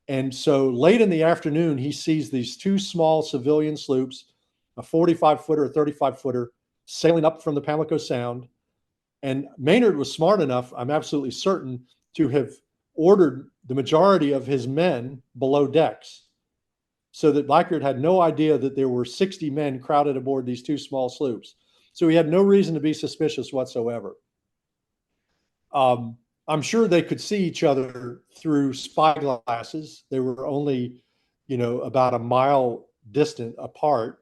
And so late in the afternoon, he sees these two small civilian sloops, a 45-footer, a 35-footer, sailing up from the Pamlico Sound. And Maynard was smart enough, I'm absolutely certain, to have ordered the majority of his men below decks, so that Blackbeard had no idea that there were 60 men crowded aboard these two small sloops. So he had no reason to be suspicious whatsoever. I'm sure they could see each other through spyglasses. They were only, about a mile distant apart.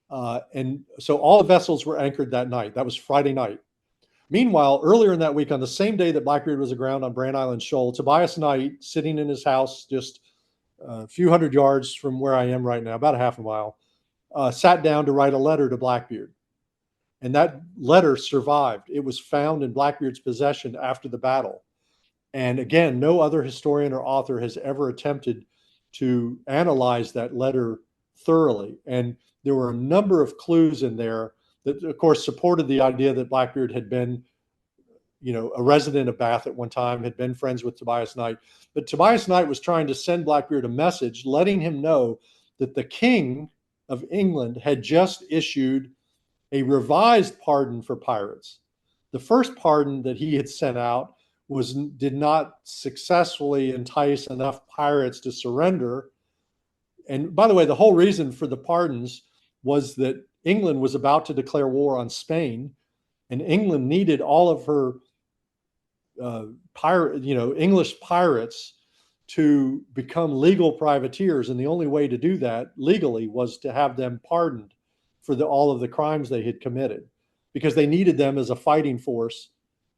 And so all the vessels were anchored that night. That was Friday night. Meanwhile, earlier in that week, on the same day that Blackbeard was aground on Brand Island Shoal, Tobias Knight, sitting in his house just a few hundred yards from where I am right now, about a half a mile, sat down to write a letter to Blackbeard. And that letter survived. It was found in Blackbeard's possession after the battle. And again, no other historian or author has ever attempted to analyze that letter thoroughly. And there were a number of clues in there that, of course, supported the idea that Blackbeard had been, a resident of Bath at one time, had been friends with Tobias Knight. But Tobias Knight was trying to send Blackbeard a message letting him know that the King of England had just issued a revised pardon for pirates. The first pardon that he had sent out did not successfully entice enough pirates to surrender. And by the way, the whole reason for the pardons was that England was about to declare war on Spain, and England needed all of her English pirates to become legal privateers. And the only way to do that legally was to have them pardoned for all of the crimes they had committed, because they needed them as a fighting force,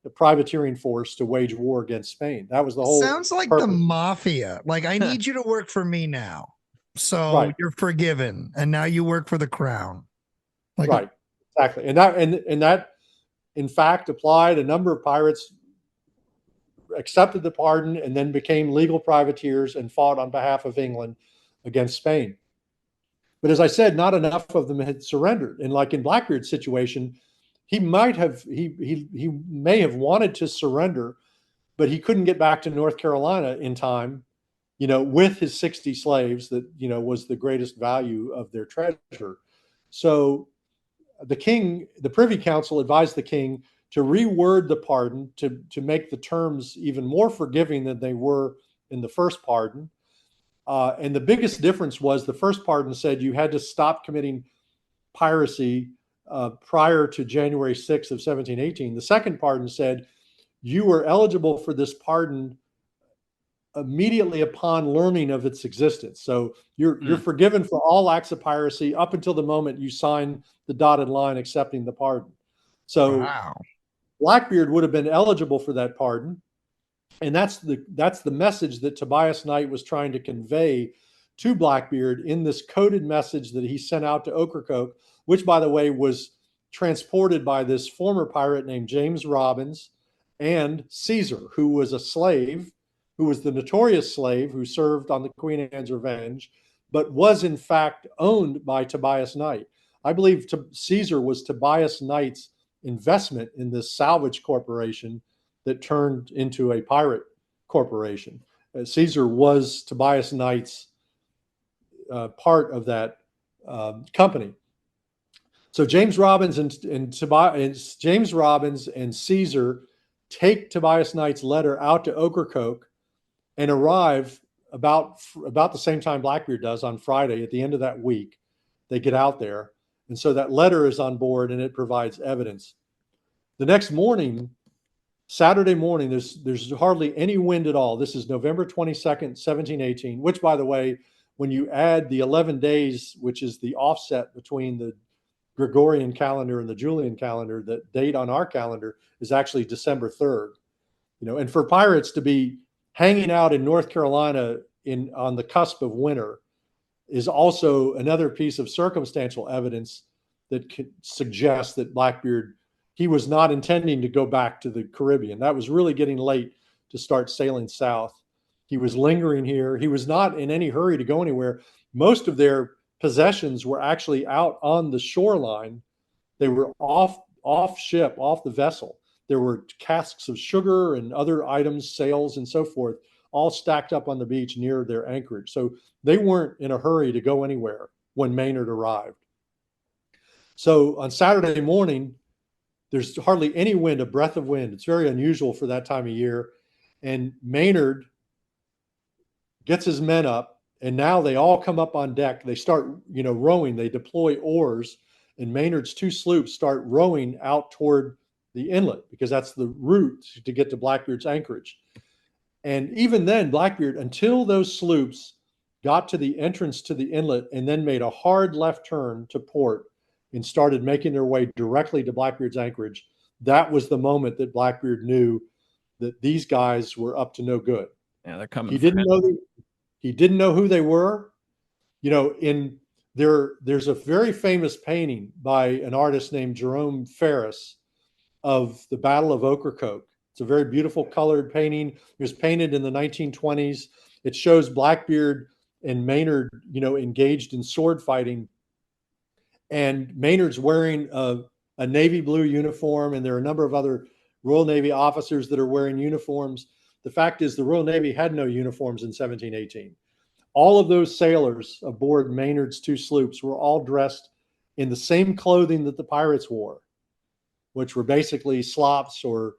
a privateering force, to wage war against Spain. That was the whole Sounds like purpose. the mafia. Like, I need you to work for me now. So Right. You're forgiven. And now you work for the crown. Like, right. Exactly. And that in fact applied. A number of pirates accepted the pardon and then became legal privateers and fought on behalf of England against Spain. But as I said, not enough of them had surrendered. And like in Blackbeard's situation, he may have wanted to surrender, but he couldn't get back to North Carolina in time, with his 60 slaves that, was the greatest value of their treasure. So the Privy Council advised the king to reword the pardon to make the terms even more forgiving than they were in the first pardon. And the biggest difference was the first pardon said you had to stop committing piracy prior to January 6th of 1718. The second pardon said you were eligible for this pardon immediately upon learning of its existence. So you're forgiven for all acts of piracy up until the moment you sign the dotted line accepting the pardon. So wow. Blackbeard would have been eligible for that pardon. And that's the message that Tobias Knight was trying to convey to Blackbeard in this coded message that he sent out to Ocracoke, which, by the way, was transported by this former pirate named James Robbins and Caesar, who was a slave, who was the notorious slave who served on the Queen Anne's Revenge, but was in fact owned by Tobias Knight. I believe Caesar was Tobias Knight's investment in this salvage corporation that turned into a pirate corporation. Caesar was Tobias Knight's part of that company. So James Robbins and Caesar take Tobias Knight's letter out to Ocracoke and arrive about the same time Blackbeard does on Friday at the end of that week. They get out there, and so that letter is on board and it provides evidence. The next morning, Saturday morning, there's hardly any wind at all. This is November 22nd, 1718, which, by the way, when you add the 11 days, which is the offset between the Gregorian calendar and the Julian calendar, the date on our calendar is actually December 3rd. And for pirates to be hanging out in North Carolina on the cusp of winter is also another piece of circumstantial evidence that could suggest that Blackbeard he was not intending to go back to the Caribbean. That was really getting late to start sailing south. He was lingering here. He was not in any hurry to go anywhere. Most of their possessions were actually out on the shoreline. They were off ship, off the vessel. There were casks of sugar and other items, sails and so forth, all stacked up on the beach near their anchorage. So they weren't in a hurry to go anywhere when Maynard arrived. So on Saturday morning, there's hardly any wind, a breath of wind. It's very unusual for that time of year. And Maynard gets his men up, and now they all come up on deck. They start, rowing. They deploy oars, and Maynard's two sloops start rowing out toward the inlet because that's the route to get to Blackbeard's anchorage. And even then, Blackbeard, until those sloops got to the entrance to the inlet and then made a hard left turn to port and started making their way directly to Blackbeard's anchorage, that was the moment that Blackbeard knew that these guys were up to no good. Yeah, they're coming. He didn't know who they were. There's a very famous painting by an artist named Jerome Ferris of the Battle of Ocracoke. It's a very beautiful colored painting. It was painted in the 1920s. It shows Blackbeard and Maynard, engaged in sword fighting. And Maynard's wearing a navy blue uniform, and there are a number of other Royal Navy officers that are wearing uniforms. The fact is the Royal Navy had no uniforms in 1718. All of those sailors aboard Maynard's two sloops were all dressed in the same clothing that the pirates wore, which were basically slops or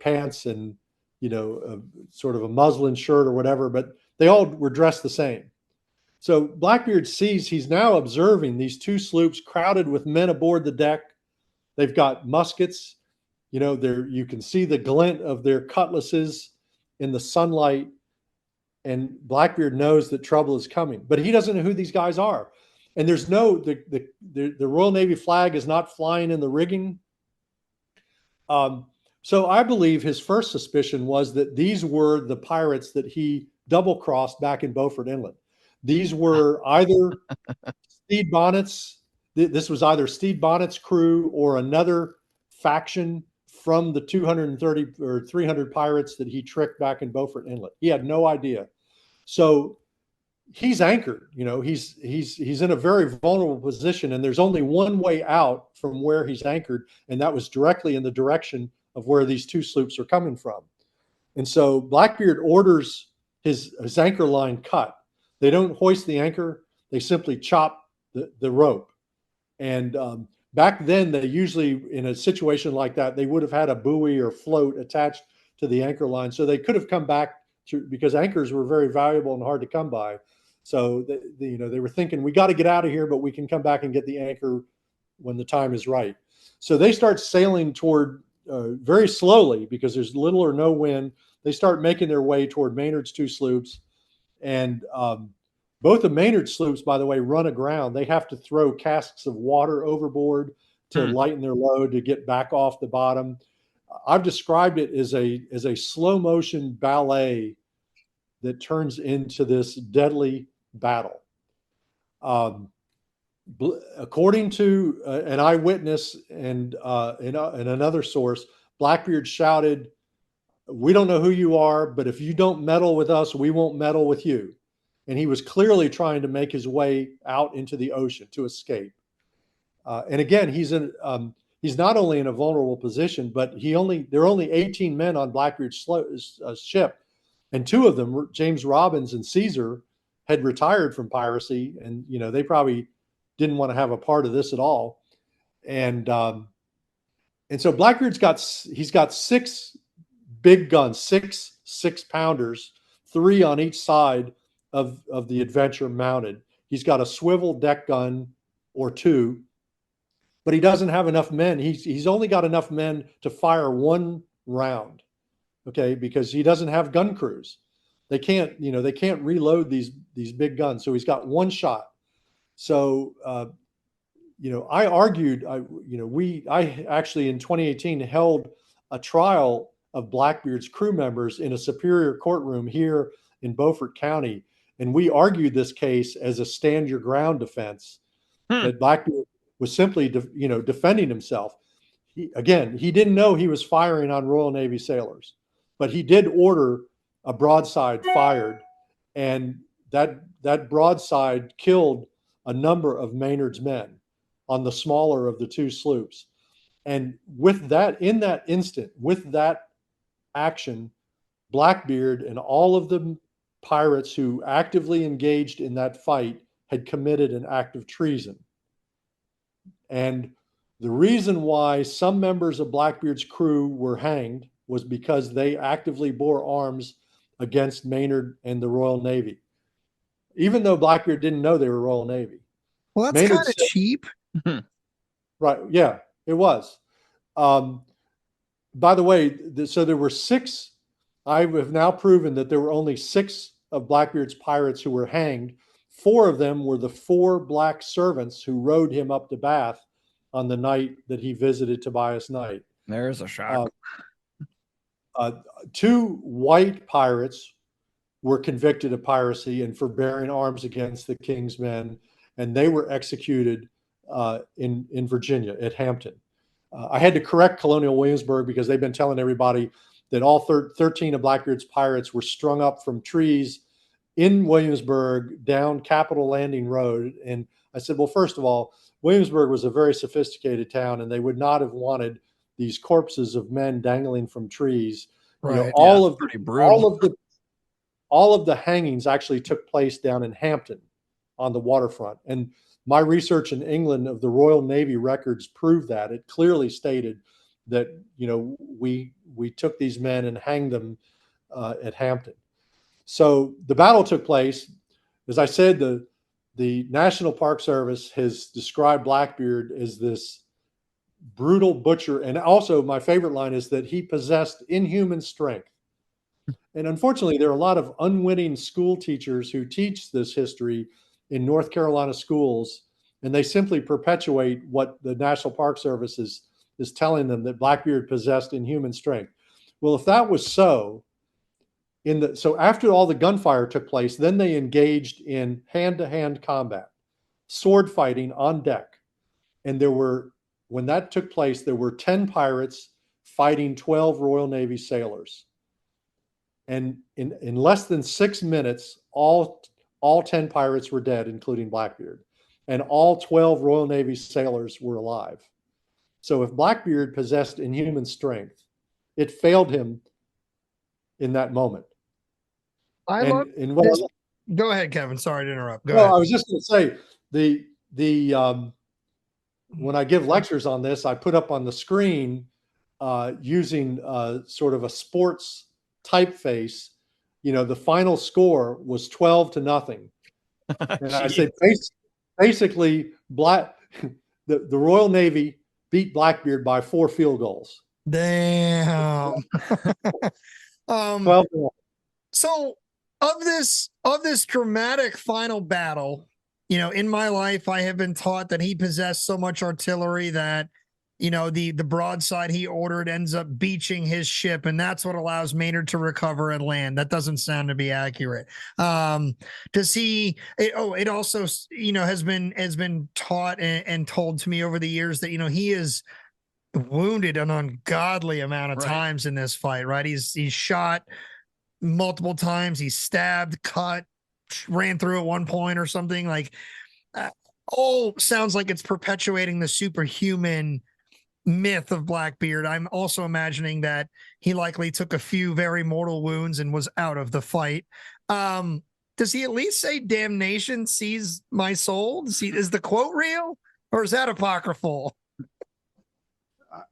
pants and, sort of a muslin shirt or whatever, but they all were dressed the same. So Blackbeard sees, he's now observing these two sloops crowded with men aboard the deck. They've got muskets. You can see the glint of their cutlasses in the sunlight, and Blackbeard knows that trouble is coming, but he doesn't know who these guys are. And there's the Royal Navy flag is not flying in the rigging. So I believe his first suspicion was that these were the pirates that he double-crossed back in Beaufort Inlet. These were either Stede Bonnet's. This was either Stede Bonnet's crew or another faction from the 230 or 300 pirates that he tricked back in Beaufort Inlet. He had no idea. So he's anchored. He's in a very vulnerable position, and there's only one way out from where he's anchored, and that was directly in the direction of where these two sloops are coming from. And so Blackbeard orders his anchor line cut. They don't hoist the anchor. They simply chop the rope. And back then, they usually, in a situation like that, they would have had a buoy or float attached to the anchor line. So they could have come back because anchors were very valuable and hard to come by. So they were thinking, we got to get out of here, but we can come back and get the anchor when the time is right. So they start sailing toward very slowly because there's little or no wind. They start making their way toward Maynard's two sloops. And both of Maynard's sloops, by the way, run aground. They have to throw casks of water overboard to lighten their load to get back off the bottom. I've described it as a slow motion ballet that turns into this deadly battle. According to an eyewitness and another source, Blackbeard shouted, "We don't know who you are, but if you don't meddle with us, we won't meddle with you." And he was clearly trying to make his way out into the ocean to escape. And again, he's not only in a vulnerable position, but there are only 18 men on Blackbeard's ship, and two of them, James Robbins and Caesar, had retired from piracy, and they probably didn't want to have a part of this at all. And so Blackbeard's got 6 big guns, six pounders, 3 on each side of the Adventure mounted. He's got a swivel deck gun or 2, but he doesn't have enough men. He's only got enough men to fire 1 round, okay, because he doesn't have gun crews. They can't reload these big guns. So he's got 1 shot. So I argued, I actually in 2018 held a trial of Blackbeard's crew members in a superior courtroom here in Beaufort County. And we argued this case as a stand your ground defense, that Blackbeard was simply, defending himself. he didn't know he was firing on Royal Navy sailors, but he did order a broadside fired, and that broadside killed a number of Maynard's men on the smaller of the two sloops. And with that, in that instant, with that action, Blackbeard and all of the pirates who actively engaged in that fight had committed an act of treason. And the reason why some members of Blackbeard's crew were hanged was because they actively bore arms against Maynard and the Royal Navy, even though Blackbeard didn't know they were Royal Navy. Well, that's Maynard kind of said, cheap. right? Yeah, it was. By the way, so there were 6. I have now proven that there were only 6 of Blackbeard's pirates who were hanged. 4 of them were the 4 black servants who rowed him up to Bath on the night that he visited Tobias Knight. There's a shock. 2 white pirates were convicted of piracy and for bearing arms against the king's men, and they were executed in Virginia at Hampton. I had to correct Colonial Williamsburg because they've been telling everybody that all 13 of Blackbeard's pirates were strung up from trees in Williamsburg down Capitol Landing Road. And I said, well, first of all, Williamsburg was a very sophisticated town, and they would not have wanted these corpses of men dangling from trees. Right. You know, all of the hangings actually took place down in Hampton on the waterfront. And my research in England of the Royal Navy records proved that. It clearly stated that, you know, we took these men and hanged them at Hampton. So the battle took place. As I said, the National Park Service has described Blackbeard as this brutal butcher. And also my favorite line is that he possessed inhuman strength. And unfortunately, there are a lot of unwitting school teachers who teach this history in North Carolina schools, and they simply perpetuate what the National Park Service is telling them, that Blackbeard possessed inhuman strength. Well, if that was so, so after all the gunfire took place, then they engaged in hand-to-hand combat, sword fighting on deck. And when that took place, there were 10 pirates fighting 12 Royal Navy sailors. And in less than 6 minutes, all 10 pirates were dead, including Blackbeard, and all 12 Royal Navy sailors were alive. So if Blackbeard possessed inhuman strength, it failed him in that moment. Go ahead, Kevin. Sorry to interrupt. Go ahead. I was just going to say when I give lectures on this, I put up on the screen using sort of a sports typeface. You know, the final score was 12-0. And I said, basically, the Royal Navy beat Blackbeard by 4 field goals. Damn. 12-1. So of this dramatic final battle, you know, in my life, I have been taught that he possessed so much artillery that, you know, the broadside he ordered ends up beaching his ship, and that's what allows Maynard to recover and land. That doesn't sound to be accurate. Does he? It also, you know, has been taught and told to me over the years that, you know, he is wounded an ungodly amount of times in this fight. Right? He's shot multiple times. He's stabbed, cut, ran through at one point or something. Like, all sounds like it's perpetuating the superhuman myth of Blackbeard. I'm also imagining that he likely took a few very mortal wounds and was out of the fight. Does he at least say "damnation seize my soul"? Is the quote real, or is that apocryphal?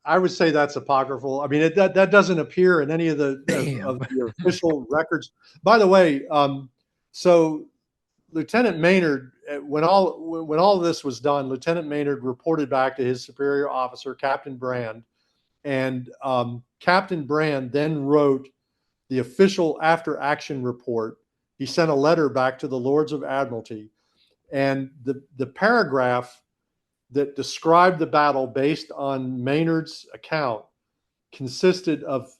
I would say that's apocryphal. I mean, that doesn't appear in any of the official records. By the way, so Lieutenant Maynard, when all of this was done, Lieutenant Maynard reported back to his superior officer, Captain Brand, and Captain Brand then wrote the official after-action report. He sent a letter back to the Lords of Admiralty, and the paragraph that described the battle based on Maynard's account consisted of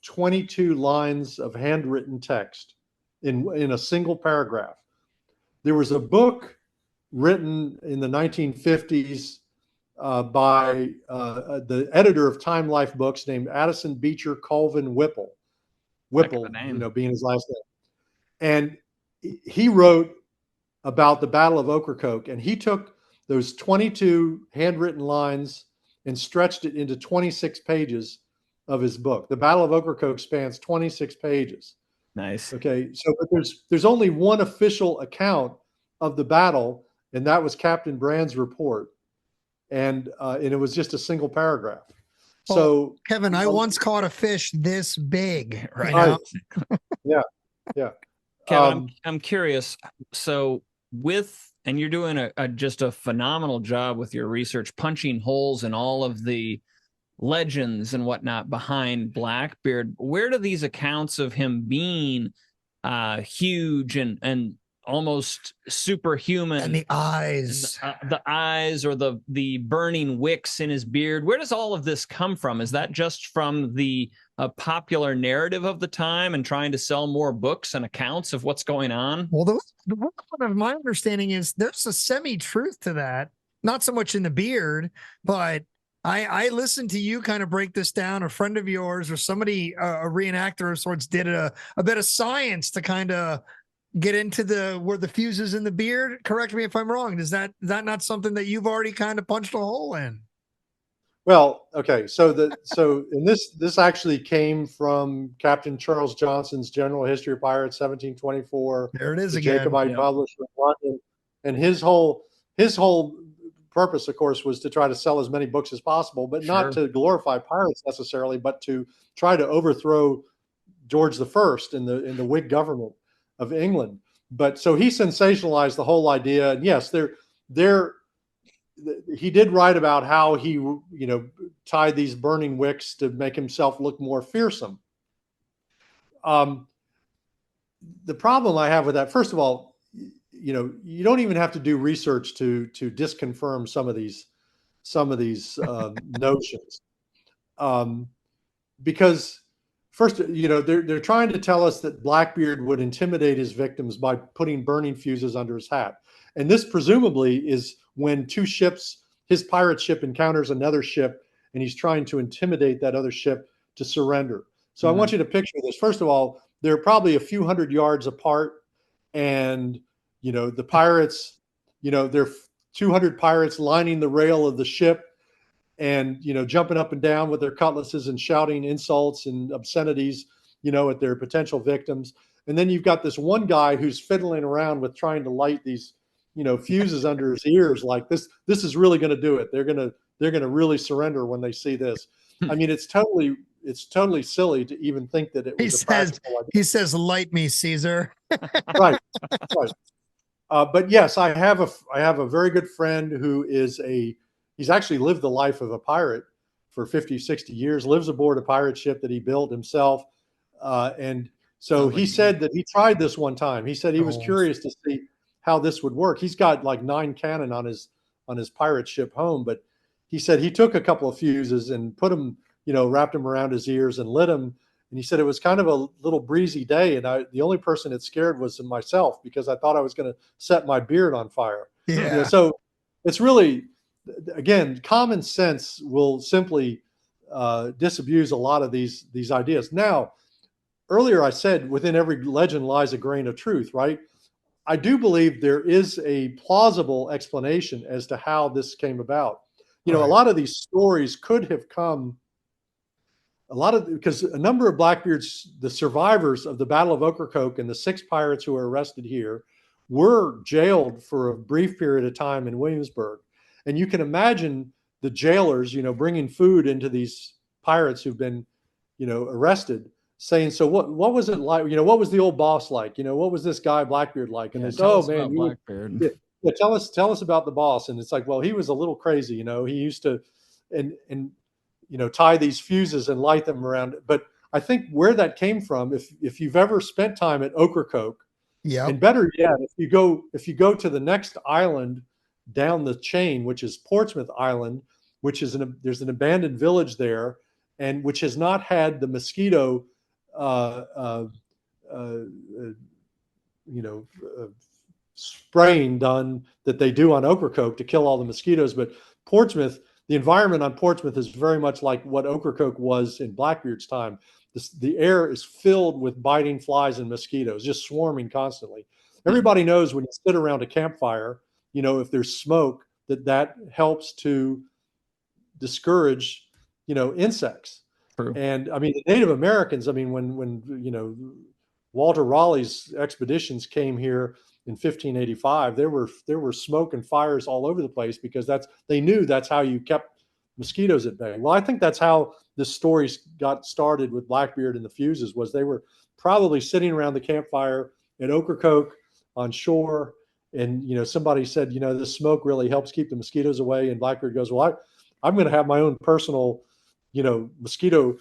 22 lines of handwritten text in a single paragraph. There was a book written in the 1950s by the editor of Time Life books named Addison Beecher Colvin Whipple. Whipple, being his last name. And he wrote about the Battle of Ocracoke, and he took those 22 handwritten lines and stretched it into 26 pages of his book. The Battle of Ocracoke spans 26 pages. Nice. Okay, so but there's only one official account of the battle, and that was Captain Brand's report, and it was just a single paragraph. So, Kevin, I once caught a fish this big. Right. Yeah. Kevin, I'm curious. So and you're doing just a phenomenal job with your research, punching holes in all of the legends and whatnot behind Blackbeard. Where do these accounts of him being huge and almost superhuman, and the eyes, or the burning wicks in his beard, where does all of this come from? Is that just from the popular narrative of the time and trying to sell more books and accounts of what's going on? Well, the one of my understanding is there's a semi-truth to that, not so much in the beard, but I listened to you kind of break this down. A friend of yours or somebody, a reenactor of sorts, did a bit of science to kind of get into where the fuse is in the beard. Correct me if I'm wrong. Is that not something that you've already kind of punched a hole in? Well, okay. So this actually came from Captain Charles Johnson's General History of Pirates, 1724. There it is the again. Jacobite publisher in London, and his whole purpose, of course, was to try to sell as many books as possible, but not to glorify pirates necessarily, but to try to overthrow George I in the Whig government of England. But so he sensationalized the whole idea. And yes, he did write about how he, tied these burning wicks to make himself look more fearsome. The problem I have with that, first of all, you don't even have to do research to disconfirm some of these notions, because first, they're trying to tell us that Blackbeard would intimidate his victims by putting burning fuses under his hat, and this presumably is when his pirate ship encounters another ship, and he's trying to intimidate that other ship to surrender. So I want you to picture this. First of all, they're probably a few hundred yards apart, and the pirates, there are 200 pirates lining the rail of the ship and, jumping up and down with their cutlasses and shouting insults and obscenities, at their potential victims. And then you've got this one guy who's fiddling around with trying to light these, fuses under his ears. Like this is really going to do it. They're going to really surrender when they see this. I mean, it's totally silly to even think that it was a practical idea. He says, "Light me, Caesar." Right. But yes, I have a very good friend who he's actually lived the life of a pirate for 50, 60 years, lives aboard a pirate ship that he built himself. And so he said that he tried this one time. He said he was curious to see how this would work. He's got like 9 cannon on his pirate ship home, but he said he took a couple of fuses and put them, wrapped them around his ears and lit them. And he said it was kind of a little breezy day, and the only person it scared was myself, because I thought I was going to set my beard on fire. Yeah. So it's really, again, common sense will simply disabuse a lot of these ideas. Now, earlier I said within every legend lies a grain of truth, right? I do believe there is a plausible explanation as to how this came about. A lot of these stories could have come. Because a number of Blackbeard's, the survivors of the Battle of Ocracoke and the 6 pirates who were arrested here, were jailed for a brief period of time in Williamsburg. And you can imagine the jailers, bringing food into these pirates who've been, arrested, saying, "So what was it like? What was the old boss like? What was this guy Blackbeard like?" And they say, "Oh man, Blackbeard. Yeah, tell us about the boss." And it's like, well, he was a little crazy. He used to, and tie these fuses and light them around. But I think where that came from, if you've ever spent time at Ocracoke, and better yet, if you go to the next island down the chain, which is Portsmouth Island, which is there's an abandoned village there, and which has not had the mosquito, spraying done that they do on Ocracoke to kill all the mosquitoes. But Portsmouth the environment on Portsmouth is very much like what Ocracoke was in Blackbeard's time. The air is filled with biting flies and mosquitoes, just swarming constantly. Everybody knows when you sit around a campfire, you know, if there's smoke, that helps to discourage, you know, insects. True. And I mean, the Native Americans, I mean, when you know, Walter Raleigh's expeditions came here in 1585, there were smoke and fires all over the place because they knew that's how you kept mosquitoes at bay. Well, I think that's how this story got started with Blackbeard and the Fuses, was they were probably sitting around the campfire at Ocracoke on shore, and you know, somebody said, you know, this smoke really helps keep the mosquitoes away, and Blackbeard goes, well, I'm going to have my own personal, you know, mosquito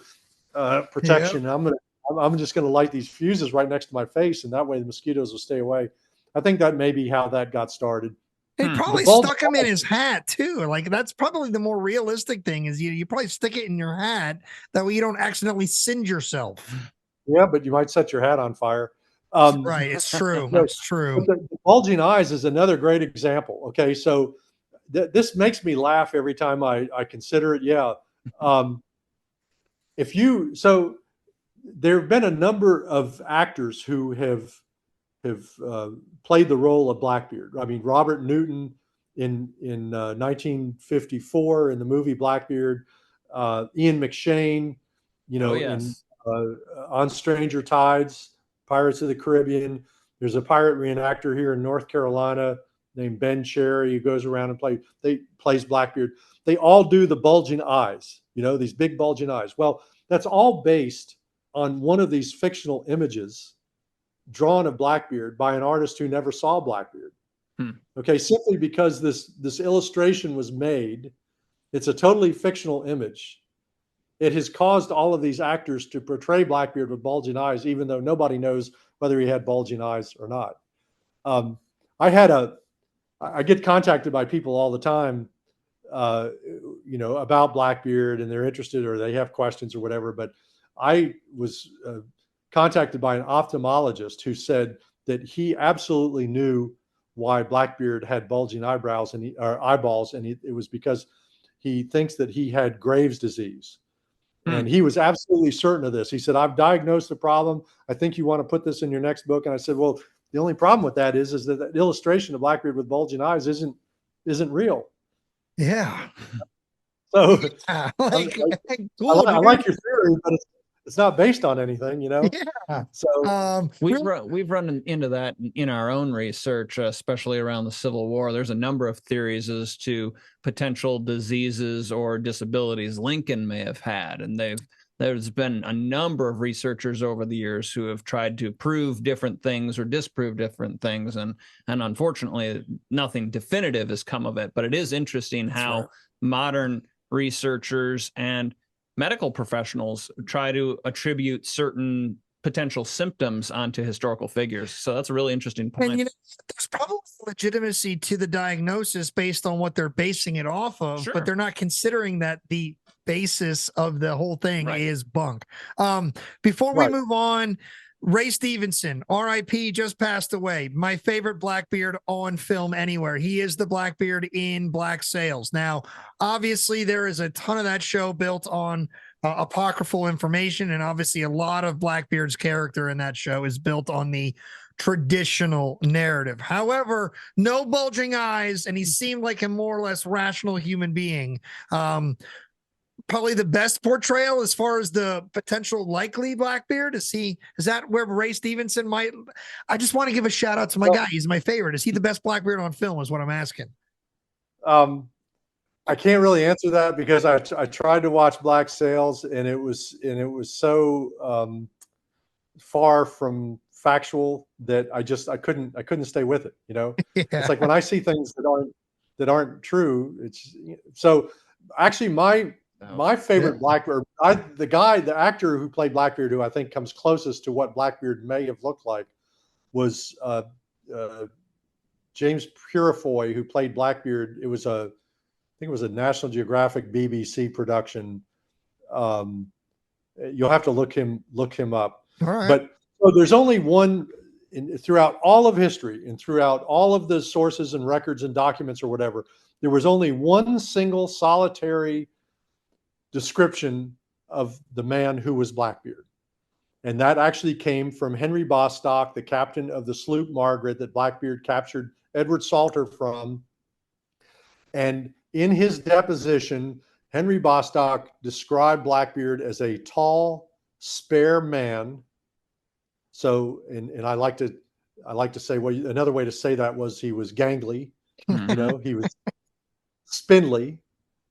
protection. Yep. I'm just going to light these fuses right next to my face, and that way the mosquitoes will stay away. I think that may be how that got started. He probably stuck him in his hat too. Like, that's probably the more realistic thing, is you probably stick it in your hat. That way you don't accidentally singe yourself. Yeah, but you might set your hat on fire. Right. It's true. That's true. The bulging eyes is another great example. Okay. So this makes me laugh every time I consider it. Yeah. So there have been a number of actors who have played the role of Blackbeard. I mean, Robert Newton in 1954 in the movie Blackbeard, Ian McShane, you know, in On Stranger Tides, Pirates of the Caribbean. There's a pirate reenactor here in North Carolina named Ben Cherry who goes around and plays Blackbeard. They all do the bulging eyes, you know, these big bulging eyes. Well, that's all based on one of these fictional images drawn of Blackbeard by an artist who never saw Blackbeard. Okay, simply because this illustration was made, it's a totally fictional image. It has caused all of these actors to portray Blackbeard with bulging eyes, even though nobody knows whether he had bulging eyes or not. I get contacted by people all the time, you know, about Blackbeard, and they're interested or they have questions or whatever. But I was contacted by an ophthalmologist who said that he absolutely knew why Blackbeard had bulging eyebrows or eyeballs, and it was because he thinks that he had Graves' disease. And he was absolutely certain of this. He said, I've diagnosed the problem. I think you want to put this in your next book. And I said, well, the only problem with that is that the illustration of Blackbeard with bulging eyes isn't real. Yeah. So yeah, cool, I like your theory, but it's not based on anything, you know? Yeah. So we've run into that in our own research, especially around the Civil War. There's a number of theories as to potential diseases or disabilities Lincoln may have had. And there's been a number of researchers over the years who have tried to prove different things or disprove different things. And unfortunately, nothing definitive has come of it. But it is interesting how modern researchers and medical professionals try to attribute certain potential symptoms onto historical figures. So that's a really interesting point. And, you know, there's probably legitimacy to the diagnosis based on what they're basing it off of, but they're not considering that the basis of the whole thing is bunk. Before we move on, Ray Stevenson, RIP, just passed away. My favorite Blackbeard on film anywhere. He is the Blackbeard in Black Sails. Now, obviously, there is a ton of that show built on apocryphal information, and obviously a lot of Blackbeard's character in that show is built on the traditional narrative. However, no bulging eyes, and he seemed like a more or less rational human being. Probably the best portrayal as far as the potential likely Blackbeard. Is that where Ray Stevenson might? I just want to give a shout out to my guy. He's my favorite. Is he the best Blackbeard on film is what I'm asking. I can't really answer that because I tried to watch Black Sails, and it was so far from factual that I couldn't stay with it. You know, it's like when I see things that aren't true. It's so actually my favorite Blackbeard, the actor who played Blackbeard, who I think comes closest to what Blackbeard may have looked like, was James Purefoy, who played Blackbeard. I think it was a National Geographic BBC production. You'll have to look him up. All right. But so there's only one throughout all of history and throughout all of the sources and records and documents or whatever. there was only one single solitary description of the man who was Blackbeard. And that actually came from Henry Bostock, the captain of the sloop Margaret that Blackbeard captured Edward Salter from. And in his deposition, Henry Bostock described Blackbeard as a tall, spare man. So, and I like to say, well, another way to say that was he was gangly, you know, he was spindly,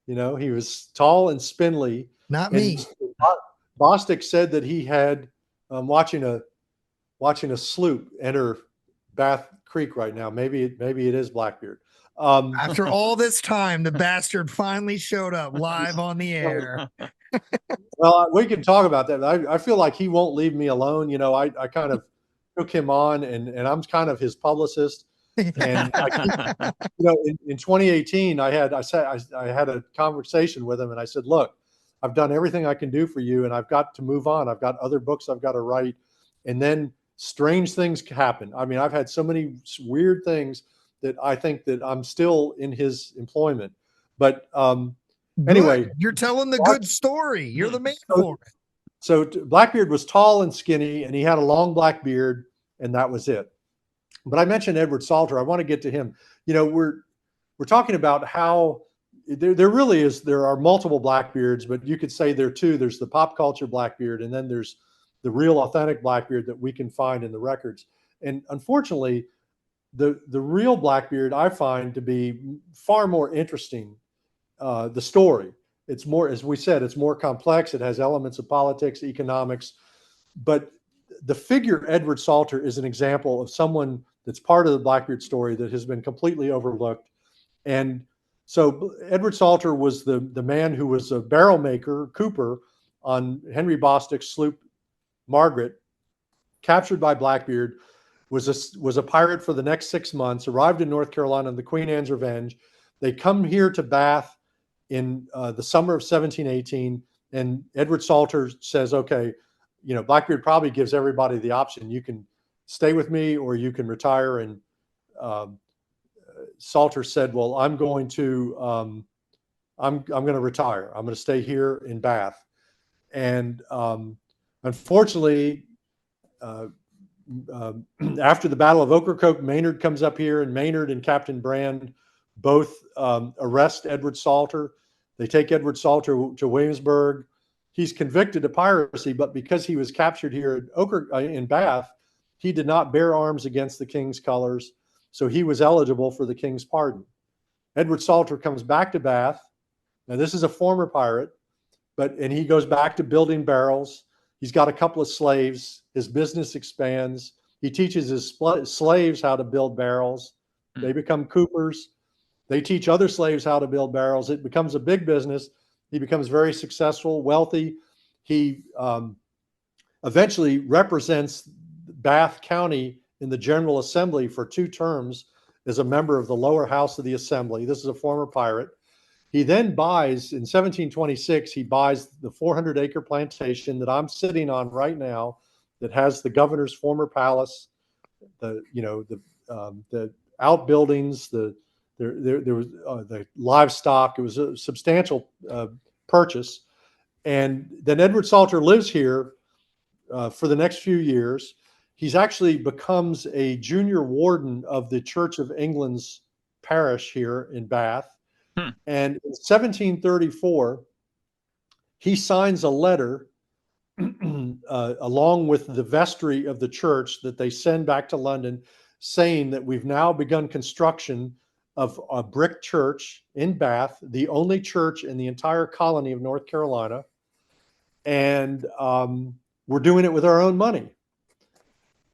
you know, he was tall and spindly. Not And me. Bostock said that he had watching a sloop enter Bath Creek right now. Maybe it is Blackbeard. After all this time, the bastard finally showed up live on the air. Well, we can talk about that. I feel like he won't leave me alone. You know, I kind of took him on, and I'm kind of his publicist. And in 2018, I had a conversation with him, and I said, "Look, I've done everything I can do for you, and I've got to move on. I've got other books I've got to write." And then strange things happen. I mean, I've had so many weird things that I think that I'm still in his employment. But anyway, good. You're telling the good story. You're the man for it. So Blackbeard was tall and skinny, and he had a long black beard, and that was it. But I mentioned Edward Salter. I want to get to him. You know, we're talking about how there really is. There are multiple Blackbeards, but you could say there are two. There's the pop culture Blackbeard, and then there's the real authentic Blackbeard that we can find in the records. And unfortunately, the real Blackbeard I find to be far more interesting. The story. It's more, as we said, it's more complex. It has elements of politics, economics, but the figure Edward Salter is an example of someone that's part of the Blackbeard story that has been completely overlooked. And so Edward Salter was the man who was a barrel maker, cooper, on Henry Bostock's sloop Margaret, captured by Blackbeard, was a pirate for the next 6 months, arrived in North Carolina on the Queen Anne's Revenge. They come here to Bath in the summer of 1718, and Edward Salter says, okay, you know, Blackbeard probably gives everybody the option. You can stay with me or you can retire. And Salter said, well, I'm going to retire. I'm going to stay here in Bath. And unfortunately, after the Battle of Ocracoke, Maynard comes up here, and Maynard and Captain Brand both arrest Edward Salter. They take Edward Salter to Williamsburg. He's convicted of piracy, but because he was captured here in Bath, he did not bear arms against the king's colors, so he was eligible for the king's pardon. Edward Salter comes back to Bath. Now, this is a former pirate, and he goes back to building barrels. He's got a couple of slaves. His business expands. He teaches his slaves how to build barrels. They become coopers. They teach other slaves how to build barrels. It becomes a big business. He becomes very successful, wealthy. He eventually represents Bath County in the General Assembly for 2 terms as a member of the lower house of the Assembly. This is a former pirate. He then buys, in 1726, he buys the 400-acre plantation that I'm sitting on right now that has the governor's former palace, the outbuildings, there was the livestock. It was a substantial purchase. And then Edward Salter lives here for the next few years. He's actually becomes a junior warden of the Church of England's parish here in Bath. And in 1734, he signs a letter along with the vestry of the church that they send back to London, saying that we've now begun construction of a brick church in Bath, the only church in the entire colony of North Carolina. And we're doing it with our own money.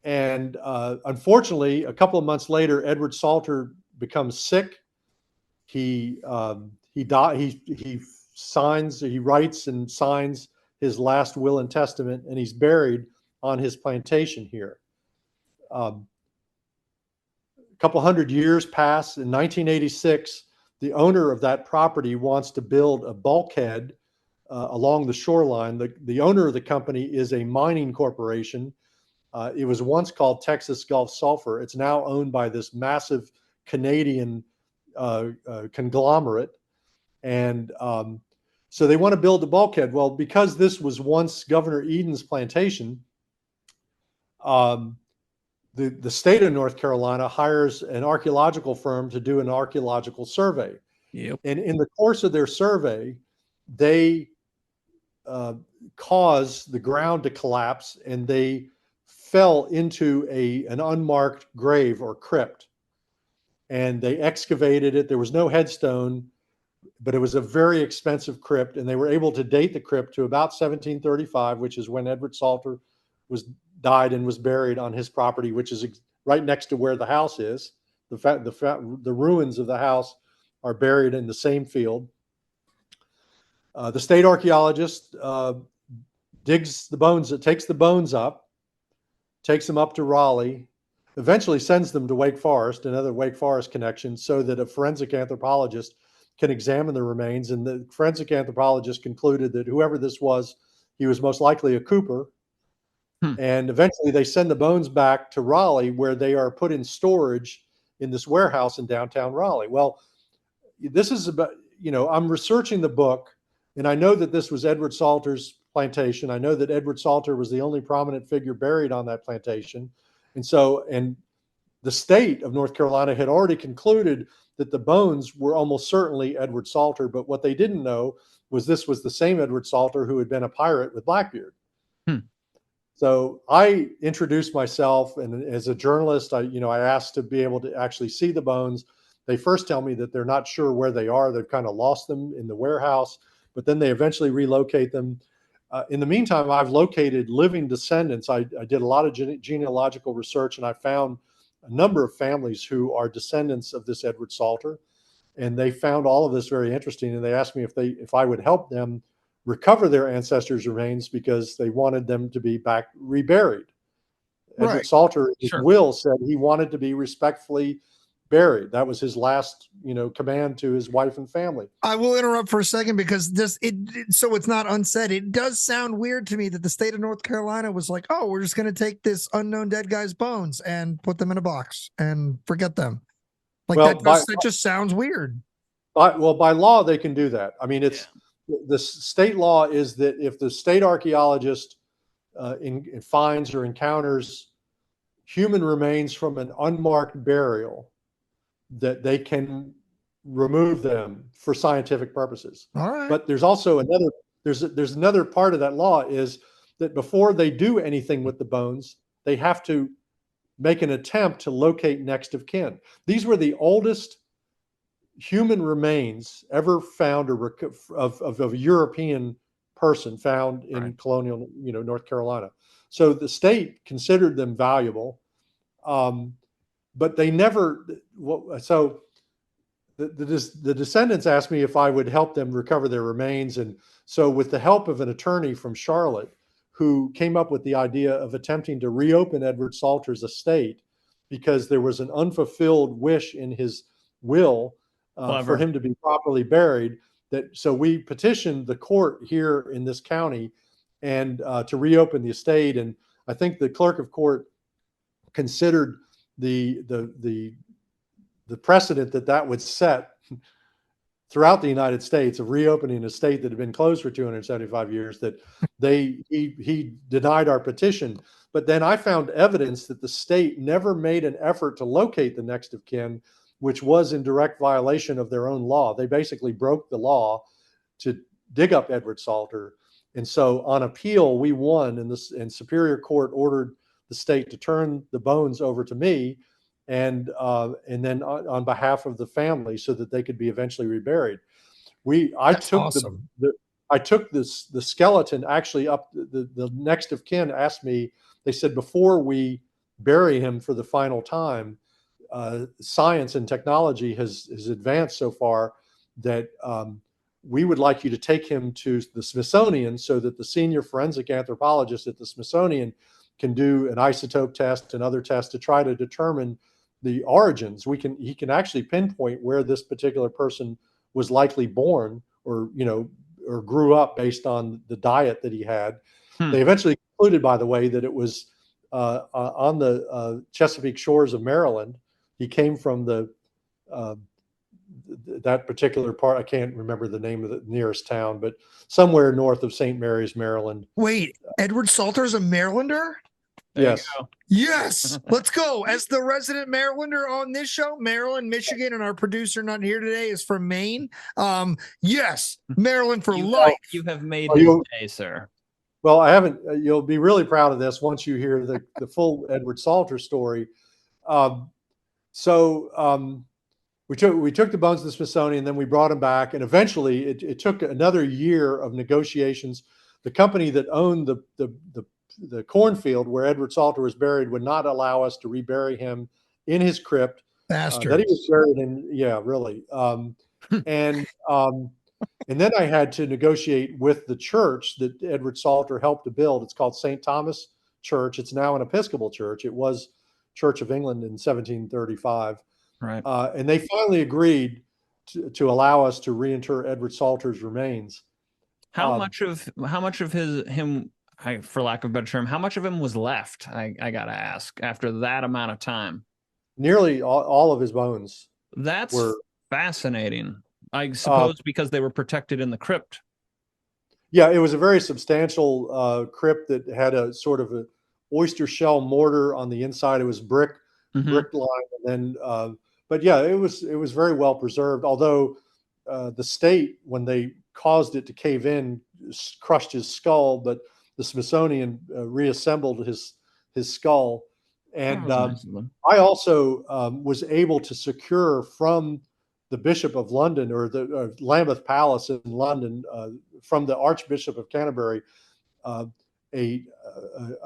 And unfortunately, a couple of months later, Edward Salter becomes sick. He writes and signs his last will and testament, and he's buried on his plantation here. A couple hundred years pass. In 1986, the owner of that property wants to build a bulkhead along the shoreline. The owner of the company is a mining corporation. It was once called Texas Gulf Sulphur. It's now owned by this massive Canadian conglomerate. And so they want to build the bulkhead. Well, because this was once Governor Eden's plantation, the state of North Carolina hires an archaeological firm to do an archaeological survey. Yep. And in the course of their survey, they caused the ground to collapse, and they fell into an unmarked grave or crypt. And they excavated it. There was no headstone, but it was a very expensive crypt, and they were able to date the crypt to about 1735, which is when Edward Salter died and was buried on his property, which is right next to where the house is. The ruins of the house are buried in the same field. The state archaeologist digs the bones, takes the bones up, takes them up to Raleigh, eventually sends them to Wake Forest, another Wake Forest connection, so that a forensic anthropologist can examine the remains. And the forensic anthropologist concluded that whoever this was, he was most likely a Cooper. And eventually they send the bones back to Raleigh, where they are put in storage in this warehouse in downtown Raleigh. Well, this is about, I'm researching the book, and I know that this was Edward Salter's plantation. I know that Edward Salter was the only prominent figure buried on that plantation. And the state of North Carolina had already concluded that the bones were almost certainly Edward Salter, but what they didn't know was this was the same Edward Salter who had been a pirate with Blackbeard. So I introduced myself, and as a journalist, I asked to be able to actually see the bones. They first tell me that they're not sure where they are. They've kind of lost them in the warehouse, but then they eventually relocate them. In the meantime, I've located living descendants. I did a lot of genealogical research, and I found a number of families who are descendants of this Edward Salter, and they found all of this very interesting. And they asked me if I would help them recover their ancestors' remains, because they wanted them to be back reburied. Right. Edward Salter, his will said he wanted to be respectfully buried. That was his last, command to his wife and family. I will interrupt for a second, because so it's not unsaid. It does sound weird to me that the state of North Carolina was like, oh, we're just going to take this unknown dead guy's bones and put them in a box and forget them. Like, well, that just sounds weird. By law, they can do that. I mean, the state law is that if the state archaeologist finds or encounters human remains from an unmarked burial, that they can remove them for scientific purposes. All right. But there's also there's another part of that law, is that before they do anything with the bones, they have to make an attempt to locate next of kin. These were the oldest human remains ever found of a European person found in colonial, North Carolina. So the state considered them valuable, but they never. So the descendants asked me if I would help them recover their remains, and so with the help of an attorney from Charlotte, who came up with the idea of attempting to reopen Edward Salter's estate, because there was an unfulfilled wish in his will for him to be properly buried. So we petitioned the court here in this county and to reopen the estate. And I think the clerk of court considered the precedent that would set throughout the United States of reopening an estate that had been closed for 275 years, that he denied our petition. But then I found evidence that the state never made an effort to locate the next of kin, which was in direct violation of their own law. They basically broke the law to dig up Edward Salter. And so on appeal, we won, and Superior Court ordered the state to turn the bones over to me, and then on behalf of the family, so that they could be eventually reburied. I took the skeleton actually up. The next of kin asked me, they said, before we bury him for the final time, science and technology has advanced so far that we would like you to take him to the Smithsonian, so that the senior forensic anthropologist at the Smithsonian can do an isotope test and other tests to try to determine the origins. He can actually pinpoint where this particular person was likely born, or grew up, based on the diet that he had. They eventually concluded, by the way, that it was on the Chesapeake shores of Maryland. He came from the that particular part. I can't remember the name of the nearest town, but somewhere north of St. Mary's, Maryland. Wait, Edward Salter is a Marylander? There Yes. you go. Yes, let's go. As the resident Marylander on this show, Maryland, Michigan, and our producer not here today is from Maine. Yes, Maryland for life. You have made Oh, his you- day, sir. Well, I haven't. You'll be really proud of this once you hear the full Edward Salter story. We took the bones to the Smithsonian, then we brought them back, and eventually it took another year of negotiations. The company that owned the cornfield where Edward Salter was buried would not allow us to rebury him in his crypt Bastard. that he was buried in. Yeah, really. And then I had to negotiate with the church that Edward Salter helped to build. It's called St. Thomas Church. It's now an Episcopal church. It was Church of England in 1735. Right. And they finally agreed to allow us to reinter Edward Salter's remains. How much of him, for lack of a better term, how much of him was left? I gotta ask after that amount of time. Nearly all of his bones. That's were fascinating. I suppose because they were protected in the crypt. Yeah, it was a very substantial crypt that had a sort of a oyster shell mortar on the inside. It was brick lined, and then but yeah, it was very well preserved. Although the state, when they caused it to cave in, crushed his skull, but the Smithsonian reassembled his skull. And Nice of them. I also was able to secure from the Bishop of London, or the Lambeth Palace in London, from the Archbishop of Canterbury, a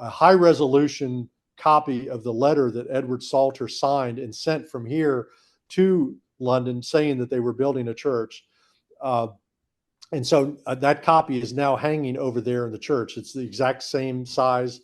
high resolution copy of the letter that Edward Salter signed and sent from here to London, saying that they were building a church. And so that copy is now hanging over there in the church. It's the exact same size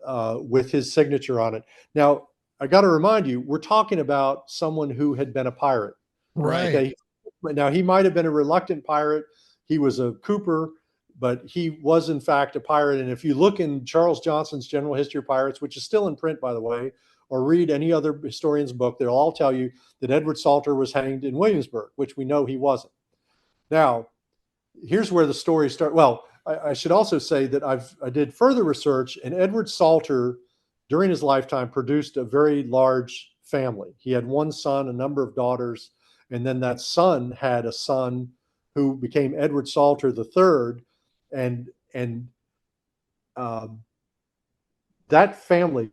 with his signature on it. Now, I got to remind you, we're talking about someone who had been a pirate. Right. Okay. Now, he might have been a reluctant pirate. He was a cooper, but he was in fact a pirate. And if you look in Charles Johnson's General History of Pirates, which is still in print, by the way, or read any other historian's book, they'll all tell you that Edward Salter was hanged in Williamsburg, which we know he wasn't. Now, here's where the story starts. Well, I should also say that I did further research, and Edward Salter, during his lifetime, produced a very large family. He had one son, a number of daughters, and then that son had a son who became Edward Salter III, and that family,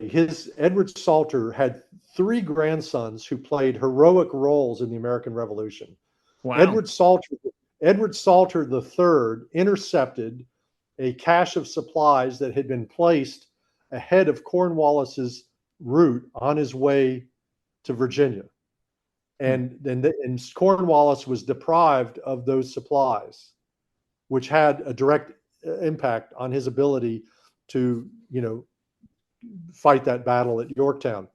Edward Salter had 3 grandsons who played heroic roles in the American Revolution. Wow. Edward Salter III intercepted a cache of supplies that had been placed ahead of Cornwallis's route on his way to Virginia. And Cornwallis was deprived of those supplies, which had a direct impact on his ability to, fight that battle at Yorktown.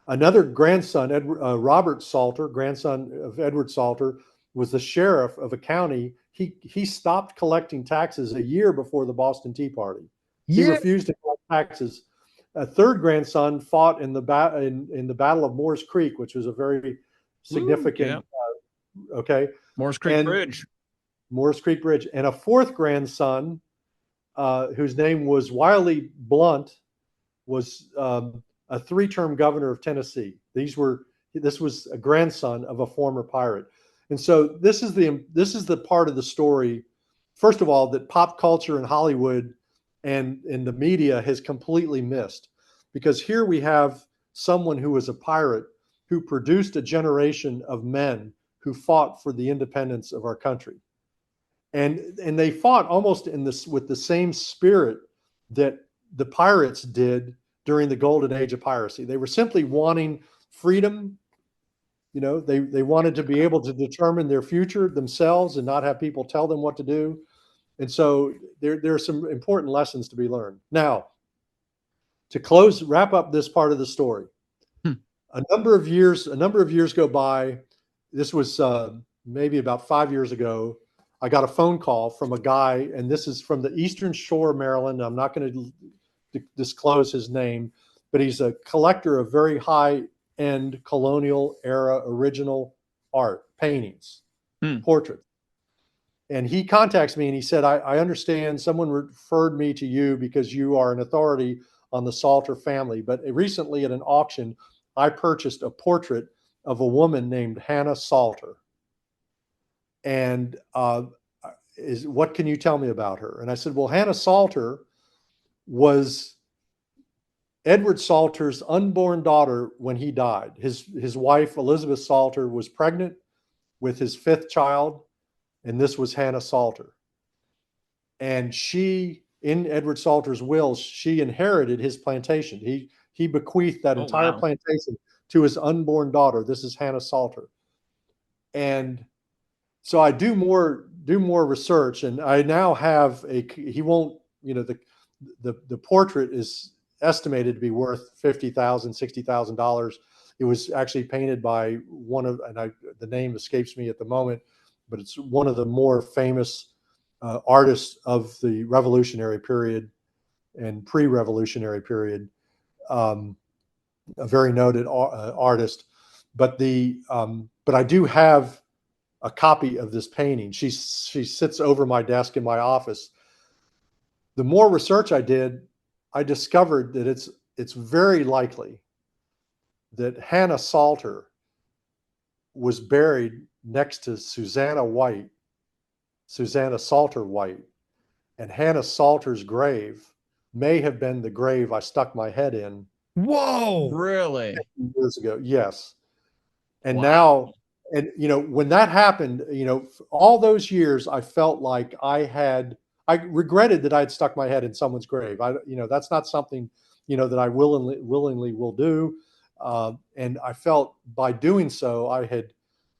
Another grandson, Robert Salter, grandson of Edward Salter, was the sheriff of a county. He stopped collecting taxes a year before the Boston Tea Party. He refused to collect taxes. A third grandson fought in the Battle of Moores Creek, which was a very significant. Moores Creek Bridge. Moores Creek Bridge, and a fourth grandson, whose name was Wiley Blunt, was a 3-term governor of Tennessee. This was a grandson of a former pirate, and so this is the part of the story, first of all, that pop culture and Hollywood and the media has completely missed, because here we have someone who was a pirate who produced a generation of men who fought for the independence of our country, and they fought almost with the same spirit that the pirates did during the golden age of piracy. They were simply wanting freedom. They wanted to be able to determine their future themselves and not have people tell them what to do. And so there are some important lessons to be learned. Now, to wrap up this part of the story, a number of years go by. This was maybe about 5 years ago. I got a phone call from a guy, and this is from the Eastern Shore of Maryland. I'm not going to disclose his name, but he's a collector of very high-end colonial era original art, paintings, Hmm. portraits. And he contacts me and he said, I understand someone referred me to you because you are an authority on the Salter family. But recently at an auction, I purchased a portrait of a woman named Hannah Salter. And what can you tell me about her? And I said, well, Hannah Salter was Edward Salter's unborn daughter when he died. His wife, Elizabeth Salter, was pregnant with his fifth child, and this was Hannah Salter. And she, in Edward Salter's will, she inherited his plantation. He bequeathed that entire wow. plantation to his unborn daughter. This is Hannah Salter. And so I do more research, and I now have he won't, the portrait is estimated to be worth $50,000, $60,000. It was actually painted by the name escapes me at the moment, but it's one of the more famous artists of the Revolutionary period and pre-Revolutionary period, a very noted artist. But I do have a copy of this painting. She sits over my desk in my office. The more research I did, I discovered that it's very likely that Hannah Salter was buried next to Susanna Salter White, and Hannah Salter's grave may have been the grave I stuck my head in. Whoa! Really? Years ago, yes. And Wow. now, and when that happened, all those years, I felt like I regretted that I had stuck my head in someone's grave. That's not something, that I willingly will do. And I felt by doing so, I had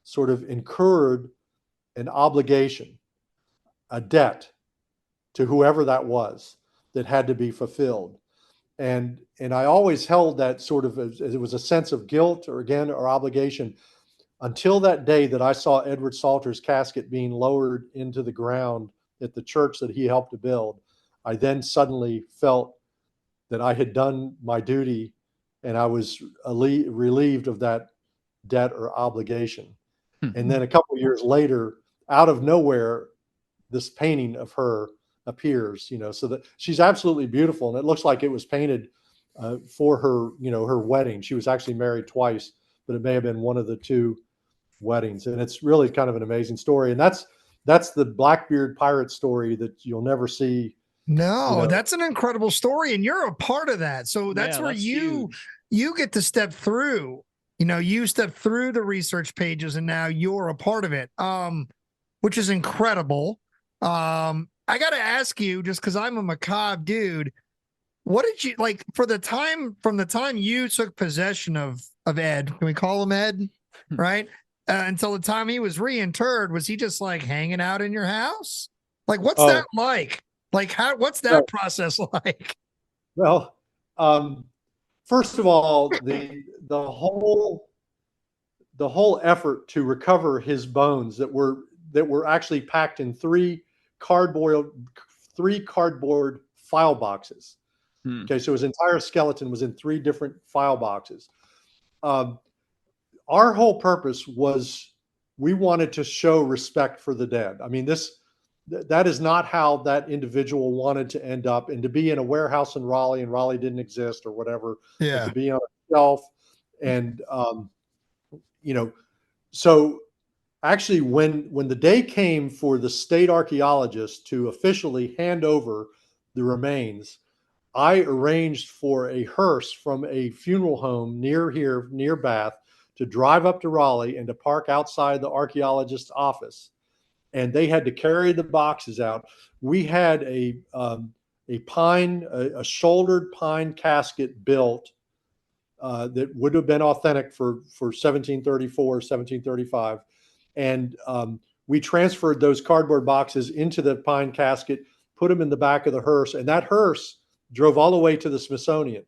sort of incurred an obligation, a debt to whoever that was that had to be fulfilled. And I always held that sort of as it was a sense of guilt or obligation until that day that I saw Edward Salter's casket being lowered into the ground at the church that he helped to build. I then suddenly felt that I had done my duty, and I was relieved of that debt or obligation. And then a couple of years later, out of nowhere, this painting of her appears, so that she's absolutely beautiful. And it looks like it was painted for her, her wedding. She was actually married twice, but it may have been one of the two weddings. And it's really kind of an amazing story. And that's the Blackbeard pirate story that you'll never see. No, that's an incredible story, and you're a part of that. So that's where that's you huge. get to step through. You step through the research pages, and now you're a part of it, which is incredible. I got to ask you, just because I'm a macabre dude, what did you like from the time you took possession of Ed? Can we call him Ed? Right? Until the time he was reinterred, was he just like hanging out in your house? Like, what's that like? Like, what's that process like? Well, first of all, the whole effort to recover his bones that were actually packed in three cardboard file boxes. Okay, so his entire skeleton was in three different file boxes. Our whole purpose was we wanted to show respect for the dead. I mean, that is not how that individual wanted to end up, and to be in a warehouse in Raleigh, and Raleigh didn't exist or whatever, but to be on a shelf. And, so actually when the day came for the state archaeologist to officially hand over the remains, I arranged for a hearse from a funeral home near Bath, to drive up to Raleigh and to park outside the archaeologist's office. And they had to carry the boxes out. We had a shouldered pine casket built that would have been authentic for 1734, 1735. And we transferred those cardboard boxes into the pine casket, put them in the back of the hearse, and that hearse drove all the way to the Smithsonian.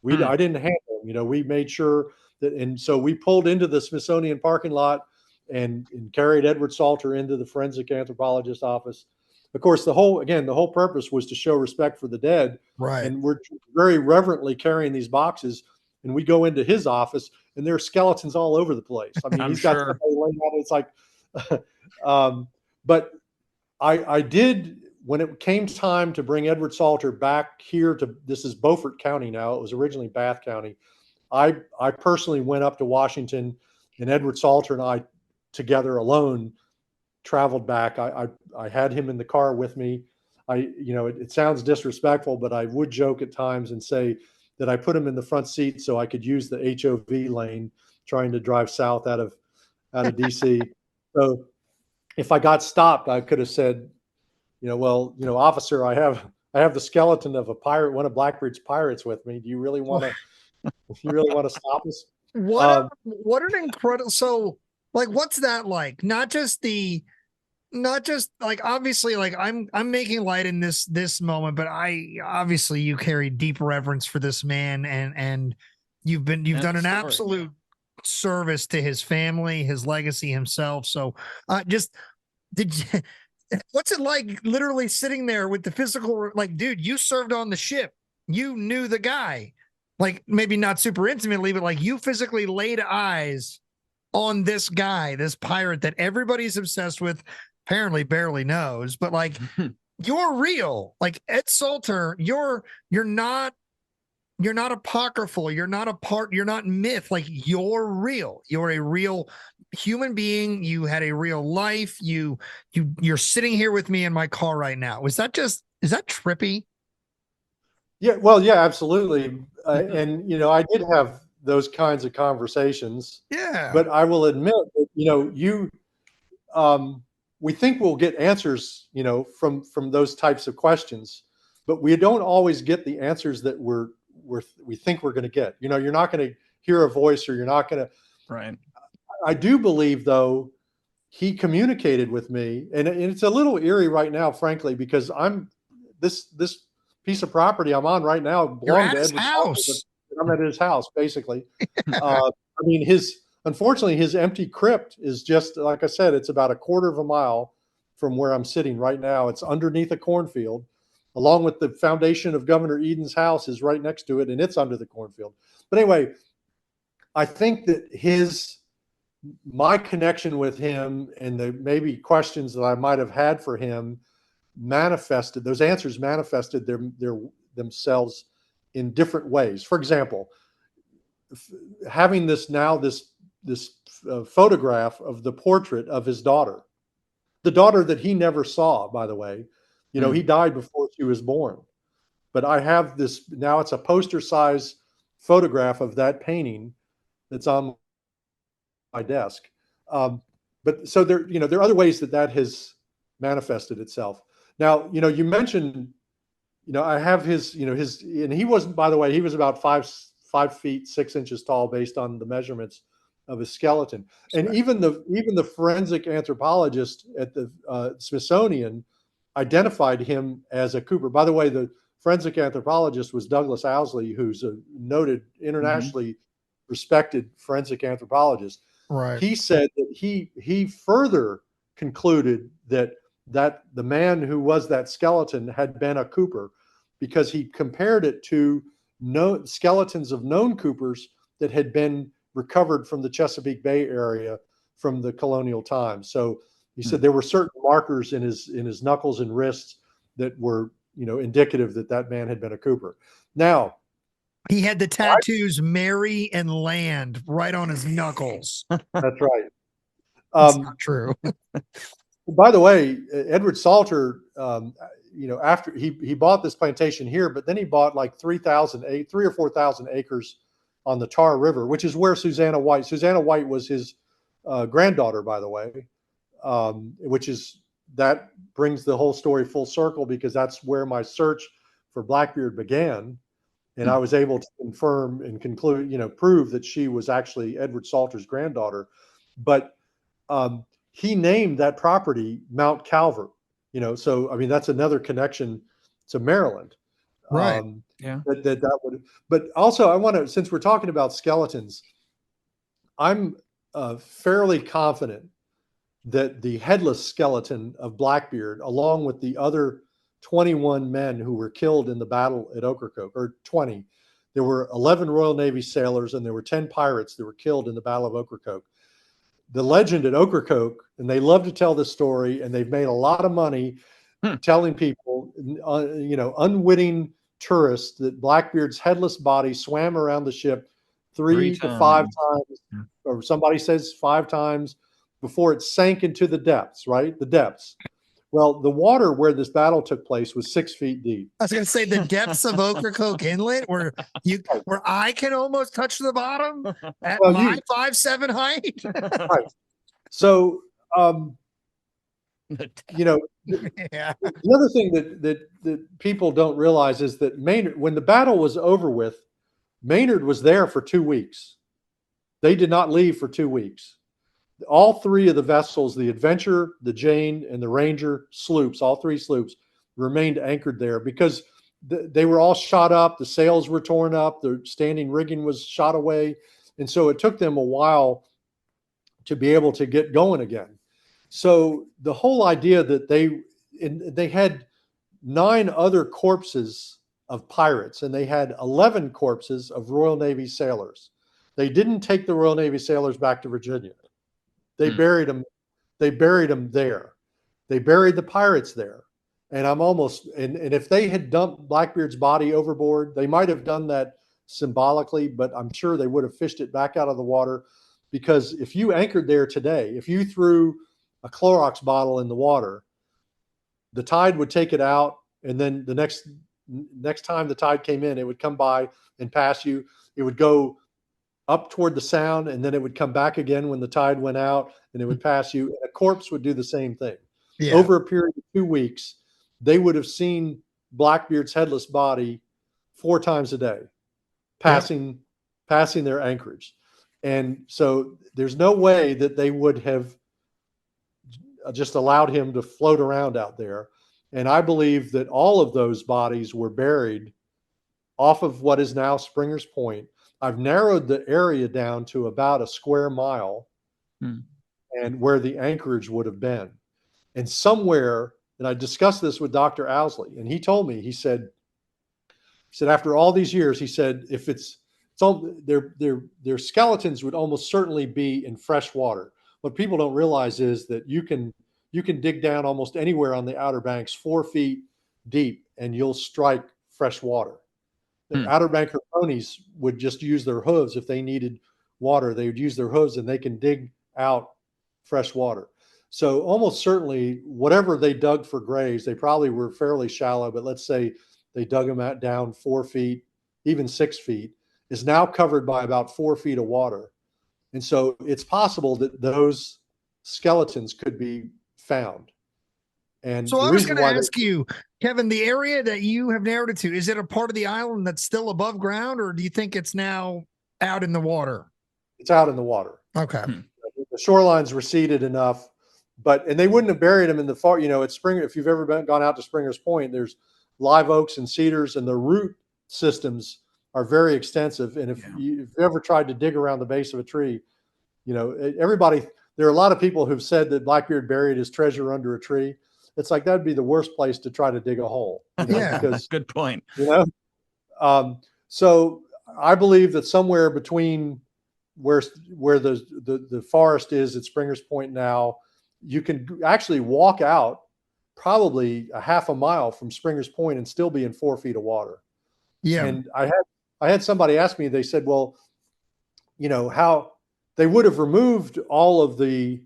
I didn't handle them, we made sure that, and so we pulled into the Smithsonian parking lot and carried Edward Salter into the forensic anthropologist's office. Of course, the whole purpose was to show respect for the dead. Right. And we're very reverently carrying these boxes, and we go into his office, and there are skeletons all over the place. I mean, I'm he's got sure. somebody laying out. It's like, but I did, when it came time to bring Edward Salter back here to, this is Beaufort County now. It was originally Bath County. I personally went up to Washington, and Edward Salter and I together alone traveled back. I had him in the car with me. It sounds disrespectful, but I would joke at times and say that I put him in the front seat so I could use the HOV lane trying to drive south out of DC. So if I got stopped, I could have said, officer, I have the skeleton of a pirate, one of Blackbeard's pirates with me. Do you really want to stop us? What an incredible, so like, what's that like? Not just like, obviously, like, I'm making light in this moment, but obviously you carry deep reverence for this man, and you've done an absolute service to his family, his legacy, himself. So what's it like literally sitting there with the physical, like, dude, you served on the ship, you knew the guy, like, maybe not super intimately, but like, you physically laid eyes on this guy, this pirate that everybody's obsessed with, apparently barely knows, but like, you're real. Like, Ed Salter, you're not apocryphal, you're not myth, like, you're real. You're a real human being. You had a real life. You're sitting here with me in my car right now. Is that trippy? Yeah, well, yeah, absolutely. And I did have those kinds of conversations. Yeah. But I will admit that we think we'll get answers, from those types of questions, but we don't always get the answers that we think we're going to get. You're not going to hear a voice, or you're not going to. Right. I do believe, though, he communicated with me, and it's a little eerie right now, frankly, because this piece of property I'm on right now belonged to Edward Salter, but I'm at his house, basically. I mean, unfortunately, his empty crypt is just, like I said, it's about a quarter of a mile from where I'm sitting right now. It's underneath a cornfield, along with the foundation of Governor Eden's house is right next to it, and it's under the cornfield. But anyway, I think that my connection with him and the maybe questions that I might have had for him those answers manifested themselves in different ways. For example, having this photograph of the portrait of his daughter, the daughter that he never saw, by the way. He died before she was born. But I have this, now it's a poster size photograph of that painting that's on my desk. But so there are other ways that has manifested itself. Now, you mentioned, I have his, and he wasn't, by the way, he was about 5 feet 6 inches tall based on the measurements of his skeleton. And even the forensic anthropologist at the Smithsonian identified him as a Cooper. By the way, the forensic anthropologist was Douglas Owsley, who's a noted, internationally respected forensic anthropologist. Right. He said that he further concluded that the man who was that skeleton had been a Cooper, because he compared it to skeletons of known Coopers that had been recovered from the Chesapeake Bay area from the colonial times. So he said there were certain markers in his knuckles and wrists that were, indicative that man had been a Cooper. Now, he had the tattoos "Marry and Land" right on his knuckles. That's right. That's not true. By the way, Edward Salter, after he bought this plantation here, but then he bought like 3 or 4,000 acres on the Tar River, which is where Susanna White was his granddaughter, by the way, that brings the whole story full circle, because that's where my search for Blackbeard began. And I was able to confirm and conclude, prove that she was actually Edward Salter's granddaughter. But he named that property Mount Calvert, so, I mean, that's another connection to Maryland. Right. Yeah. That would, but also I want to, since we're talking about skeletons, I'm fairly confident that the headless skeleton of Blackbeard, along with the other 21 men who were killed in the battle at Ocracoke, or 20, There were 11 Royal Navy sailors and there were 10 pirates that were killed in the Battle of Ocracoke. The legend at Ocracoke, and they love to tell this story, and they've made a lot of money telling people, unwitting tourists, that Blackbeard's headless body swam around the ship 3 to 5 times, or somebody says 5 times, before it sank into the depths, right? The depths. Well, the water where this battle took place was 6 feet deep. I was going to say the depths of Ocracoke Inlet, where I can almost touch the bottom at my 5'7" height. Right. So, the other thing that people don't realize is that Maynard, when the battle was over with, Maynard was there for 2 weeks. They did not leave for 2 weeks. All 3 of the vessels, the Adventure, the Jane, and the Ranger sloops, all 3 sloops, remained anchored there because they were all shot up. The sails were torn up. The standing rigging was shot away. And so it took them a while to be able to get going again. So the whole idea that they had 9 other corpses of pirates, and they had 11 corpses of Royal Navy sailors. They didn't take the Royal Navy sailors back to Virginia. They buried them. They buried them there. They buried the pirates there. And and if they had dumped Blackbeard's body overboard, they might have done that symbolically, but I'm sure they would have fished it back out of the water, because if you anchored there today, if you threw a Clorox bottle in the water, the tide would take it out, and then the next time the tide came in, it would come by and pass you. It would go up toward the sound, and then it would come back again when the tide went out, and it would pass you. And a corpse would do the same thing. Yeah. Over a period of 2 weeks, they would have seen Blackbeard's headless body 4 times a day, passing their anchorage. And so there's no way that they would have just allowed him to float around out there. And I believe that all of those bodies were buried off of what is now Springer's Point. I've narrowed the area down to about a square mile and where the anchorage would have been. And somewhere, and I discussed this with Dr. Owsley, and he told me, he said after all these years, he said, if it's all, their skeletons would almost certainly be in fresh water. What people don't realize is that you can dig down almost anywhere on the Outer Banks 4 feet deep, and you'll strike fresh water. The Outer Banker ponies would just use their hooves. If they needed water, they would use their hooves, and they can dig out fresh water. So almost certainly, whatever they dug for graves, they probably were fairly shallow, but let's say they dug them down 4 feet, even 6 feet, is now covered by about 4 feet of water. And so it's possible that those skeletons could be found. And so I was going to ask you, Kevin, the area that you have narrowed it to, is it a part of the island that's still above ground, or do you think it's now out in the water? It's out in the water. Okay. The shoreline's receded enough, and they wouldn't have buried them in the far, at Springer. If you've ever gone out to Springer's Point, there's live oaks and cedars, and the root systems are very extensive. And if you've ever tried to dig around the base of a tree, there are a lot of people who've said that Blackbeard buried his treasure under a tree. It's like, that'd be the worst place to try to dig a hole. Because, good point. So I believe that somewhere between where the forest is at Springer's Point now, you can actually walk out probably a half a mile from Springer's Point and still be in 4 feet of water. Yeah. And I had somebody ask me, they said, well, how they would have removed all of the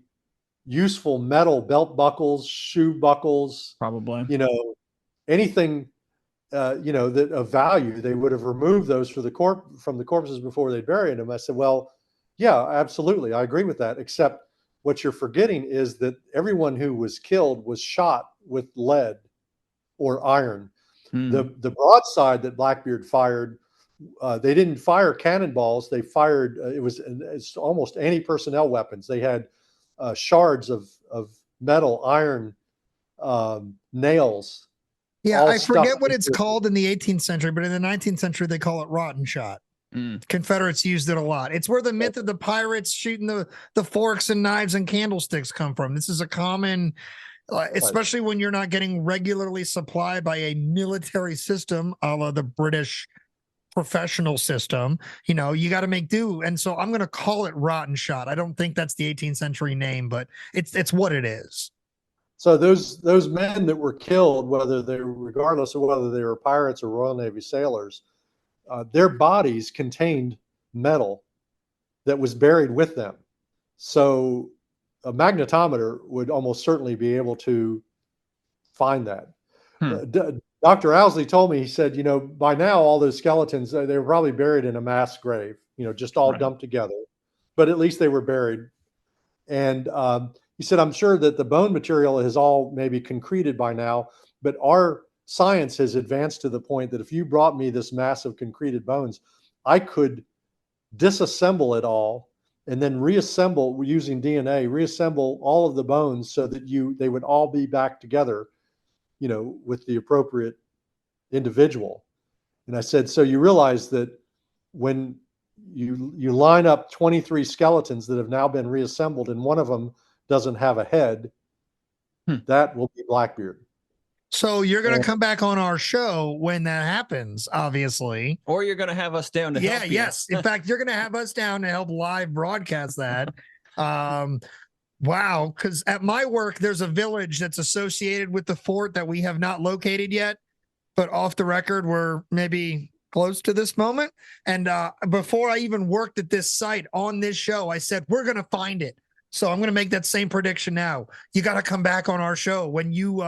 useful metal belt buckles, shoe buckles, probably, anything, that of value, they would have removed those from the corpses before they buried them. I said, well, yeah, absolutely. I agree with that. Except what you're forgetting is that everyone who was killed was shot with lead or iron. The broadside that Blackbeard fired, they didn't fire cannonballs. They fired, it's almost anti-personnel weapons. They had shards of metal, iron, nails. Yeah, I forget what it's called in the 18th century, but in the 19th century, they call it rotten shot. Confederates used it a lot. It's where the myth of the pirates shooting the forks and knives and candlesticks come from. This is a common, especially when you're not getting regularly supplied by a military system, a la the British professional system, you know, you got to make do. And so I'm going to call it rotten shot. I don't think that's the 18th century name, but it's what it is. So those men that were killed, regardless of whether they were pirates or Royal Navy sailors, their bodies contained metal that was buried with them. So a magnetometer would almost certainly be able to find that. Dr. Owsley told me, he said, you know, by now all those skeletons, they were probably buried in a mass grave, you know, just all dumped together, but at least they were buried. And he said, I'm sure that the bone material is all maybe concreted by now, but our science has advanced to the point that if you brought me this mass of concreted bones, I could disassemble it all and then reassemble using DNA, reassemble all of the bones so that they would all be back together, you know, with the appropriate individual. And I said, so you realize that when you line up 23 skeletons that have now been reassembled and one of them doesn't have a head, that will be Blackbeard. So you're going to come back on our show when that happens, obviously. Or you're going to have us down to help you. Yes. In fact, you're going to have us down to help live broadcast that. Wow. Because at my work, there's a village that's associated with the fort that we have not located yet. But off the record, we're maybe close to this moment. And before I even worked at this site on this show, I said, we're going to find it. So I'm going to make that same prediction now. You got to come back on our show when you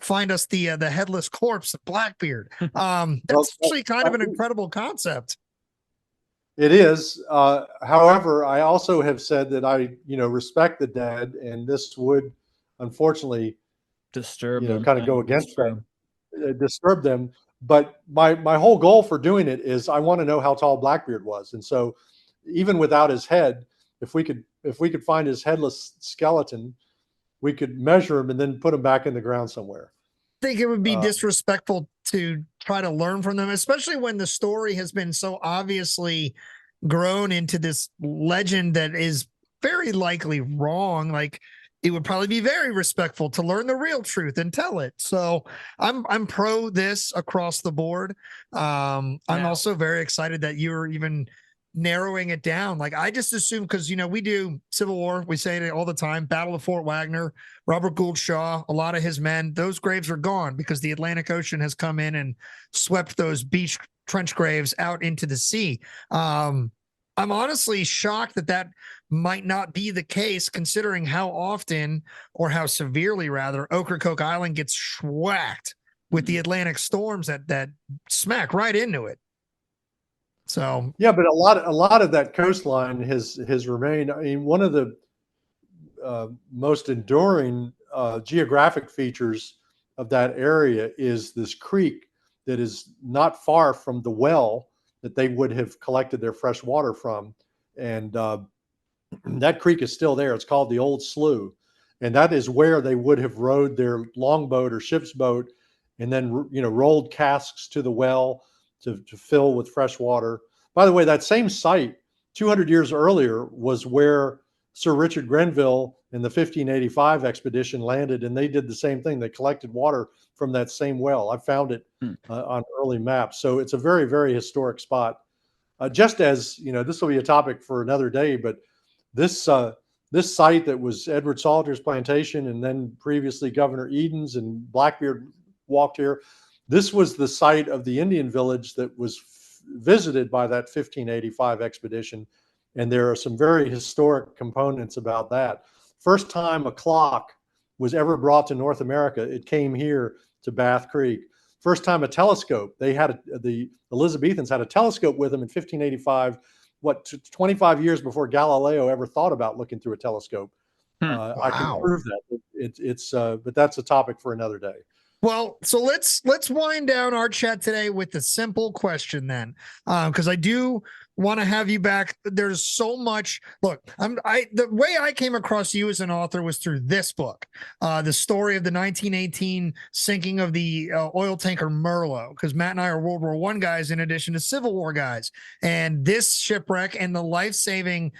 find us the headless corpse of Blackbeard. That's actually kind of an incredible concept. It is. However, I also have said that I, you know, respect the dead, and this would unfortunately disturb them, kind of go against them, disturb them. But my whole goal for doing it is I want to know how tall Blackbeard was. And so even without his head, if we could find his headless skeleton, we could measure him and then put him back in the ground somewhere. I think it would be disrespectful to try to learn from them, especially when the story has been so obviously grown into this legend that is very likely wrong. Like, it would probably be very respectful to learn the real truth and tell it. So I'm pro this across the board. I'm also very excited that you're even narrowing it down. Like, I just assume, because, you know, we do Civil War, we say it all the time, Battle of Fort Wagner, Robert Gould Shaw, a lot of his men, those graves are gone because the Atlantic Ocean has come in and swept those beach trench graves out into the sea. I'm honestly shocked that might not be the case, considering how often, or how severely rather, Ocracoke Island gets schwacked with the Atlantic storms that smack right into it. So yeah, but a lot of that coastline has remained. I mean, one of the most enduring geographic features of that area is this creek that is not far from the well that they would have collected their fresh water from, and that creek is still there. It's called the Old Slough, and that is where they would have rowed their longboat or ship's boat, and then, you know, rolled casks to the well to fill with fresh water. By the way, that same site 200 years earlier was where Sir Richard Grenville and the 1585 expedition landed, and they did the same thing. They collected water from that same well. I found it on early maps. So it's a very, very historic spot. Just as, you know, this will be a topic for another day, but this site that was Edward Salter's plantation, and then previously Governor Eden's, and Blackbeard walked here. This was the site of the Indian village that was visited by that 1585 expedition. And there are some very historic components about that. First time a clock was ever brought to North America, it came here to Bath Creek. First time a telescope, the Elizabethans had a telescope with them in 1585, 25 years before Galileo ever thought about looking through a telescope. Wow. I can prove that. But that's a topic for another day. Well, so let's wind down our chat today with a simple question then, because I do want to have you back. There's so much. Look, the way I came across you as an author was through this book, the story of the 1918 sinking of the oil tanker Merlo, because Matt and I are World War I guys in addition to Civil War guys, and this shipwreck and the life-saving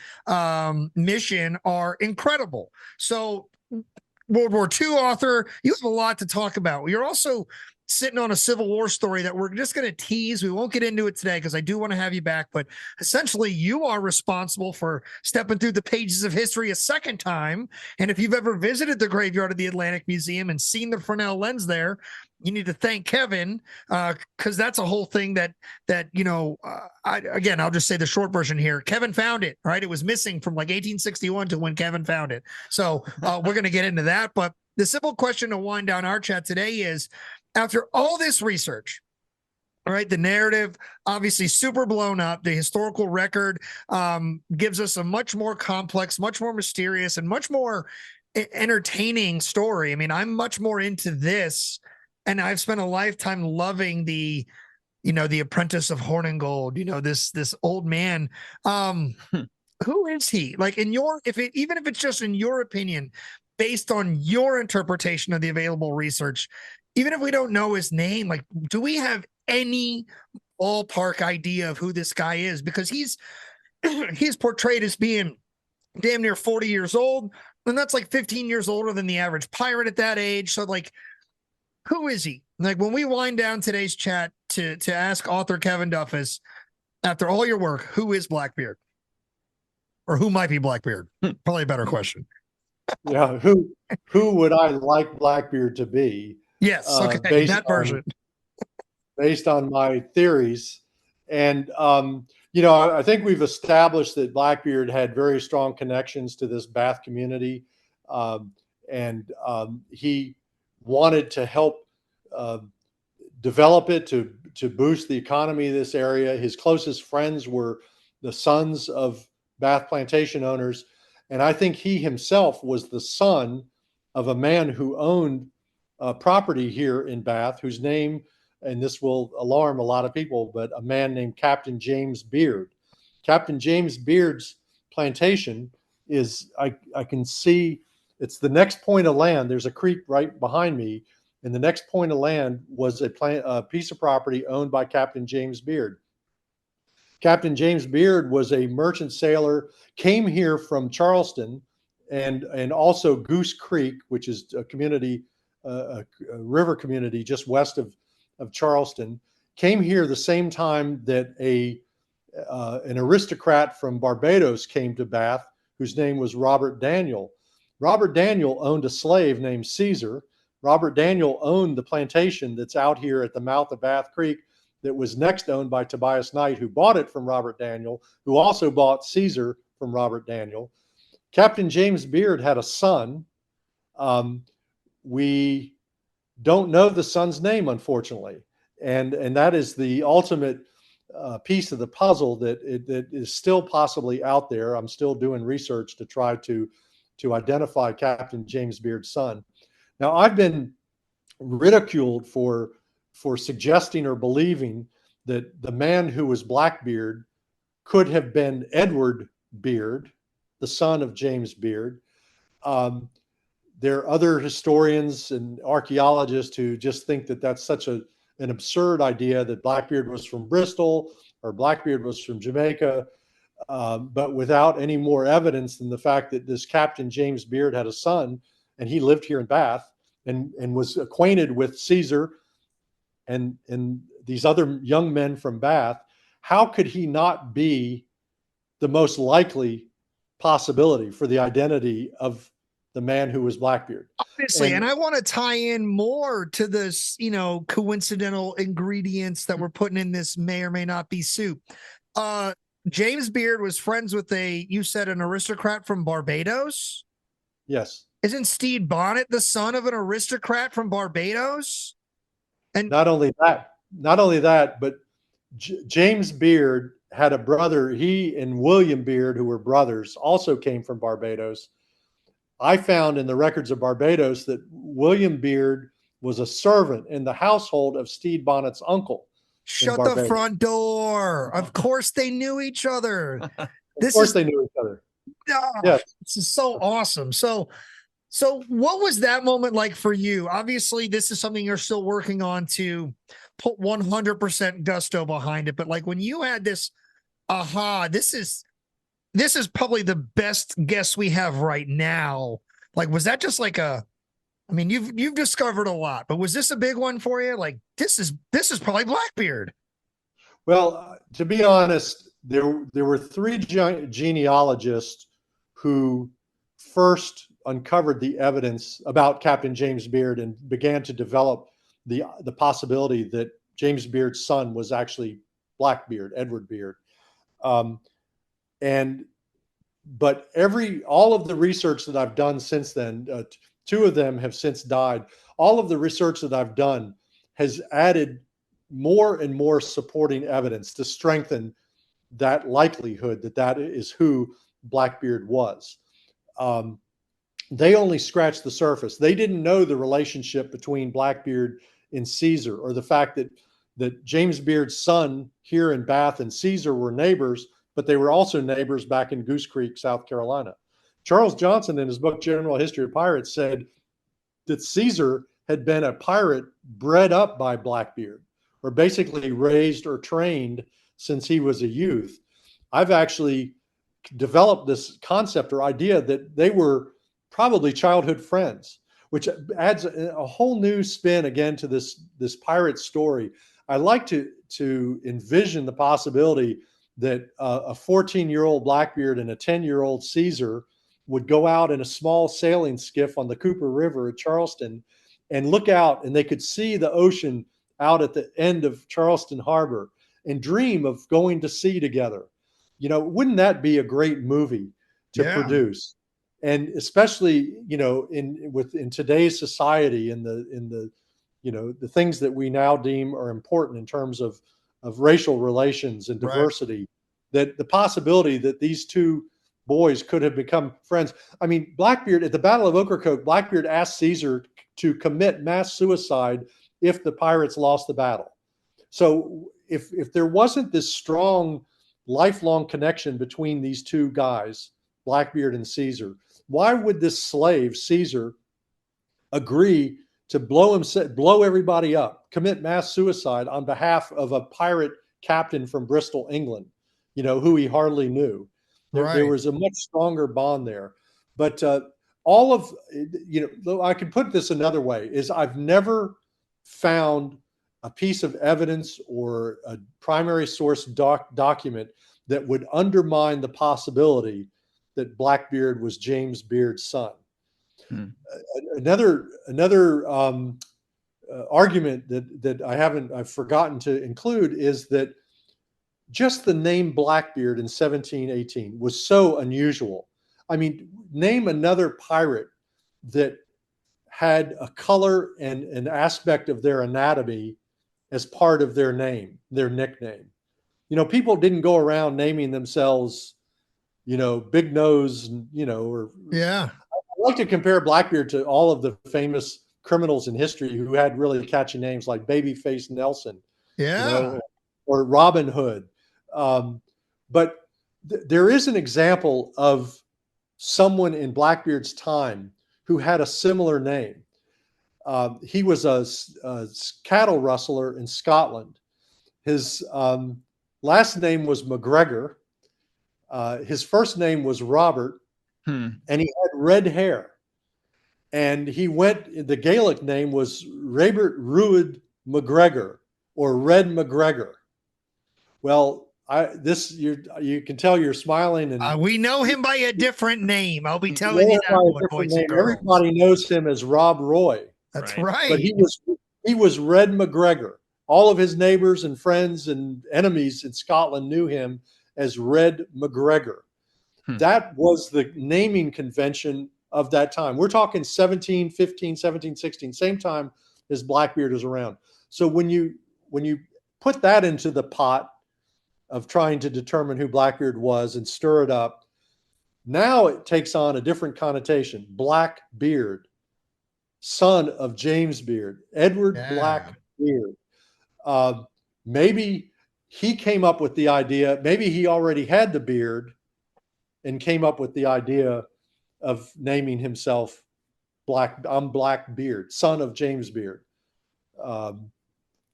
mission are incredible. So World War II author. You have a lot to talk about. You're also sitting on a Civil War story that we're just going to tease. We won't get into it today because I do want to have you back. But essentially, you are responsible for stepping through the pages of history a second time. And if you've ever visited the graveyard of the Atlantic Museum and seen the Fresnel lens there, you need to thank Kevin because that's a whole thing that I'll just say the short version here. Kevin found it, right? It was missing from like 1861 to when Kevin found it. So we're going to get into that. But the simple question to wind down our chat today is, after all this research, all right, the narrative obviously super blown up. The historical record gives us a much more complex, much more mysterious, and much more entertaining story. I mean, I'm much more into this, and I've spent a lifetime loving the Apprentice of Hornigold. This old man. Who is he? Like, even if it's just in your opinion, based on your interpretation of the available research. Even if we don't know his name, like, do we have any ballpark idea of who this guy is? Because he's portrayed as being damn near 40 years old, and that's like 15 years older than the average pirate at that age. So, like, who is he? Like, when we wind down today's chat to ask author Kevin Duffus, after all your work, who is Blackbeard? Or who might be Blackbeard? Probably a better question. Yeah, who would I like Blackbeard to be? Yes, okay, that version. Based on my theories. And, I think we've established that Blackbeard had very strong connections to this Bath community. He wanted to help develop it to boost the economy of this area. His closest friends were the sons of Bath plantation owners. And I think he himself was the son of a man who owned property here in Bath, whose name, and this will alarm a lot of people, but a man named Captain James Beard. Captain James Beard's plantation is, I can see, it's the next point of land. There's a creek right behind me, and the next point of land was a piece of property owned by Captain James Beard. Captain James Beard was a merchant sailor, came here from Charleston and also Goose Creek, which is a community, a river community just west of Charleston, came here the same time that an aristocrat from Barbados came to Bath, whose name was Robert Daniel. Robert Daniel owned a slave named Caesar. Robert Daniel owned the plantation that's out here at the mouth of Bath Creek that was next owned by Tobias Knight, who bought it from Robert Daniel, who also bought Caesar from Robert Daniel. Captain James Beard had a son. We don't know the son's name, unfortunately. And that is the ultimate piece of the puzzle that is still possibly out there. I'm still doing research to try to identify Captain James Beard's son. Now, I've been ridiculed for suggesting or believing that the man who was Blackbeard could have been Edward Beard, the son of James Beard. There are other historians and archaeologists who just think that that's such an absurd idea, that Blackbeard was from Bristol or Blackbeard was from Jamaica, but without any more evidence than the fact that this Captain James Beard had a son, and he lived here in Bath and was acquainted with Caesar and these other young men from Bath. How could he not be the most likely possibility for the identity of the man who was Blackbeard? Obviously, and I want to tie in more to this, coincidental ingredients that we're putting in this may or may not be soup. James Beard was friends with you said an aristocrat from Barbados? Yes. Isn't Stede Bonnet the son of an aristocrat from Barbados? And not only that, but James Beard had a brother. He and William Beard, who were brothers, also came from Barbados. I found in the records of Barbados that William Beard was a servant in the household of Stede Bonnet's uncle. Shut the front door. Of course they knew each other. Of course they knew each other. Oh, yes. This is so awesome. So what was that moment like for you? Obviously, this is something you're still working on to put 100% gusto behind it. But like when you had this, this is probably the best guess we have right now. Like, was that just like a I mean, you've discovered a lot, but was this a big one for you? Like this is probably Blackbeard. Well, to be honest, there were three genealogists who first uncovered the evidence about Captain James Beard and began to develop the possibility that James Beard's son was actually Blackbeard, Edward Beard. Um, and but all of the research that I've done since then, two of them have since died. All of the research that I've done has added more and more supporting evidence to strengthen that likelihood that is who Blackbeard was. They only scratched the surface. They didn't know the relationship between Blackbeard and Caesar, or the fact that James Beard's son here in Bath and Caesar were neighbors, but they were also neighbors back in Goose Creek, South Carolina. Charles Johnson, in his book General History of Pirates, said that Caesar had been a pirate bred up by Blackbeard, or basically raised or trained since he was a youth. I've actually developed this concept or idea that they were probably childhood friends, which adds a whole new spin again to this pirate story. I like to envision the possibility that a 14-year-old Blackbeard and a 10-year-old Caesar would go out in a small sailing skiff on the Cooper River at Charleston and look out, and they could see the ocean out at the end of Charleston Harbor and dream of going to sea together. You know, wouldn't that be a great movie to produce? And especially, you know, in today's society, in the you know, the things that we now deem are important in terms of racial relations and diversity, that the possibility that these two boys could have become friends. I mean, Blackbeard at the Battle of Ocracoke, Blackbeard asked Caesar to commit mass suicide if the pirates lost the battle. So if there wasn't this strong lifelong connection between these two guys, Blackbeard and Caesar, why would this slave Caesar agree to blow everybody up, commit mass suicide on behalf of a pirate captain from Bristol, England, you know, who he hardly knew? There was a much stronger bond there. But all of, you know, I can put this another way, is I've never found a piece of evidence or a primary source document that would undermine the possibility that Blackbeard was James Beard's son. Another argument that I've forgotten to include is that just the name Blackbeard in 1718 was so unusual. I mean, name another pirate that had a color and an aspect of their anatomy as part of their name, their nickname. You know, people didn't go around naming themselves, you know, Big Nose, you know, or yeah. I like to compare Blackbeard to all of the famous criminals in history who had really catchy names like Babyface Nelson, you know, or Robin Hood. But there is an example of someone in Blackbeard's time who had a similar name. He was a cattle rustler in Scotland. His last name was MacGregor. His first name was Robert, and he had red hair. And the Gaelic name was Robert Rued MacGregor, or Red MacGregor. Well, you can tell you're smiling, and we know him by a different name. I'll be telling you that one, boys and girls. Everybody knows him as Rob Roy. That's right. But he was Red MacGregor. All of his neighbors and friends and enemies in Scotland knew him as Red MacGregor. That was the naming convention of that time. We're talking 1715, 1716, same time as Blackbeard is around. So when you put that into the pot of trying to determine who Blackbeard was and stir it up, now it takes on a different connotation. Blackbeard, son of James Beard, Edward Blackbeard. Maybe he came up with the idea, maybe he already had the beard and came up with the idea of naming himself Blackbeard, son of James Beard.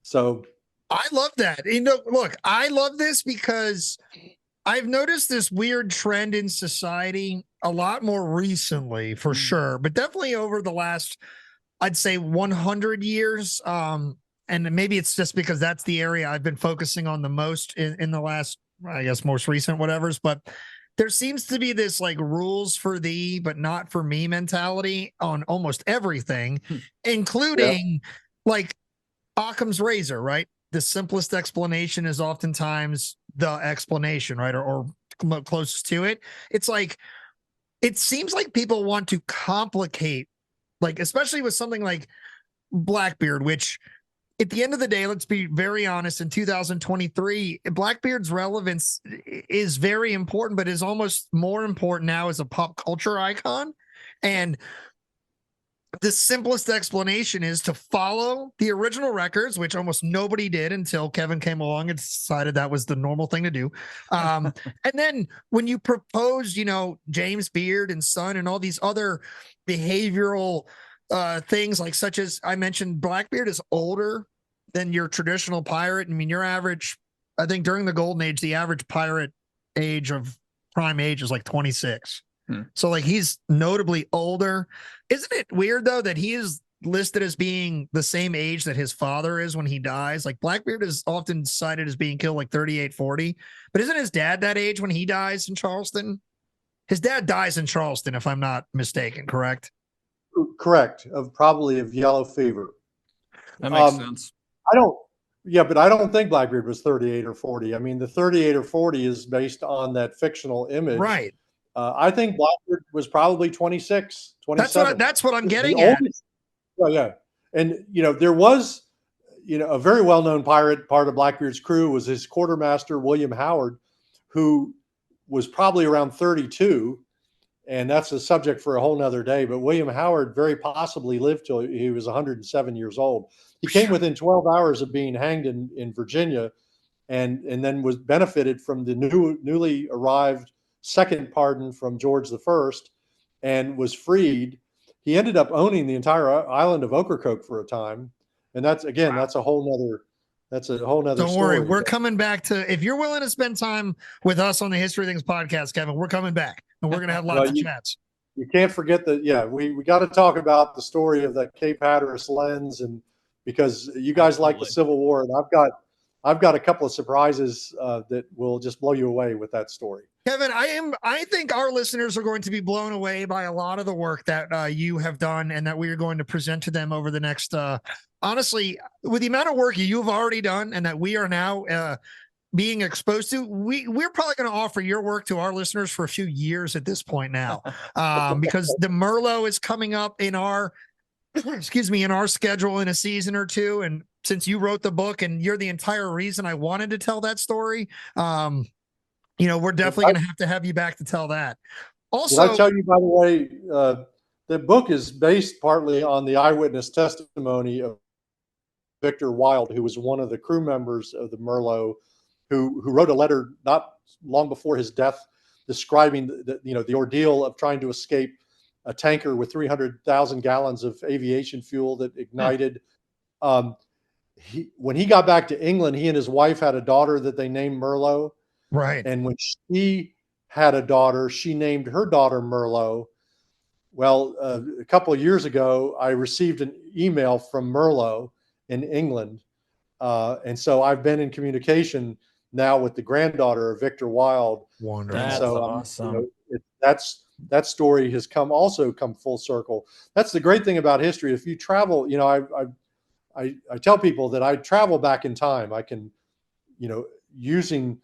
So I love that. You know, look, I love this because I've noticed this weird trend in society a lot more recently, for sure, but definitely over the last I'd say 100 years. And maybe it's just because that's the area I've been focusing on the most in the last, I guess, most recent whatevers. But there seems to be this like rules for thee, but not for me mentality on almost everything, including like Occam's razor, right? The simplest explanation is oftentimes the explanation, right? Or closest to it. It's like, it seems like people want to complicate, like, especially with something like Blackbeard, which at the end of the day, let's be very honest, in 2023, Blackbeard's relevance is very important, but is almost more important now as a pop culture icon. And the simplest explanation is to follow the original records, which almost nobody did until Kevin came along and decided that was the normal thing to do. And then when you propose, James Beard and Son and all these other behavioral things, like such as I mentioned, Blackbeard is older than your traditional pirate. I mean, your average, I think during the golden age, the average pirate prime age is like 26. So like he's notably older. Isn't it weird though that he is listed as being the same age that his father is when he dies? Like Blackbeard is often cited as being killed like 38, 40, but isn't his dad that age when he dies in Charleston? His dad dies in Charleston, if I'm not mistaken, correct? Correct. Probably of yellow fever. That makes sense. But I don't think Blackbeard was 38 or 40. I mean, the 38 or 40 is based on that fictional image. Right. I think Blackbeard was probably 26, 27. That's what I'm getting at. Yeah. And, there was, a very well-known pirate, part of Blackbeard's crew was his quartermaster, William Howard, who was probably around 32. And that's a subject for a whole nother day. But William Howard very possibly lived till he was 107 years old. He came within 12 hours of being hanged in Virginia, and then was benefited from the newly arrived second pardon from George I, and was freed. He ended up owning the entire island of Ocracoke for a time. And that's a whole nother Don't story. worry. We're coming back to, if you're willing to spend time with us on the History of Things podcast, Kevin, we're coming back and we're going to have lots of chats. You can't forget that. We got to talk about the story of the Cape Hatteras lens, and because you guys like the Civil War, and I've got a couple of surprises that will just blow you away with that story. Kevin, I think our listeners are going to be blown away by a lot of the work that you have done and that we are going to present to them over the next, honestly, with the amount of work you've already done and that we are now being exposed to, we're probably going to offer your work to our listeners for a few years at this point now, because the Merlot is coming up in our, in our schedule in a season or two. And since you wrote the book and you're the entire reason I wanted to tell that story, we're definitely going to have you back to tell that. Also, did I tell you, by the way, the book is based partly on the eyewitness testimony of Victor Wilde, who was one of the crew members of the Merlot, who wrote a letter not long before his death describing the ordeal of trying to escape a tanker with 300,000 gallons of aviation fuel that ignited. When he got back to England, he and his wife had a daughter that they named Merlot. Right. And when she had a daughter, she named her daughter Merlot. Well, a couple of years ago, I received an email from Merlot in England. And so I've been in communication now with the granddaughter of Victor Wilde. Wonderful. That's awesome. That story has also come full circle. That's the great thing about history. If you travel, I tell people that I travel back in time. I can, using,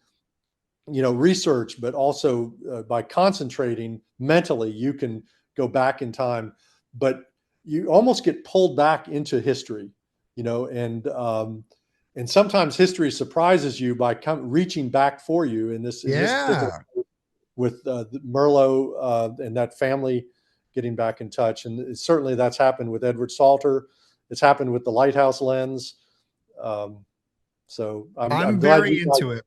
research, but also by concentrating mentally, you can go back in time, but you almost get pulled back into history, and sometimes history surprises you by reaching back for you. In this with Merlot and that family getting back in touch. And certainly that's happened with Edward Salter. It's happened with the Lighthouse lens. So I'm very into it.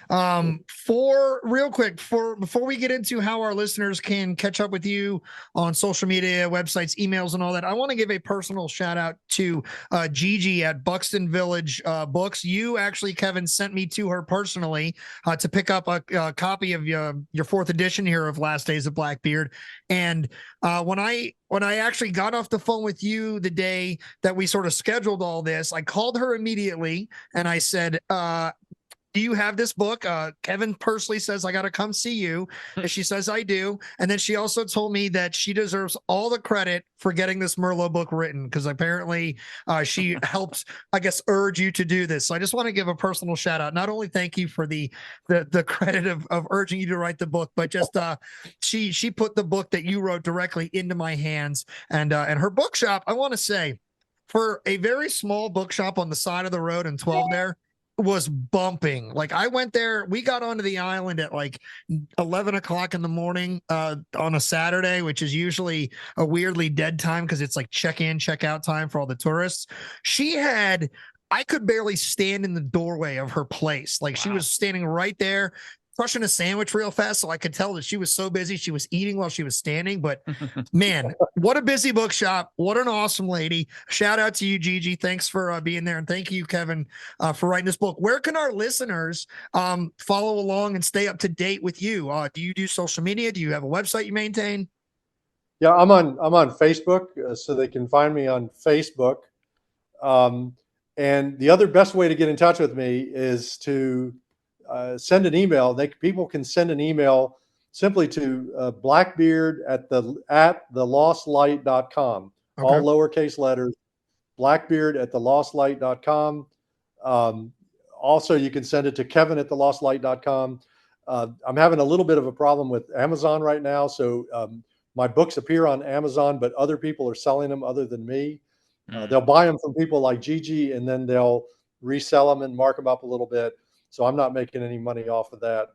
For real quick, before we get into how our listeners can catch up with you on social media, websites, emails, and all that, I want to give a personal shout out to Gigi at Buxton Village Books. You actually, Kevin, sent me to her personally to pick up a copy of your fourth edition here of Last Days of Blackbeard. And when I actually got off the phone with you the day that we sort of scheduled all this, I called her immediately and I said, do you have this book? Kevin personally says, I got to come see you. And she says, I do. And then she also told me that she deserves all the credit for getting this Merlot book written, because apparently she helped, I guess, urge you to do this. So I just want to give a personal shout out. Not only thank you for the credit of urging you to write the book, but just she put the book that you wrote directly into my hands. And her bookshop, I want to say, for a very small bookshop on the side of the road in 12 there, was bumping. Like, I went there, we got onto the island at like 11 o'clock in the morning on a Saturday, which is usually a weirdly dead time because it's like check-in, check-out time for all the tourists. I could barely stand in the doorway of her place. Like, she was standing right there crushing a sandwich real fast, so I could tell that she was so busy she was eating while she was standing. But man, what a busy bookshop. What an awesome lady. Shout out to you, Gigi. Thanks for being there, and thank you, Kevin, for writing this book. Where can our listeners follow along and stay up to date with you? Do you do social media? Do you have a website you maintain? Yeah, I'm on Facebook, so they can find me on Facebook. And the other best way to get in touch with me is to send an email. People can send an email simply to Blackbeard at thelostlight.com. Okay. All lowercase letters. Blackbeard at thelostlight.com. Also, you can send it to Kevin at thelostlight.com. I'm having a little bit of a problem with Amazon right now, so my books appear on Amazon, but other people are selling them other than me. They'll buy them from people like Gigi, and then they'll resell them and mark them up a little bit. So I'm not making any money off of that.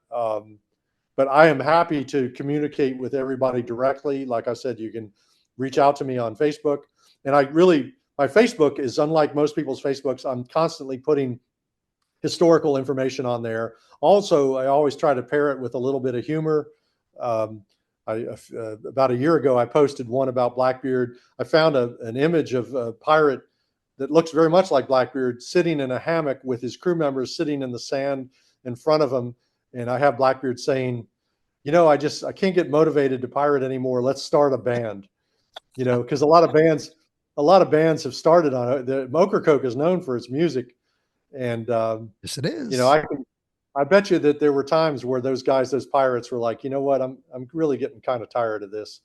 But I am happy to communicate with everybody directly. Like I said, you can reach out to me on Facebook. And my Facebook is unlike most people's Facebooks. I'm constantly putting historical information on there. Also, I always try to pair it with a little bit of humor. About a year ago, I posted one about Blackbeard. I found an image of a pirate that looks very much like Blackbeard sitting in a hammock with his crew members sitting in the sand in front of him. And I have Blackbeard saying, I can't get motivated to pirate anymore. Let's start a band, because a lot of bands have started on it. The Ocracoke is known for its music. And, yes, it is. I bet you that there were times where those pirates were like, you know what? I'm really getting kind of tired of this.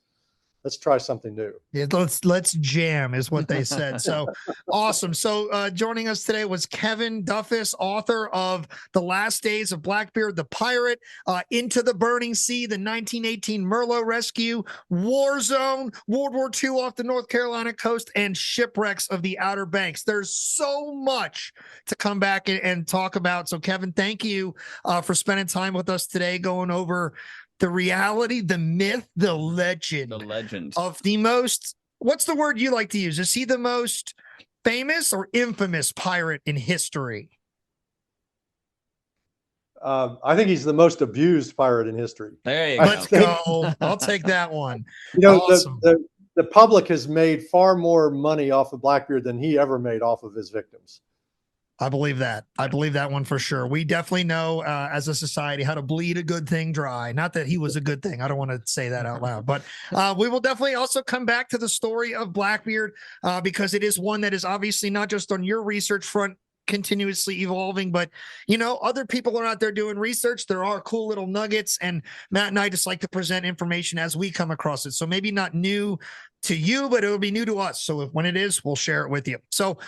Let's try something new. Yeah, let's jam is what they said. So awesome. So joining us today was Kevin Duffus, author of The Last Days of Blackbeard the Pirate, Into the Burning Sea, the 1918 Merlot Rescue, War Zone, World War II off the North Carolina coast, and Shipwrecks of the Outer Banks. There's so much to come back and talk about. So Kevin, thank you for spending time with us today, going over the reality, the myth, the legend of the most, what's the word you like to use? Is he the most famous or infamous pirate in history? I think he's the most abused pirate in history. There you Let's go. I'll take that one. Awesome. The public has made far more money off of Blackbeard than he ever made off of his victims. I believe that. I believe that one for sure. We definitely know as a society how to bleed a good thing dry. Not that he was a good thing. I don't want to say that out loud, but we will definitely also come back to the story of Blackbeard because it is one that is obviously not just on your research front, continuously evolving, but other people are out there doing research. There are cool little nuggets, and Matt and I just like to present information as we come across it. So maybe not new to you, but it'll be new to us. So when it is, we'll share it with you. So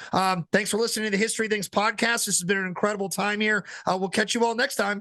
thanks for listening to the History Things podcast. This has been an incredible time here. We'll catch you all next time.